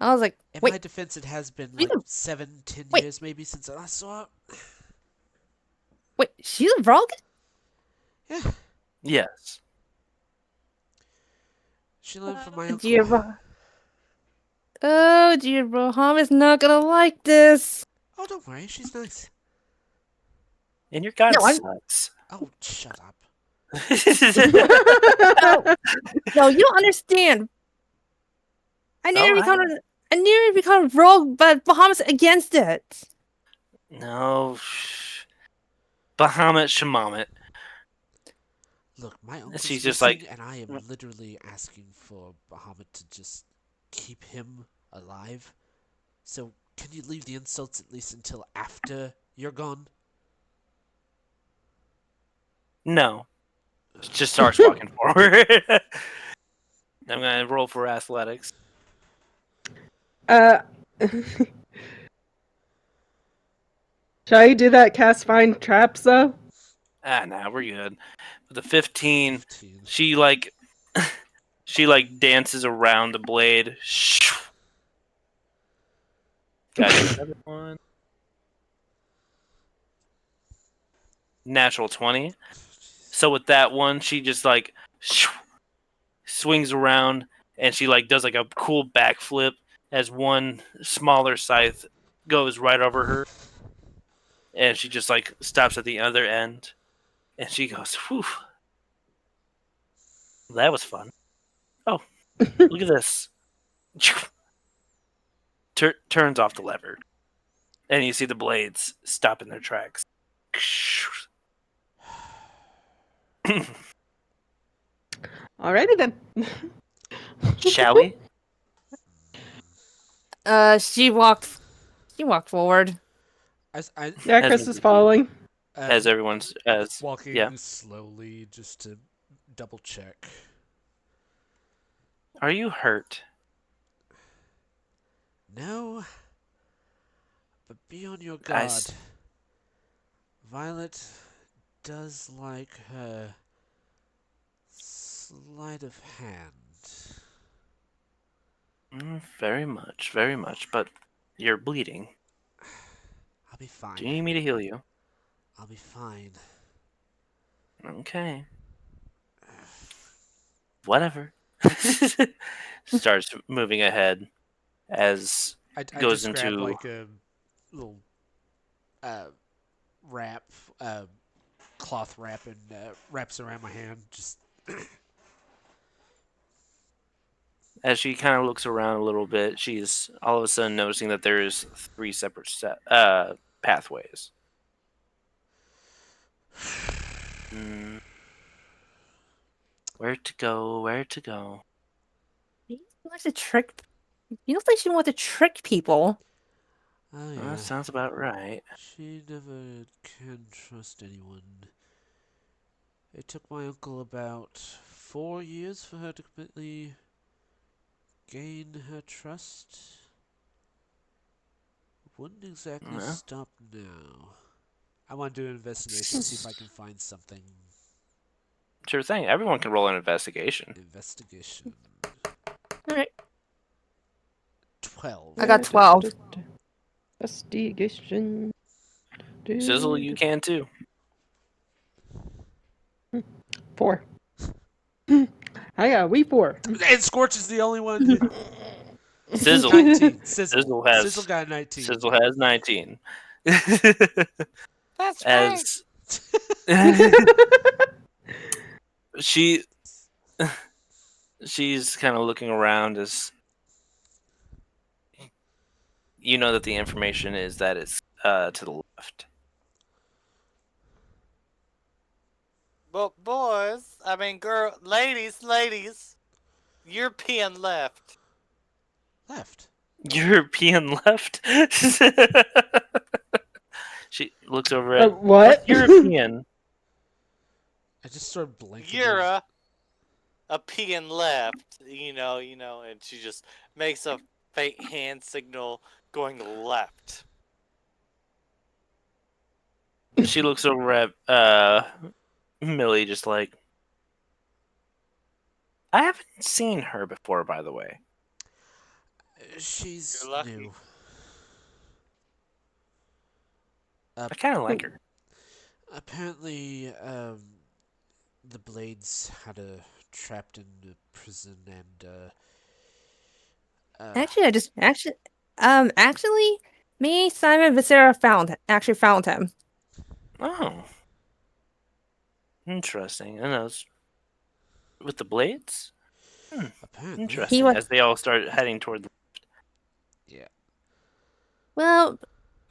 I was like, In wait. my defense, it has been She's like a- 7, 10 wait. years maybe since I last saw her. Wait, she's a rogue? Yeah, Yes. she learned from my Dear, uncle. oh dear, Roham is not gonna like this. Oh, don't worry, she's nice. And your god No, I'm sucks. Oh, shut up. no, no. You don't understand. I Oh, nearly become I nearly become rogue, but Bahamut's against it. No. Bahamut Shemamut. Look, my uncle's She's just missing, like, and I am literally asking for Bahamut to just keep him alive. So, can you leave the insults at least until after you're gone? no. Just starts walking forward. I'm going to roll for athletics. Shall I do that cast find traps though? Nah, we're good. With the 15, 15. she dances around the blade. Got another one. Natural 20. So with that one, she just swings around and she does a cool backflip as one smaller scythe goes right over her, and she just stops at the other end, and she goes, "Whew, that was fun. Oh, look at this." Turns off the lever, and you see the blades stop in their tracks. Alrighty then. Shall we? She walked forward. Yeah, As Krista's following. as everyone's as walking yeah. slowly just to double check. Are you hurt? No, but be on your I guard. Violet does like her sleight of hand. Very much, very much. But you're bleeding. I'll be fine. Do you need me to heal you? I'll be fine. Okay. whatever. Starts moving ahead as I goes just grab into like a little uh, wrap, cloth wrap, and wraps around my hand. Just as she kind of looks around a little bit. She's all of a sudden noticing that there's 3 separate pathways. Mm, where to go? Where to go? She wants to trick. You don't think she wants to trick people? oh Well, yeah, that sounds about right. she never can trust anyone. It took my uncle about 4 years for her to completely gain her trust. Wouldn't exactly Well, stop now. I want to do an investigation, see if I can find something. sure thing. Everyone can roll an investigation. Investigation. All right. 12. I got 12. Investigation. Sizzle, you can too. 4. I got we 4. And Scorch is the only one. Sizzle. 19. Sizzle. Sizzle Sizzle got a 19. Sizzle has 19. That's right. As she she's kind of looking around as you know that the information is that it's to the left. But boys, I mean, ladies, European left. Left. European left. She looks over at What? what's European. I just started blinking. You're a peon left, and she just makes a faint hand signal going left. She looks over at Millie, just like, I haven't seen her before, by the way. She's You're lucky. new. I kind of like her. Apparently, the Blades had her trapped in a prison, and Actually, me, Simon, Visera found him. Oh, interesting. And those with the blades. apparently, Interesting. was- As they all start heading toward the. yeah. Well,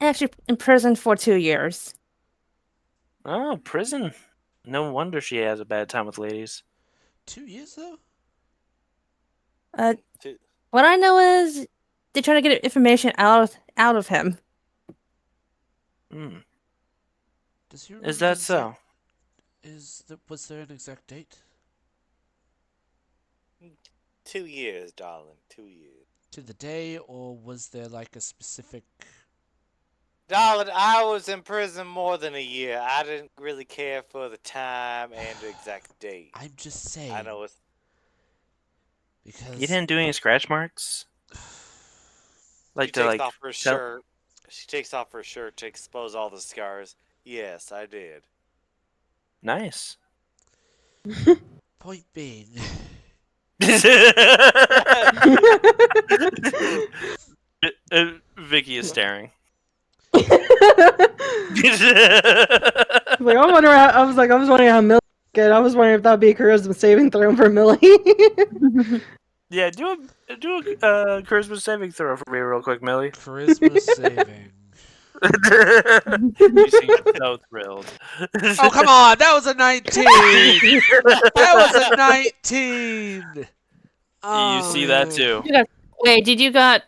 actually in prison for 2 years. Oh, prison. No wonder she has a bad time with ladies. 2 years though. Two- What I know is they're trying to get information out of him. Hmm. Does he remember Is the that so? Was there an exact date? 2 years, darling. 2 years. To the day, or was there like a specific? Darling, I was in prison more than a year. I didn't really care for the time and the exact date. I'm just saying. I know it's Because You didn't do any scratch marks? Like she to takes like off her tell- shirt. She takes off her shirt to expose all the scars. Yes, I did. Nice. point being, Vicky is staring. Like, I was wondering how Millie good. I was wondering if that'd be a charisma saving throw for Millie. Yeah, do a charisma saving throw for me real quick, Millie. charisma saving. You seem so thrilled. Oh come on, that was a 19. That was a 19. Oh, You see that man. too. Wait, did you got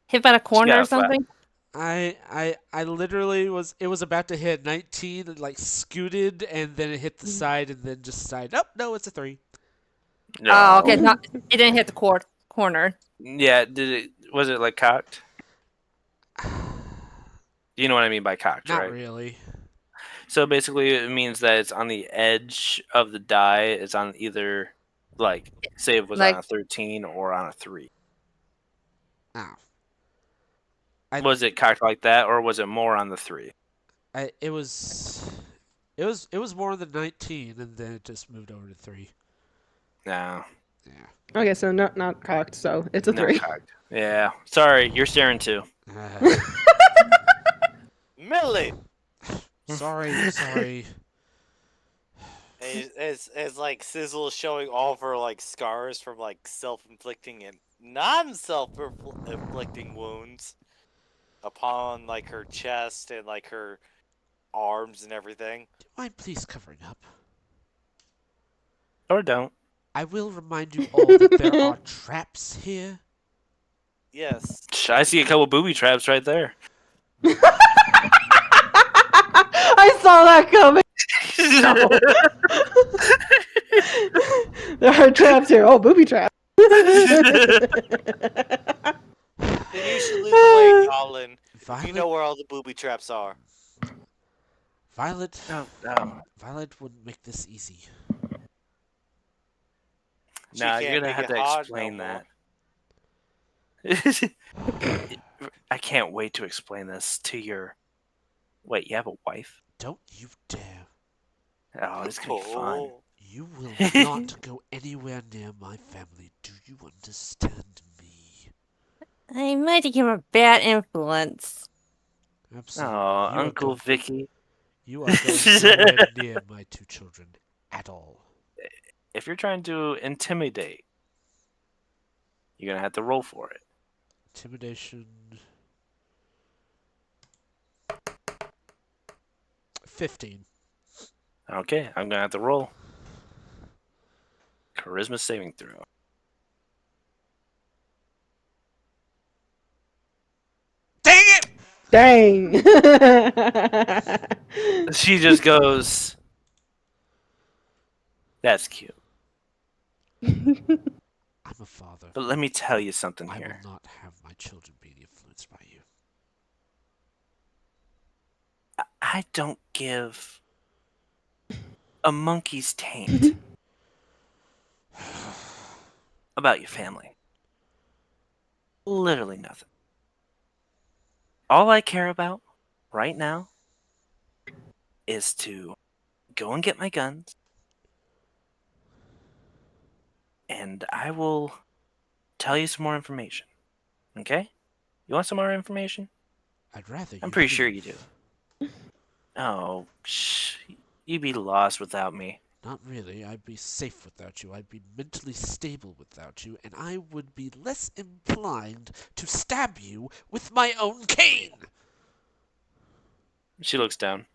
hit by a corner got or a flat. something? I literally was. It was about to hit 19, and like scooted, and then it hit the side, and then just decided, oh no, it's a 3. No. Oh, okay. It didn't hit the corner. Yeah, was it like cocked? You know what I mean by cocked, Not right? really. So basically it means that it's on the edge of the die. It's on either like say it was on Like- a 13 or on a 3. Ow. Was it cocked like that or was it more on the 3? It was. It was more than 19, and then it just moved over to 3. No. Yeah. Okay, so not cocked, so it's a No 3. cocked. Yeah. Sorry, you're staring too. Millie! Sorry. It's like Sizzle is showing all of her like scars from like self-inflicting and non-self-inflicting wounds upon like her chest and like her arms and everything. Do you mind please covering up? Or don't. I will remind you all that there are traps here. Yes. I see a couple booby traps right there. I saw that coming. There are traps here. Oh, booby traps. Then you should lead the way, Colin. If Violet, you know where all the booby traps are. Violet, Oh, no. Violet wouldn't make this easy. She Nah, can't you're gonna make have it to hard explain no more. that. I can't wait to explain this to your. Wait, you have a wife? Don't you dare. Oh, this could be fun. Oh. You will not go anywhere near my family. Do you understand me? I might become a bad influence. Absolutely. Oh, You are Uncle going- Vicky. You are going nowhere near my 2 children at all. If you're trying to intimidate, you're gonna have to roll for it. Intimidation. 15. Okay, I'm gonna have to roll. Charisma saving throw. Dang it! Dang. She just goes, "That's cute." I'm a father. But let me tell you something I here. will not have my children being influenced by you. I don't give a monkey's taint about your family. Literally nothing. All I care about right now is to go and get my guns, and I will tell you some more information. Okay? You want some more information? I'd rather you I'm pretty sure leave. you do. Oh, you'd be lost without me. Not really. I'd be safe without you. I'd be mentally stable without you, and I would be less inclined to stab you with my own cane. She looks down.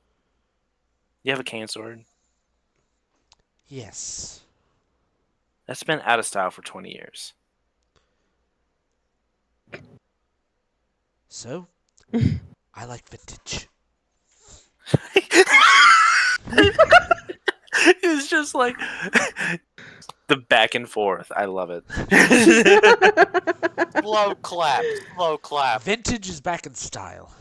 You have a cane sword? Yes. That's been out of style for 20 years. So, I like vintage. It's just like the back and forth. I love it. Slow clap. Slow clap. Vintage is back in style.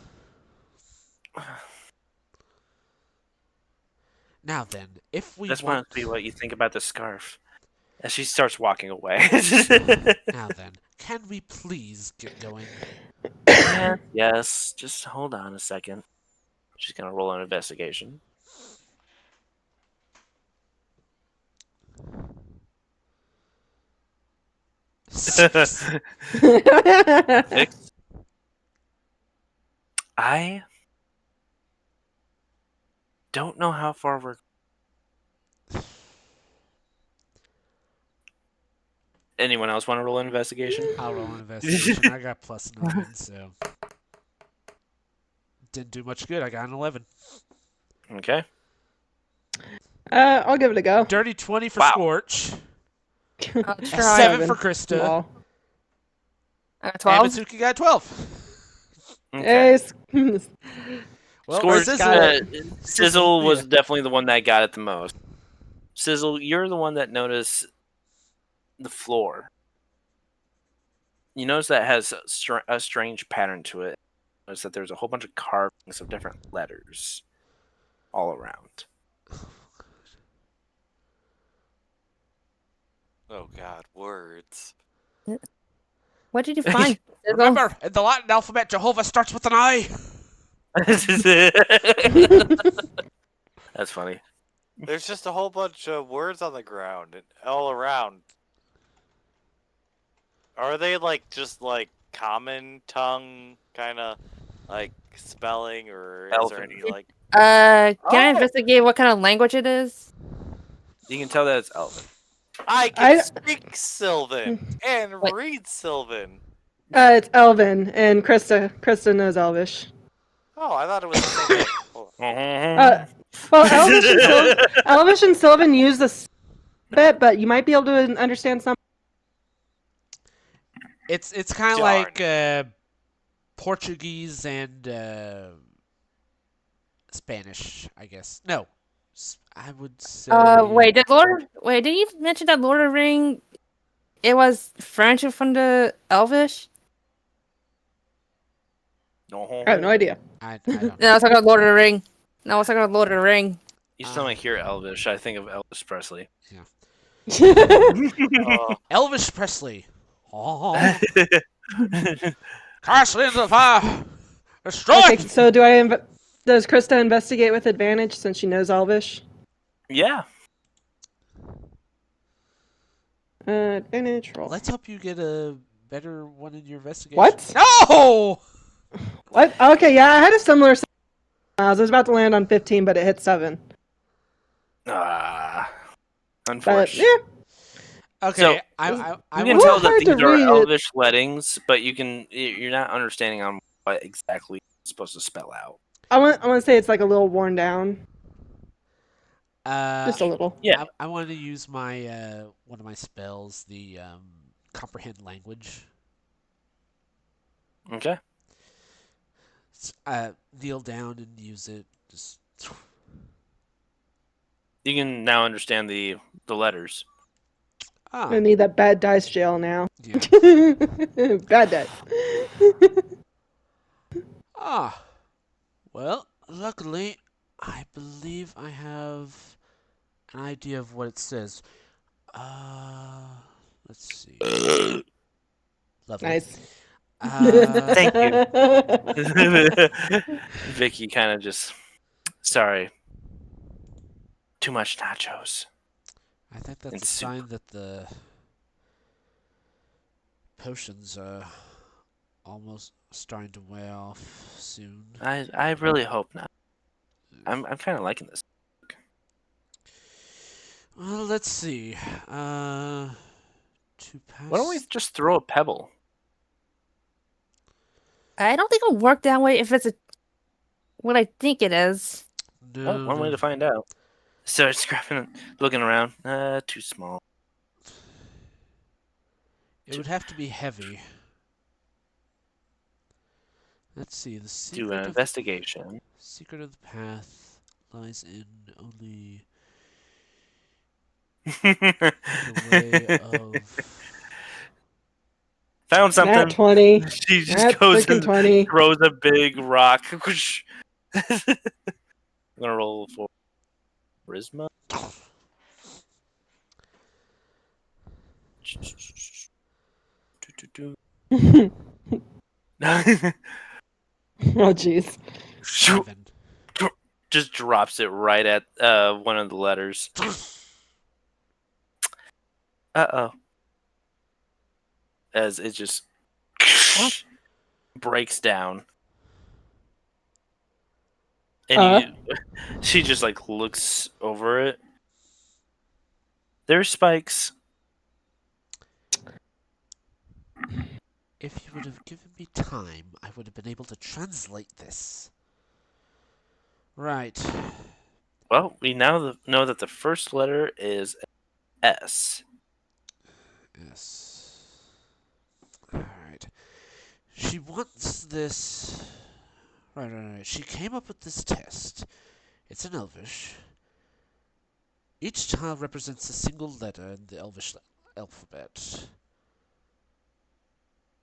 Now then, if we This want... must be what you think about the scarf. As she starts walking away. Now then, can we please get going? Yes, just hold on a second. She's gonna roll an investigation. Six. 6. I don't know how far we're. Anyone else want to roll an investigation? I'll roll an investigation. I got plus 9, so... Didn't do much good. I got an 11. Okay. I'll give it a go. Dirty 20 for Wow. Scorch. I'll A try. 7 for Krista. Small. I got And 12. Mitsuki got 12. Okay. Yes. Well, Scorch, Sizzle- Sizzle was yeah. definitely the one that got it the most. Sizzle, you're the one that noticed the floor. You notice that has a strange pattern to it. Notice that there's a whole bunch of carvings of different letters all around. Oh God, words. What did you find? Sizzle? Remember, in the Latin alphabet, Jehovah starts with an I. That's funny. There's just a whole bunch of words on the ground and all around. Are they like just like common tongue kind of like spelling, or is there Elven. any like? Can I Oh. investigate what kind of language it is? You can tell that it's Elven. I can I speak Sylvan and Wait. read Sylvan. it's Elvin, and Krista knows Elvish. Oh, I thought it was the same thing. Hold Uh, well, Elvish and Sylvan use this bit, but you might be able to understand some. It's kind of Darn. like Portuguese and Spanish, I guess. No, I would say. Wait, did you mention that Lord of the Ring? It was French from the Elvish. I have no idea. I don't No, I know. was talking about Lord of the Ring. No, I was talking about Lord of the Ring. Each time I hear Elvish, I think of Elvis Presley. Elvis Presley. Oh, cast into fire. Destroy. Okay, so does Krista investigate with advantage since she knows Elvish? Yeah. Advantage roll. Let's hope you get a better one in your investigation. What? No. What? Okay, yeah, I had a similar. I was about to land on 15, but it hit 7. Ah. But Unfortunate. yeah, Okay, So, I You want can little tell that hard to these are read. Elvish lettings, but you're not understanding on what exactly it's supposed to spell out. I want to say it's like a little worn down, Uh, just a little. Yeah. I want to use my one of my spells, the comprehend language. Okay. Kneel down and use it. Just You can now understand the letters. I need that bad dice jail now. Yeah. Bad dice. Ah. Well, luckily, I believe I have an idea of what it says. Let's see. Lovely. Nice. Thank you. Vicky kind of just sorry. Too much nachos. I think that's And a soup. sign that the potions are almost starting to wear off soon. I really hope not. I'm kind of liking this. Well, let's see. To pass. Why don't we just throw a pebble? I don't think it'll work that way if it's what I think it is. No, Oh, one way no. to find out. So it's scrapping, looking around. Too small. It would have to be heavy. Let's see. The Do secret an of investigation. secret of the path lies in only the way of. Found something. Nat 20. She just Nat goes freaking and 20. throws a big rock. I'm gonna roll for charisma. Oh, jeez. 7. Just drops it right at one of the letters. Uh-oh. As it just breaks down. And she just like looks over it. There's spikes. If you would have given me time, I would have been able to translate this. Right. Well, we now know that the first letter is S. Yes. Alright. She wants this. Right. She came up with this test. It's in Elvish. Each tile represents a single letter in the Elvish alphabet.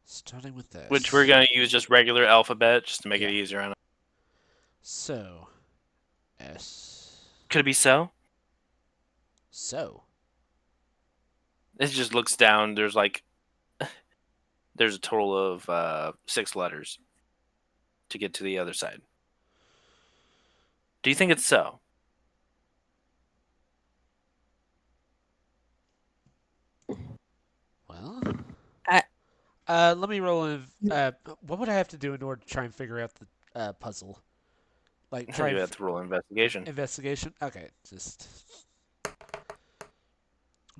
Starting with this. Which we're going to use just regular alphabet just to make it Yeah. easier on us. So. S. Could it be so? So. It just looks down. There's like. There's a total of 6 letters to get to the other side. Do you think it's so? Well. Let me roll in. What would I have to do in order to try and figure out the puzzle? Like try You and have to roll investigation. investigation. Okay, just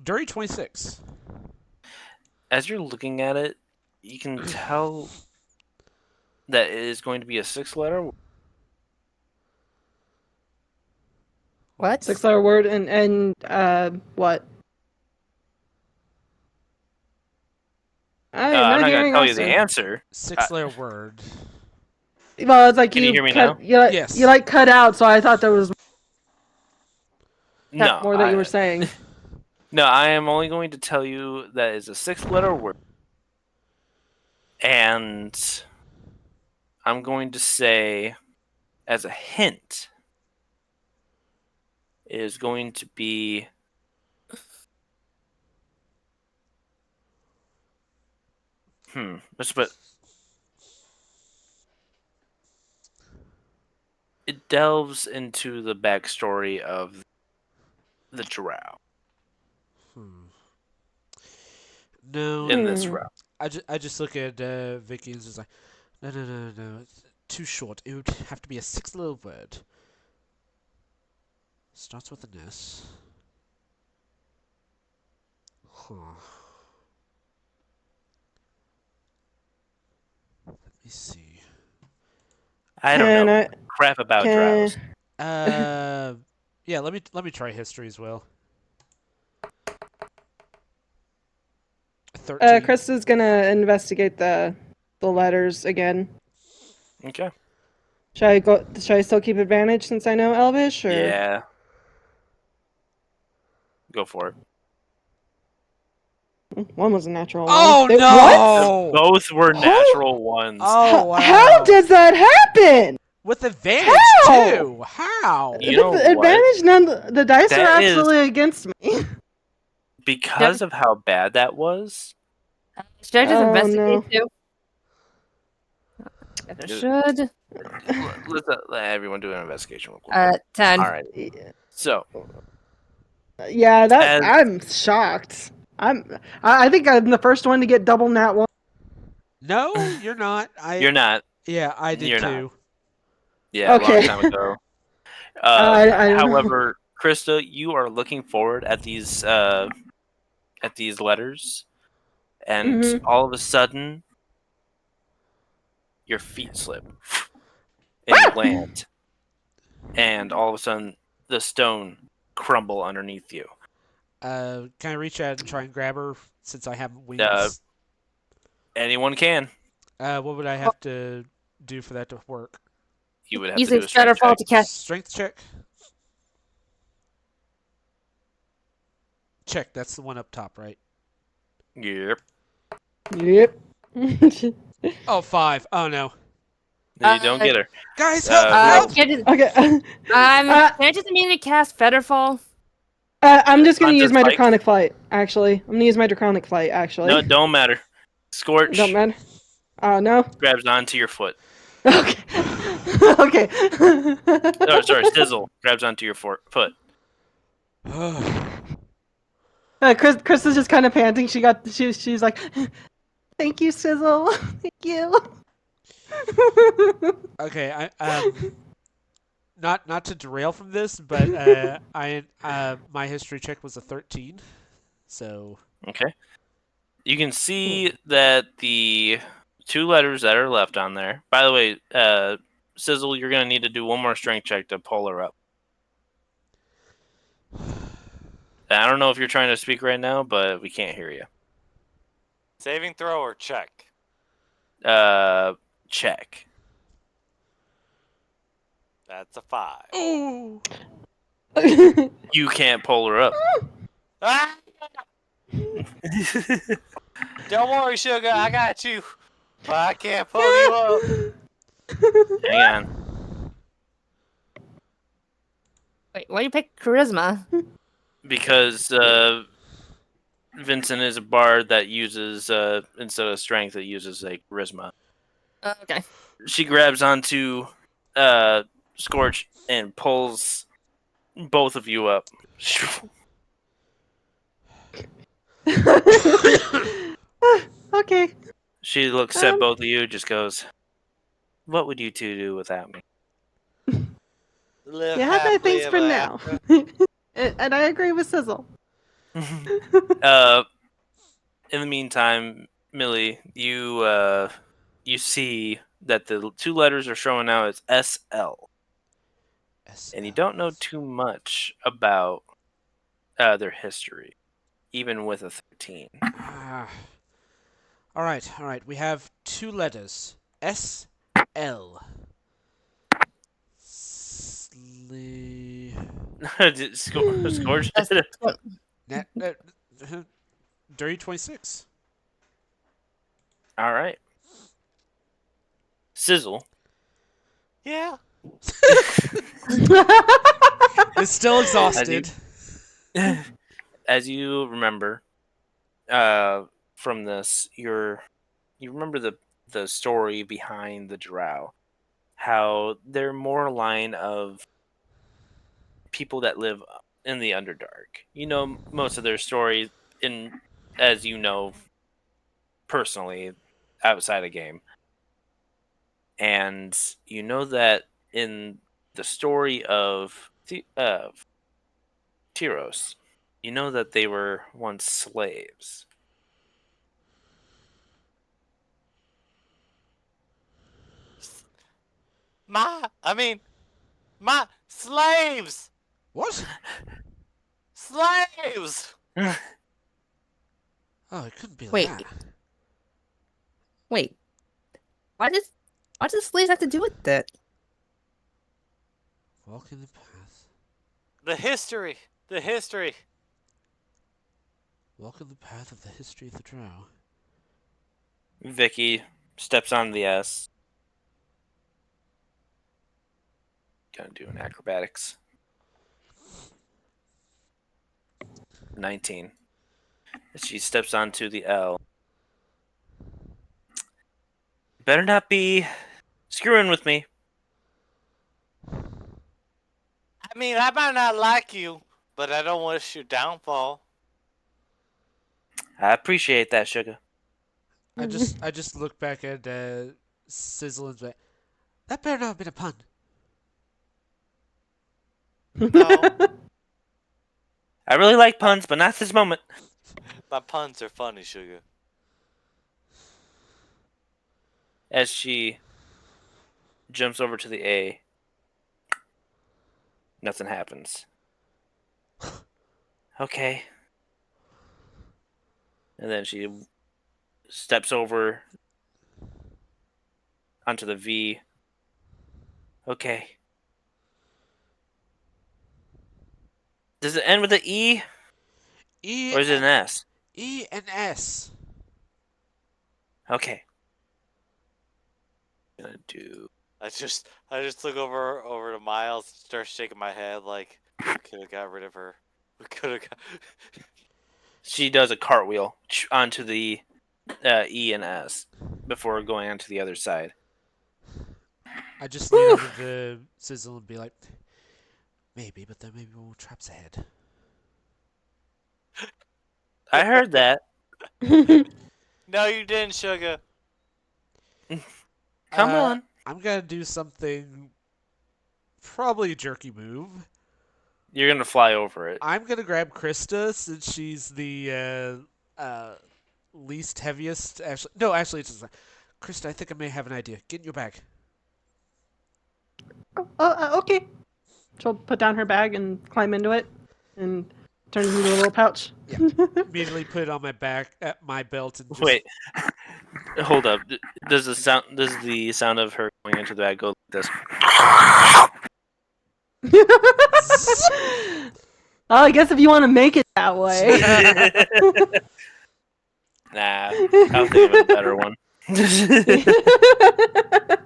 Dirty 26. As you're looking at it, you can tell that it is going to be a 6-letter. What? 6-letter word and what? I'm I'm not not going to hearing tell you answer. the answer. 6-letter word. Well, it's like Can you hear me cut. now? Yes. You like cut out, so I thought there was No, more that you were saying. No, I am only going to tell you that it's a 6-letter word. And I'm going to say, as a hint, it is going to be. Let's put. It delves into the backstory of the Drow Hmm. No, in this Hmm. route. I just look at Vicky and just like, no, it's too short. It would have to be a 6-letter word. Starts with an S. Huh. Let me see. I don't Can know I? crap about Can Drows. Uh, yeah. Let me try history as well. 13. Chris is gonna investigate the letters again. Okay. Should I go? Should I still keep advantage since I know Elvish? Or Yeah. Go for it. one was a natural Oh one. What? no! Both were natural ones. Oh wow! How does that happen? With advantage How? too. How? You know The what? advantage? None. The dice are That is absolutely against me. because of how bad that was. Should I just Oh, investigate no. too? I should. Let's let everyone do an investigation real quick. 10. All right. So, Yeah, that as I'm shocked. I think I'm the first one to get double nat one. No, you're not. you're not, Yeah, I did you're not. too. Yeah, a long Okay. time ago. I don't know. However, Krista, you are looking forward at these letters, and Mhm. all of a sudden, your feet slip, and you land, and all of a sudden, the stone crumble underneath you. Can I reach out and try and grab her since I have Uh, wings? anyone can. What would I have to do for that to work? You would have to Using do a strength Shredderfall check. to cast. Strength check. Check. That's the one up top, right? Yep. Yep. Oh, 5. Oh no. You don't get her. Guys, help! roll. Can I just, Okay. can I just immediately cast Featherfall? I'm just gonna use Hunter's my Pike? draconic flight. Actually, I'm gonna use my draconic flight. Actually, No, it don't matter. Scorch don't matter. No. grabs onto your foot. Okay. Okay. Oh, sorry, Sizzle grabs onto your foot. Chris is just kind of panting. She's like, "Thank you, Sizzle. Thank you." Okay, not to derail from this, but my history check was a 13. So Okay. You can see that the 2 letters that are left on there. By the way, Sizzle, you're gonna need to do one more strength check to pull her up. I don't know if you're trying to speak right now, but we can't hear you. Saving throw or check? Check. That's a 5. Ooh. You can't pull her up. Ah! Don't worry, sugar. I got you. But I can't pull you up. Hang on. Wait, why do you pick Charisma? Because Vincent is a bard that uses instead of strength, it uses like charisma. Okay. She grabs onto Scorch and pulls both of you up. Okay. She looks at both of you, just goes, "What would you two do without me?" Live You have my happily things for ever now. after. And I agree with Sizzle. In the meantime, Millie, you see that the two letters are showing now as SL, and you don't know too much about their history, even with a 13. Ah. All right. We have two letters. S L. Scorch. That's what- Net, Dirty 26. All right. Sizzle. Yeah. Is still exhausted. As you remember, from this, you remember the story behind the Drow, how they're more a line of people that live in the Underdark. You know most of their story as you know personally, outside of game, and you know that in the story of Tyros, you know that they were once slaves. My slaves! What? Slaves! Oh, it couldn't be Wait. that. Wait. Why does slaves have to do with that? Walking the path. The history! The history! Walking the path of the history of the Drow. Vicky steps on the S. Gonna do an acrobatics. 19. She steps onto the L. Better not be screwing with me. I might not like you, but I don't wish your downfall. I appreciate that, sugar. I just look back at Sizzle and say, that better not have been a pun. No, I really like puns, but not this moment. my puns are funny, sugar. As she jumps over to the A, nothing happens. Okay. And then she steps over onto the V. Okay. Does it end with an E E or is it an S? E and S. Okay. Gonna do. I just look over to Miles and start shaking my head like we could have got rid of her. We could have got. She does a cartwheel onto the E and S before going onto the other side. I just lean over to Sizzle and be like, maybe, but there may be more traps ahead. I heard that. No, you didn't, sugar. Come on. I'm gonna do something, probably a jerky move. You're gonna fly over it. I'm gonna grab Krista since she's the least heaviest. Actually, it's just, Krista. I think I may have an idea. Get in your bag. Okay. She'll put down her bag and climb into it and turn it into a little pouch. Yeah. Immediately put it on my back, at my belt, and just Wait. Hold up. Does the sound of her going into the bag go like this? I guess if you want to make it that way. Nah, I'll think of a better one.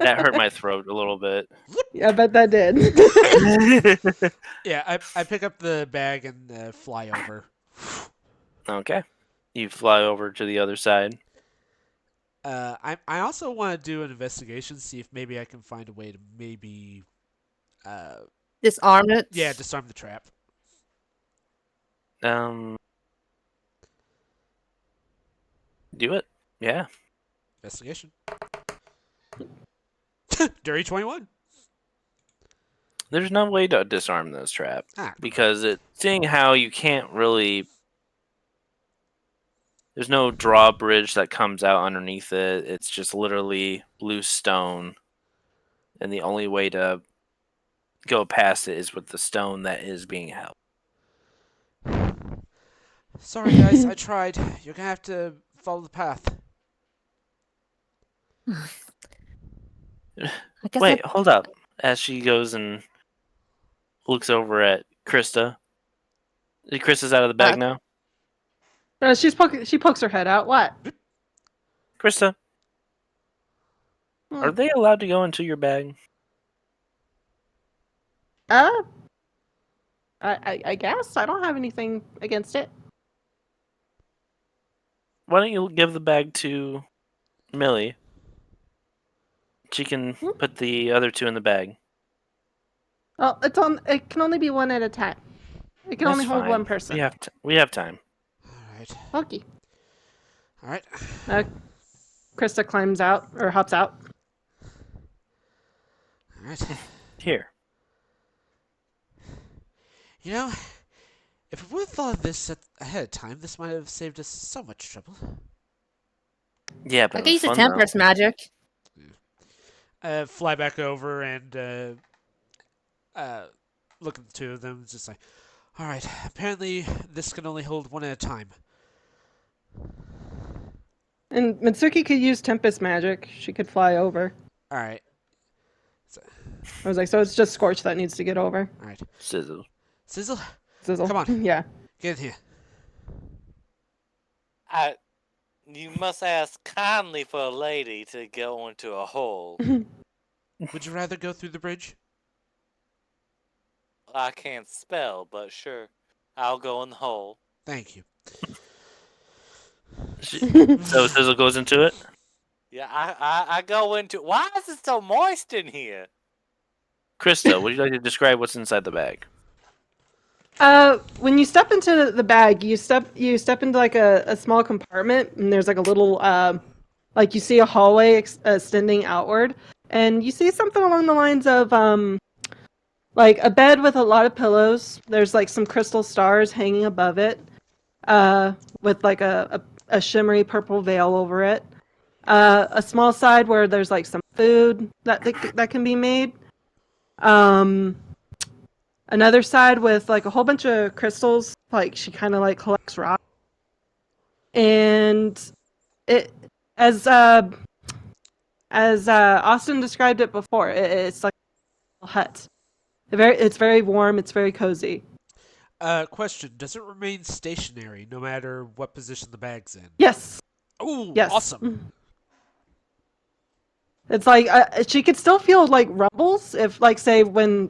That hurt my throat a little bit. Yeah, I bet that did. Yeah, I pick up the bag and fly over. Okay. You fly over to the other side. I also want to do an investigation, see if maybe I can find a way to maybe Disarm it. disarm the trap. Do it. Yeah. Investigation. Dirty 21. There's no way to disarm this trap Ah, because seeing how you can't really. There's no drawbridge that comes out underneath it. It's just literally blue stone, and the only way to go past it is with the stone that is being held. sorry, guys. I tried. You're gonna have to follow the path. I guess Wait, hold up. As she goes and looks over at Krista. Krista's out of the bag now. She pokes her head out. What? Krista, Hmm. are they allowed to go into your bag? Uh, I guess I don't have anything against it. Why don't you give the bag to Millie? She can put the other two in the bag. Well, it's on. It can only be one at a time. It can That's only hold fine. one person. We have time. All right. Okay. All right. Krista climbs out or hops out. All right. Here. You know, if we would have thought of this ahead of time, this might have saved us so much trouble. Yeah, I but can it use was the fun though. Tempest magic. Fly back over and look at the two of them. Just like, all right. Apparently, this can only hold one at a time. And Mitsuki could use Tempest magic. She could fly over. All right. I was like, so it's just Scorch that needs to get over. All right. Sizzle. Sizzle, Sizzle. come on. Yeah. Get in here. You must ask kindly for a lady to go into a hole. Would you rather go through the bridge? I can't spell, but sure. I'll go in the hole. Thank you. So Sizzle goes into it? Yeah, I go into. Why is it so moist in here? Krista, would you like to describe what's inside the bag? When you step into the bag, you step into like a small compartment, and there's like a little like you see a hallway extending outward, and you see something along the lines of like a bed with a lot of pillows. There's like some crystal stars hanging above it, with like a shimmery purple veil over it. A small side where there's like some food that can be made. Another side with like a whole bunch of crystals, like she kind of like collects rocks, and it as Austin described it before, it's like a hut. It's very warm. It's very cozy. Question: does it remain stationary no matter what position the bag's in? Yes. Oh, Yes. awesome! It's like she could still feel like rumbles if, like, say when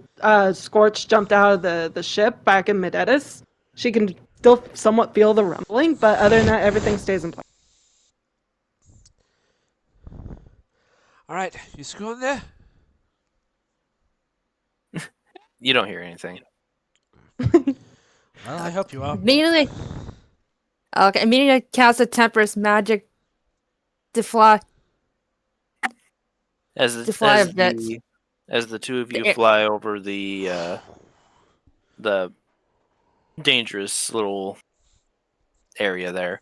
Scorch jumped out of the ship back in Midetis, she can still somewhat feel the rumbling, but other than that, everything stays in place. All right, you screw in there. You don't hear anything. Well, I hope you are. Immediately. Okay, immediately cast a Tempest magic to fly. As To fly a bit. as the two of you The air- fly over the dangerous little area there,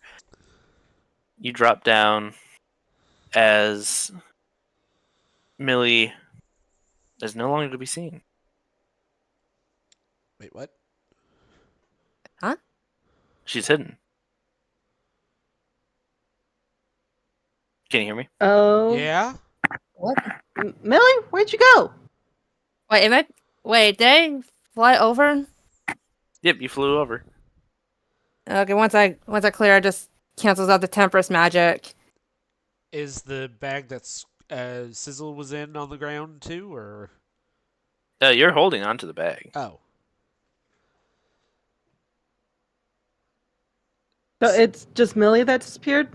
you drop down as Millie is no longer to be seen. Wait, what? She's hidden. Can you hear me? Oh. Yeah. What? Millie, where'd you go? Wait, did I fly over? Yep, you flew over. Okay, once I clear, it just cancels out the Tempest magic. Is the bag that's Sizzle was in on the ground too, or? You're holding onto the bag. Oh. So it's just Millie that disappeared?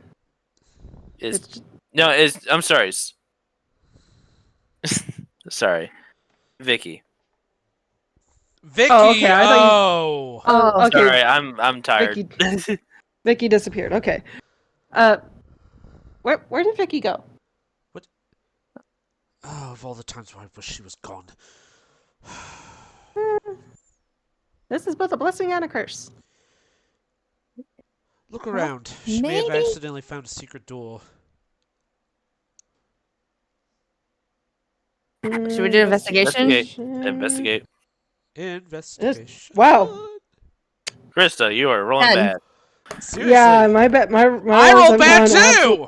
I'm sorry. Sorry, Vicky. Vicky. Oh, okay, I thought Oh. Oh, okay. Sorry, I'm tired. Vicky disappeared. Okay. Where did Vicky go? Oh, of all the times where I wish she was gone. This is both a blessing and a curse. Look around. She may have maybe. accidentally found a secret door. Should we do an investigation? Investigate. Investigation. Wow. Krista, you are rolling 10. bad. Seriously. Yeah, my bet. My I rolls roll have bad gone absolute- too!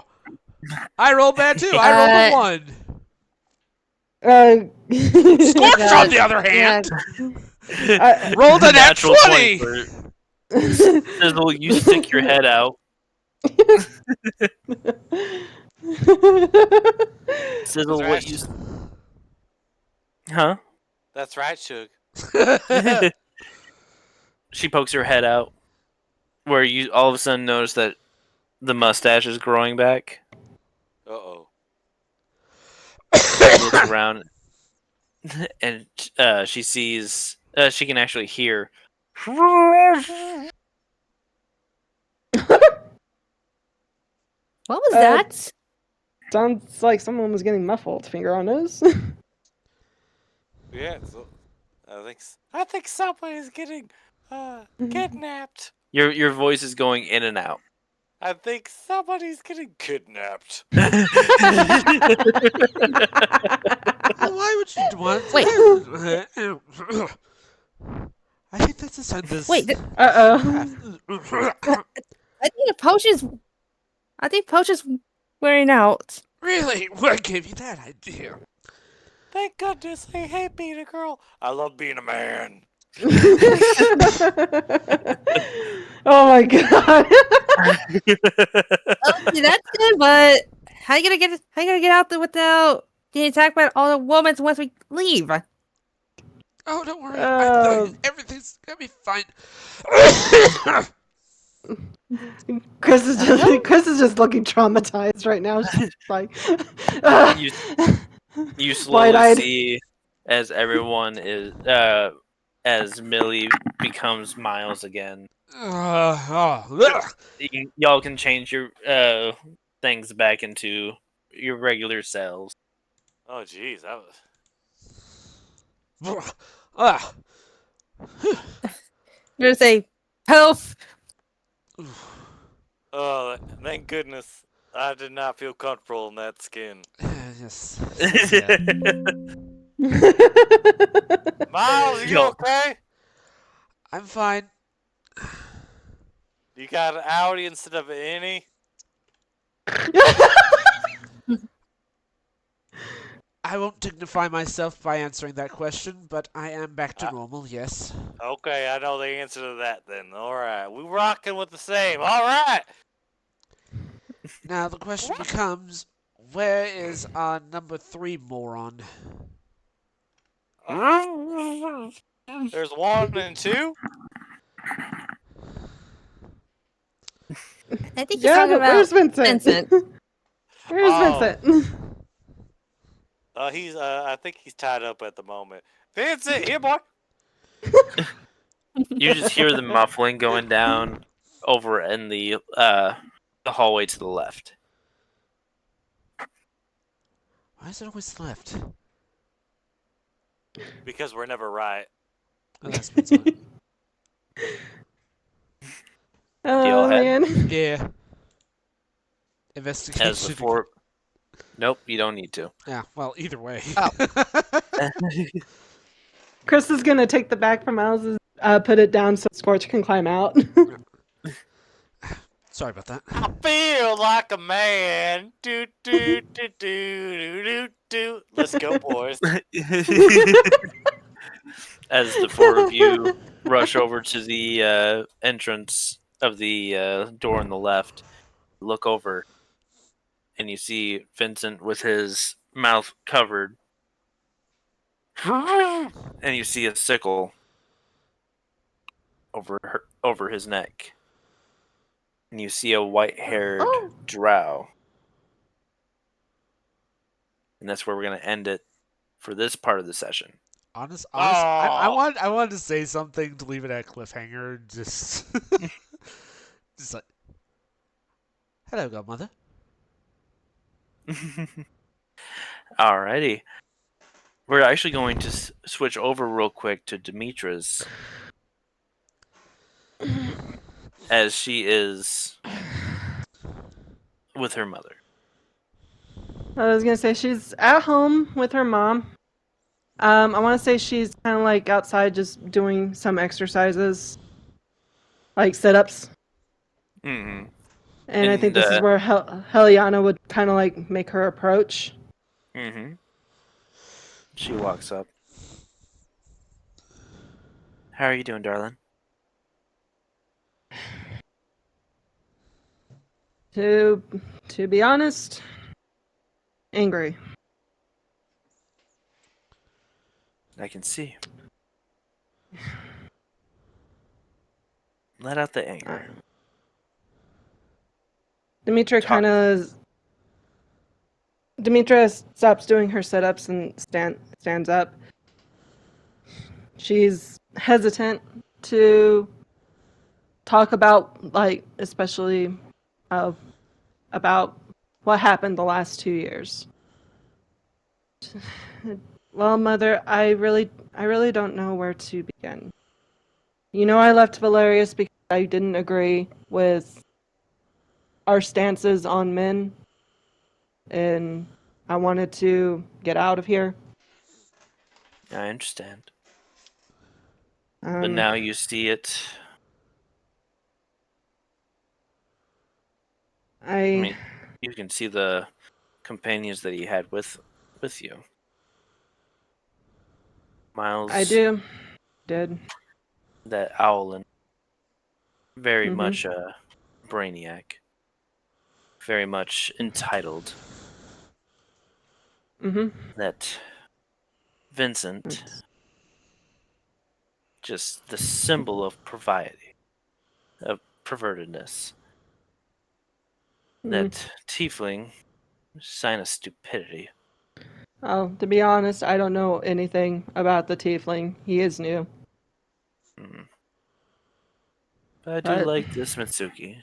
I roll bad too. I rolled a 1. Scorched, Yeah, on the other hand, rolled a nat Natural 20! 20 for Sizzle. You stick your head out. Sizzle, That's what you? right. Huh? That's right, Shug. She pokes her head out, where you all of a sudden notice that the mustache is growing back. Uh-oh. She looks around, and she sees. She can actually hear. What was Uh, that? Sounds like someone was getting muffled. Finger on nose. Yeah, so I think somebody's getting kidnapped. Your voice is going in and out. I think somebody's getting kidnapped. Why would you want Wait. I think that's a sign this. Wait, Uh-oh. I think potion's wearing out. Really? What gave you that idea? Thank goodness I hate being a girl. I love being a man. Oh my god. Okay, that's good, but how you gonna get out there without getting attacked by all the women once we leave? Oh, don't worry. Everything's gonna be fine. Chris is just looking traumatized right now. She's like, You slowly wide-eyed. see as everyone is as Millie becomes Miles again. Y'all can change your things back into your regular selves. Oh, jeez, that was. You're gonna say health. Oh, thank goodness I did not feel comfortable in that skin. Yes. Yeah. Miles, you Yo. okay? I'm fine. You got an Audi instead of an innie? I won't dignify myself by answering that question, but I am back to normal, yes. Okay, I know the answer to that then. Alright, we rocking with the same. Alright! Now the question becomes, where is our number 3 moron? There's 1 and 2? I think he's Yeah, talking but about where's Vincent? Vincent. Where's Oh. Vincent? He's I think he's tied up at the moment. Vincent, here boy! You just hear the muffling going down over in the hallway to the left. Why is it always left? Because we're never right. Oh, that's Vincent. Oh Steelhead? man. Yeah. As Investigation. before. Nope, you don't need to. Yeah, well, either way. Oh. Chris is gonna take the bag from Miles's, put it down so Scorch can climb out. Sorry about that. I feel like a man. Do do do do do do do. Let's go, boys. As the four of you rush over to the entrance of the door on the left, look over, and you see Vincent with his mouth covered, and you see a sickle over his neck, and you see a white-haired Oh. drow, and that's where we're gonna end it for this part of the session. Honest, Oh. I wanted to say something to leave it at cliffhanger. Just like, hello, godmother. Alrighty. We're actually going to switch over real quick to Demetra's, as she is with her mother. I was gonna say she's at home with her mom. I want to say she's kind of like outside, just doing some exercises, like sit-ups. Mm-hmm. And I think And this is where Heliana would kind of like make her approach. mm-hmm. She walks up. How are you doing, darling? To be honest, angry. I can see. Let out the Uh, anger. Demetra Talk. kind of Demetra stops doing her sit-ups and stands up. She's hesitant to talk about, like, especially uh, about what happened the last 2 years. Well, Mother, I really don't know where to begin. You know, I left Valerius because I didn't agree with our stances on men, and I wanted to get out of here. I understand. But Um, now you see it. I I mean, you can see the companions that he had with you. I Miles, did. that owl, and very Mm-hmm. much a brainiac. Very much entitled. Mm-hmm. That Vincent, just the symbol of propriety, of pervertedness. Mm. That tiefling, sign of stupidity. Oh, to be honest, I don't know anything about the tiefling. He is new. Mm. But I do But like this Mitsuki.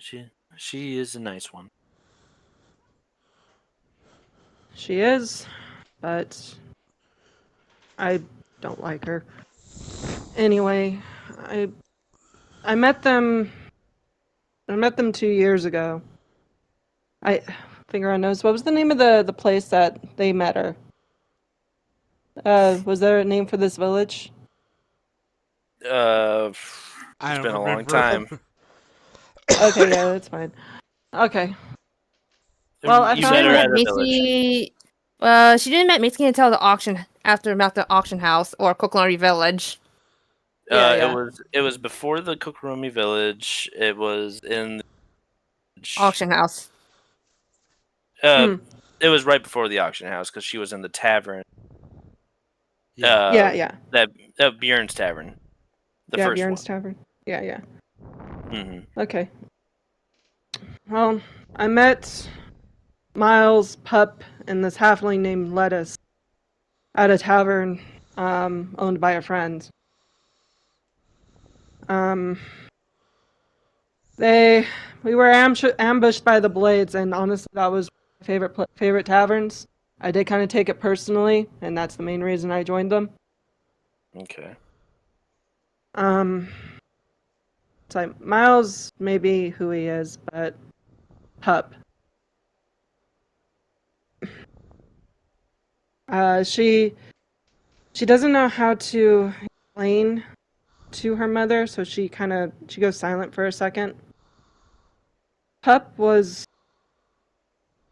She is a nice one. she is. But I don't like her. Anyway, I I met them. I met them 2 years ago. I finger on nose. What was the name of the place that they met her? Was there a name for this village? Uh, I it's don't been a long remember. time. Okay, yeah, that's fine. Okay. Well, I You She met found her didn't that. at met a village. Macy. She didn't met Macy until the auction after about the auction house or Kokolari Village. Yeah, It yeah. was before the Kokurumi village. It was in the Auction house. uh, Hmm. it was right before the auction house because she was in the tavern. Yeah. Yeah, yeah. That Bjorn's tavern, the Yeah, first Bjorn's one. Tavern. Yeah, yeah. Hmm. Okay. Well, I met Miles, Pup, and this halfling named Lettuce at a tavern owned by a friend. Um, they we were ambushed by the Blades, and honestly, that was my favorite taverns. I did kind of take it personally, and that's the main reason I joined them. Okay. Um, it's like Miles may be who he is, but Pup, she doesn't know how to explain to her mother, so she goes silent for a second. Pup was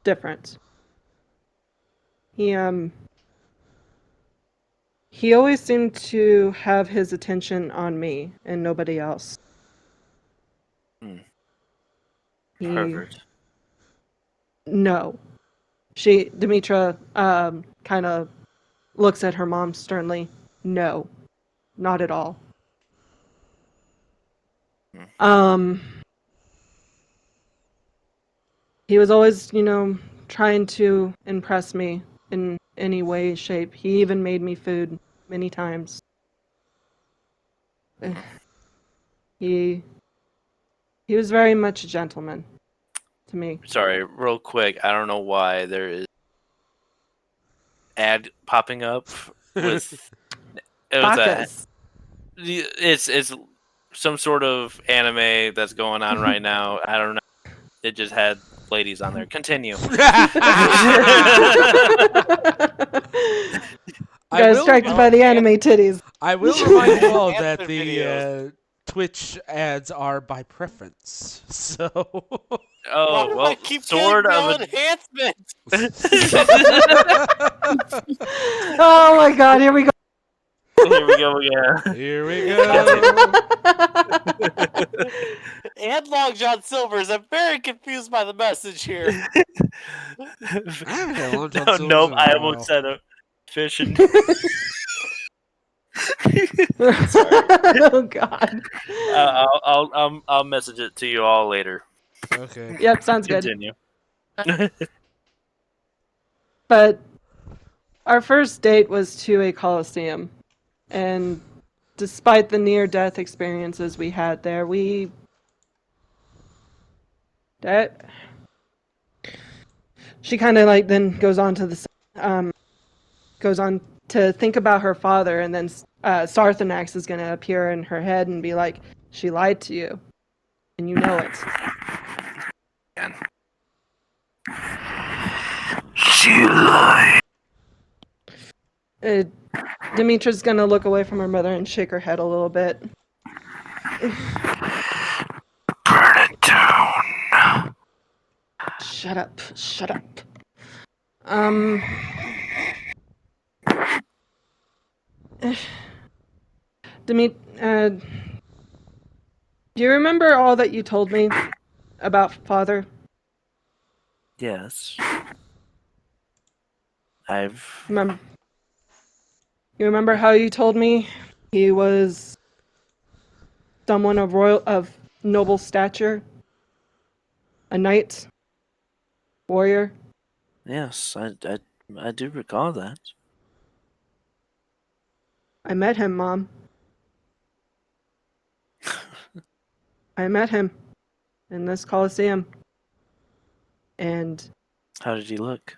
different. He he always seemed to have his attention on me and nobody else. Hmm. He Pervert. no. Demetra kind of looks at her mom sternly. No, not at all. Hmm. Um he was always, trying to impress me in any way, shape. He even made me food many times. Hmm. He he was very much a gentleman to me. Sorry, real quick. I don't know why there is ad popping up with it was a Bacchus. it's some sort of anime that's going on right now. I don't know. It just had ladies on there. Continue. I Got will distracted by the anime titties. I will remind you all that Answer the videos. Twitch ads are by preference. So Why Oh do I well, keep sword getting of no a. enhancement? Oh my god, here we go. Here we go again. here we It's go. and Long John Silver's. I'm very confused by the message here. I haven't had Long John No, Silver's nope. in a I while. almost said a fish and. Oh god. I'll message it to you all later. Okay. Yep, sounds good. Continue. But our first date was to a coliseum, and despite the near-death experiences we had there, that she kind of like then goes on to goes on to think about her father, and then Sarthanax is going to appear in her head and be like, she lied to you, and you know it. She lied. Uh, Demetra's going to look away from her mother and shake her head a little bit. Burn it down. Shut up, shut up. Do you remember all that you told me about father? Yes. I've. Remember, you remember how you told me he was someone of noble stature, a knight, warrior? Yes, I do recall that. I met him, Mom. I met him in this coliseum, and How did he look?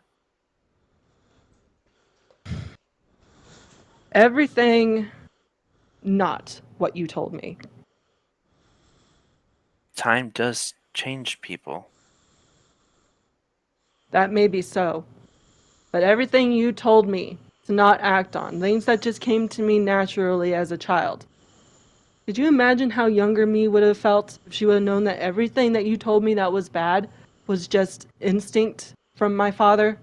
everything not what you told me. Time does change people. That may be so, but everything you told me to not act on, things that just came to me naturally as a child. Could you imagine how younger me would have felt if she would have known that everything that you told me that was bad was just instinct from my father?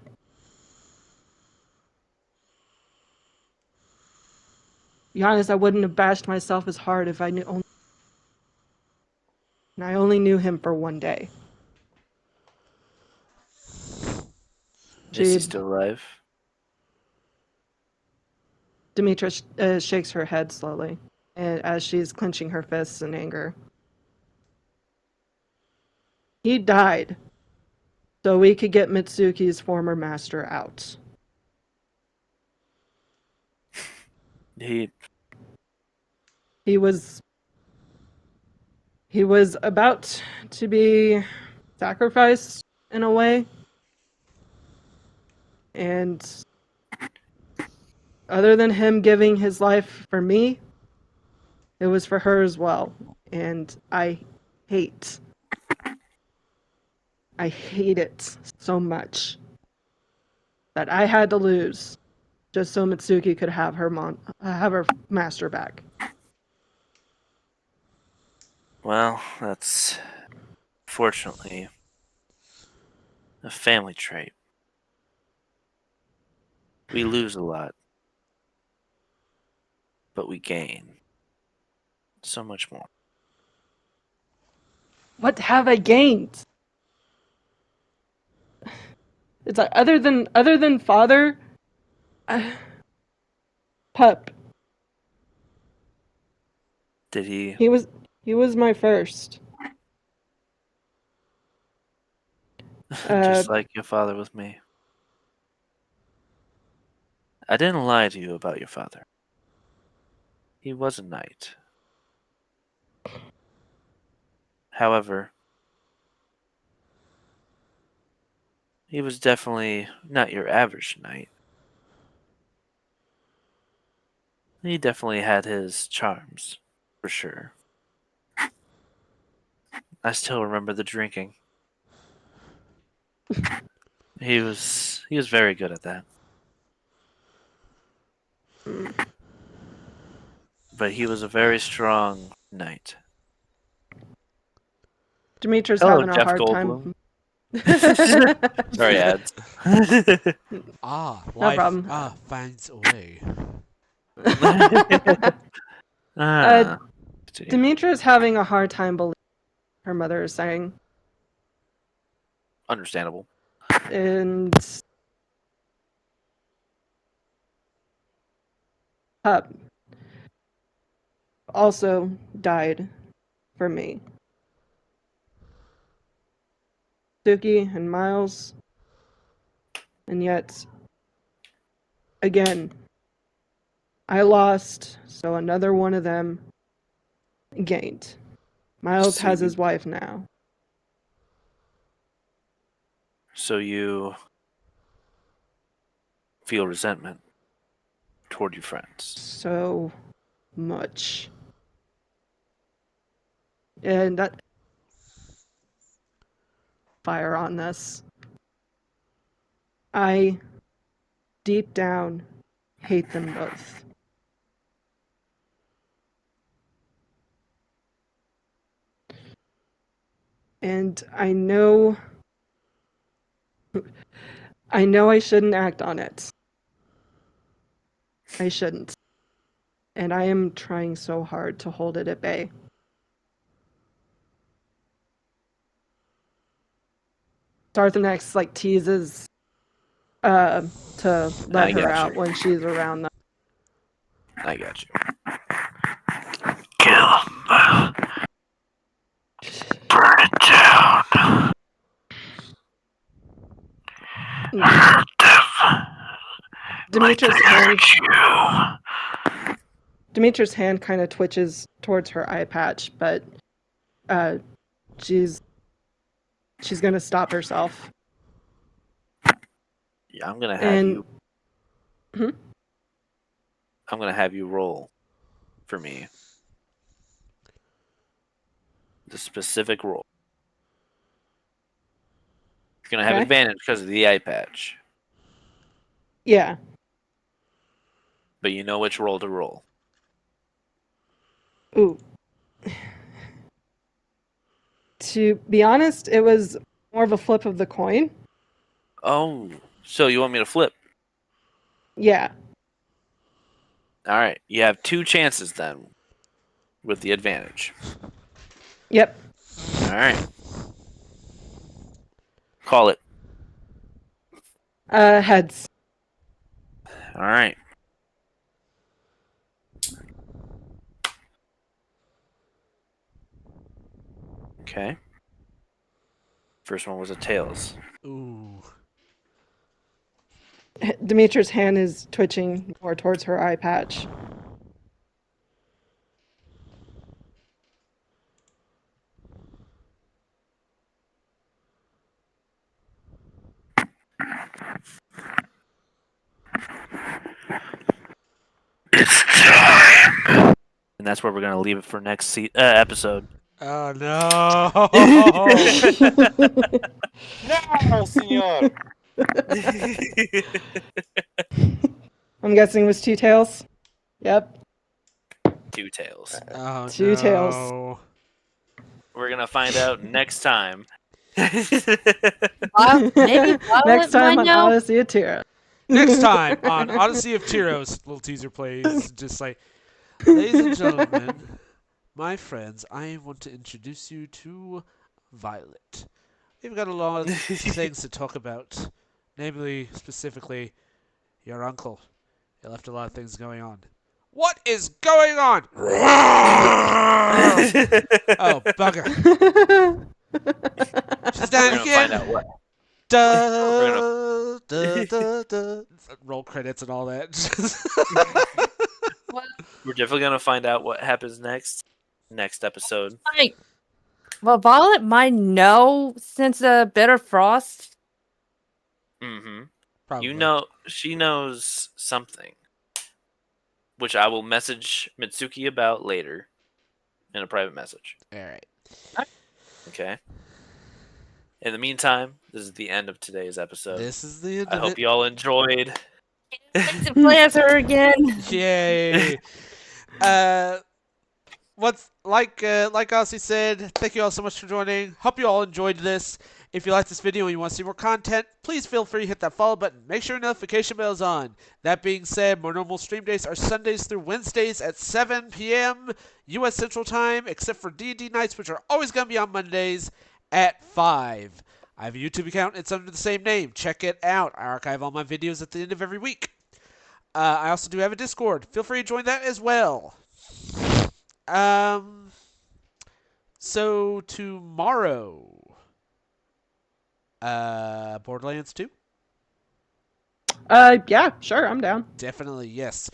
Be honest, I wouldn't have bashed myself as hard if I knew only, and I only knew him for one day. Is he She, still alive? Demetra shakes her head slowly, and as she's clenching her fists in anger. He died so we could get Mitsuki's former master out. He. He was about to be sacrificed in a way, and other than him giving his life for me, it was for her as well. And hate I hate it so much that I had to lose just so Mitsuki could have have her master back. Well, that's fortunately a family trait. We lose a lot, but we gain so much more. What have I gained? It's like other than father, uh, pup. Did he? He was my first. Uh, Just like your father with me. I didn't lie to you about your father. He was a knight. However, he was definitely not your average knight. He definitely had his charms, for sure. I still remember the drinking. He was very good at that. But he was a very strong knight. Demetrius Hello, having a Jeff hard Goldblum. time. Sorry, ads. No problem. Finds a way. Ah, Demetrius having a hard time believing her mother is saying, understandable. and uh, also died for me. Suki and Miles, and yet again, I lost, so another one of them gained. Miles has his wife now. So you feel resentment toward your friends. So much. And that fire on this. I deep down hate them both. And I know I shouldn't act on it. I shouldn't. And I am trying so hard to hold it at bay. Darthanex teases to let I her got out you. when she's around them. I got you. Kill him. Burn it down. Hurt them. Demetrius' hand kind of twitches towards her eye patch, but she's gonna stop herself. Yeah, I'm gonna have you. Hmm? I'm gonna have you roll for me. The specific roll. You're gonna have Okay. advantage because of the eye patch, Yeah. but you know which roll to roll. Ooh. To be honest, it was more of a flip of the coin. Oh, so you want me to flip? Yeah. All right, you have 2 chances then, with the advantage. Yep. All right, call it. Heads. All right. Okay. First one was a tails. Ooh. Demetrius' hand is twitching more towards her eye patch. It's time. And that's where we're gonna leave it for next episode. Oh no! No, senor. I'm guessing it was two tails. Yep. 2 tails. Oh Two tails. no! We're gonna find out next time. Maybe Next Violet time might on know. Odyssey of Tyros. Next time on Odyssey of Tyros, little teaser plays. Just like, ladies and gentlemen, my friends, I want to introduce you to Violet. We've got a lot of things to talk about, namely, specifically, your uncle. He left a lot of things going on. What is going on? Oh, bugger. She's We're done gonna find again. out what. Da, da, da, da. Roll credits and all that. We're definitely gonna find out what happens next episode. Well, Violet might know since the bitter frost. Mm-hmm. Probably. You know, she knows something. which I will message Mitsuki about later in a private message. All right. Okay. In the meantime, this is the end of today's episode. This is the end I of hope it. you all enjoyed. Get to play as her again. Yay. uh, like Ozzy said, thank you all so much for joining. Hope you all enjoyed this. If you like this video and you want to see more content, please feel free to hit that follow button. Make sure your notification bell is on. That being said, more normal stream days are Sundays through Wednesdays at 7 p.m. U.S. Central Time, except for D&D nights, which are always going to be on Mondays at 5. I have a YouTube account. It's under the same name. Check it out. I archive all my videos at the end of every week. I also do have a Discord. Feel free to join that as well. So tomorrow, Borderlands 2? Yeah, sure, I'm down. Definitely, yes.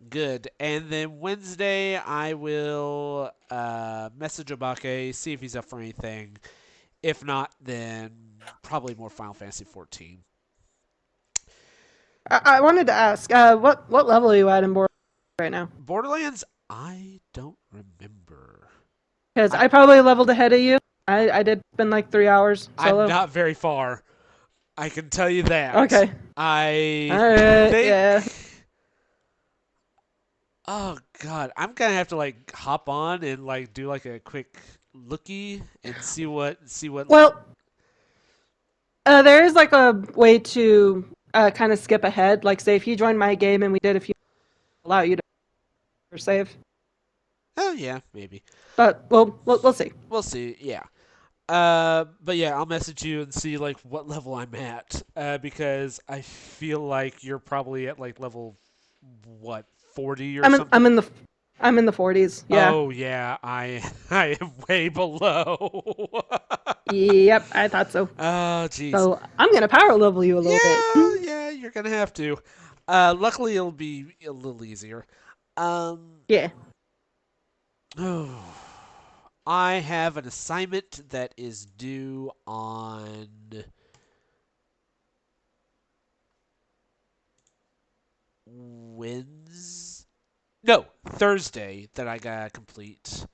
Good. And then Wednesday, I will message Obake, see if he's up for anything. If not, then probably more Final Fantasy 14. I wanted to ask, what level are you at in Borderlands right now? Borderlands, I don't remember. Because I probably leveled ahead of you. I did spend like 3 hours solo. I'm not very far. I can tell you that. Okay. I Alright, think. yeah. Oh God, I'm gonna have to like hop on and like do like a quick looky and see what. Well, there is like a way to kind of skip ahead. Like, say, if you joined my game and we did a few, allow you to save. Oh yeah, maybe. But we'll see. We'll see. Yeah. But yeah, I'll message you and see like what level I'm at. Because I feel like you're probably at like level what 40 or something. I'm in the 40s. Yeah. Oh yeah, I am way below. Yep, I thought so. Oh jeez. So I'm gonna power level you a little bit. Yeah, you're gonna have to. Luckily it'll be a little easier. Yeah. Oh, I have an assignment that is due on Thursday that I gotta complete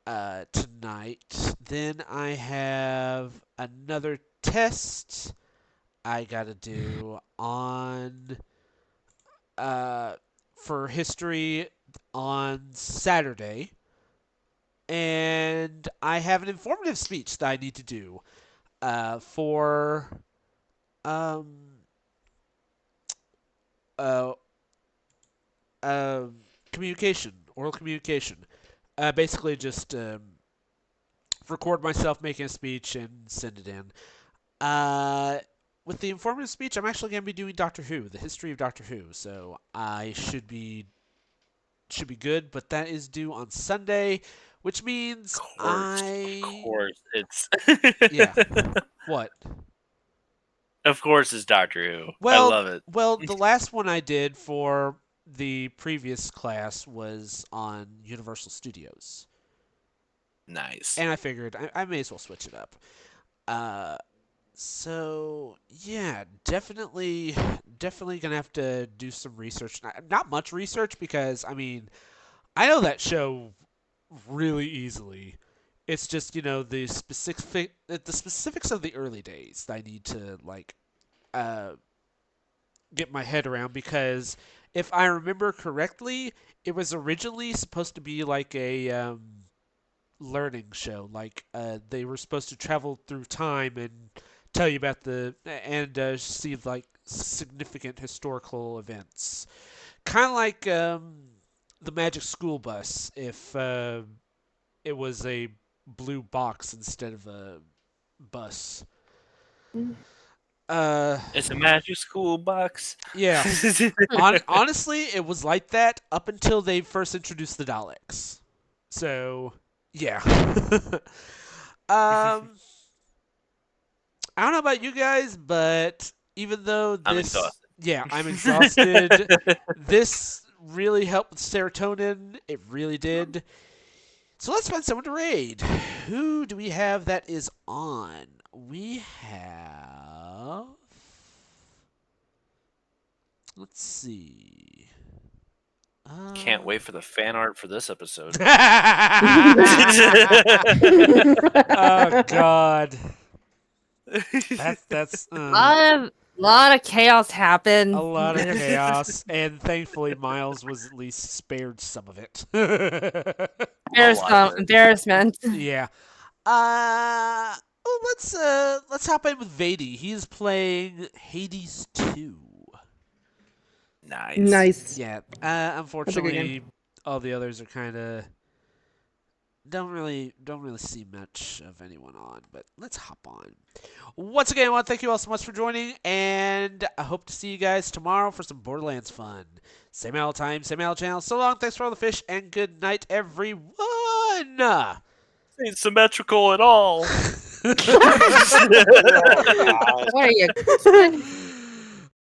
tonight. Then I have another test I gotta do on for history on Saturday. And I have an informative speech that I need to do for um, uh, communication, oral communication. Basically, just record myself making a speech and send it in. With the informative speech, I'm actually going to be doing Doctor Who, the history of Doctor Who. So I should be good, but that is due on Sunday, which means Of course, it's yeah. What? Of course, it's Doctor Who. Well, I love it. Well, the last one I did for the previous class was on Universal Studios. Nice. And I figured I may as well switch it up. So yeah, definitely gonna have to do some research. Not much research because I mean, I know that show really easily. It's just the specifics of the early days that I need to like get my head around because if I remember correctly, it was originally supposed to be like a learning show. Like they were supposed to travel through time and tell you about see like significant historical events, kind of like the Magic School Bus. If it was a blue box instead of a bus. It's a magic school box. Yeah. Honestly, it was like that up until they first introduced the Daleks. So, yeah. I don't know about you guys, but even though I'm exhausted. Yeah, I'm exhausted. This really helped with serotonin. It really did. So let's find someone to raid. Who do we have that is on? We have... Let's see. can't wait for the fan art for this episode. Oh God, that's lot of chaos happened. a lot of chaos, and thankfully Miles was at least spared some of it. There's lot some of it. embarrassment. Yeah. Well, let's hop in with Vady. He's playing Hades 2. Nice. Nice. Yeah. That's a good Unfortunately, game. all the others are kind of don't really see much of anyone on. But let's hop on. Once again, I want to thank you all so much for joining, and I hope to see you guys tomorrow for some Borderlands fun. Same old time, same old channel. So long. Thanks for all the fish, and good night, everyone. Ain't symmetrical at all. Oh, gosh. What are you?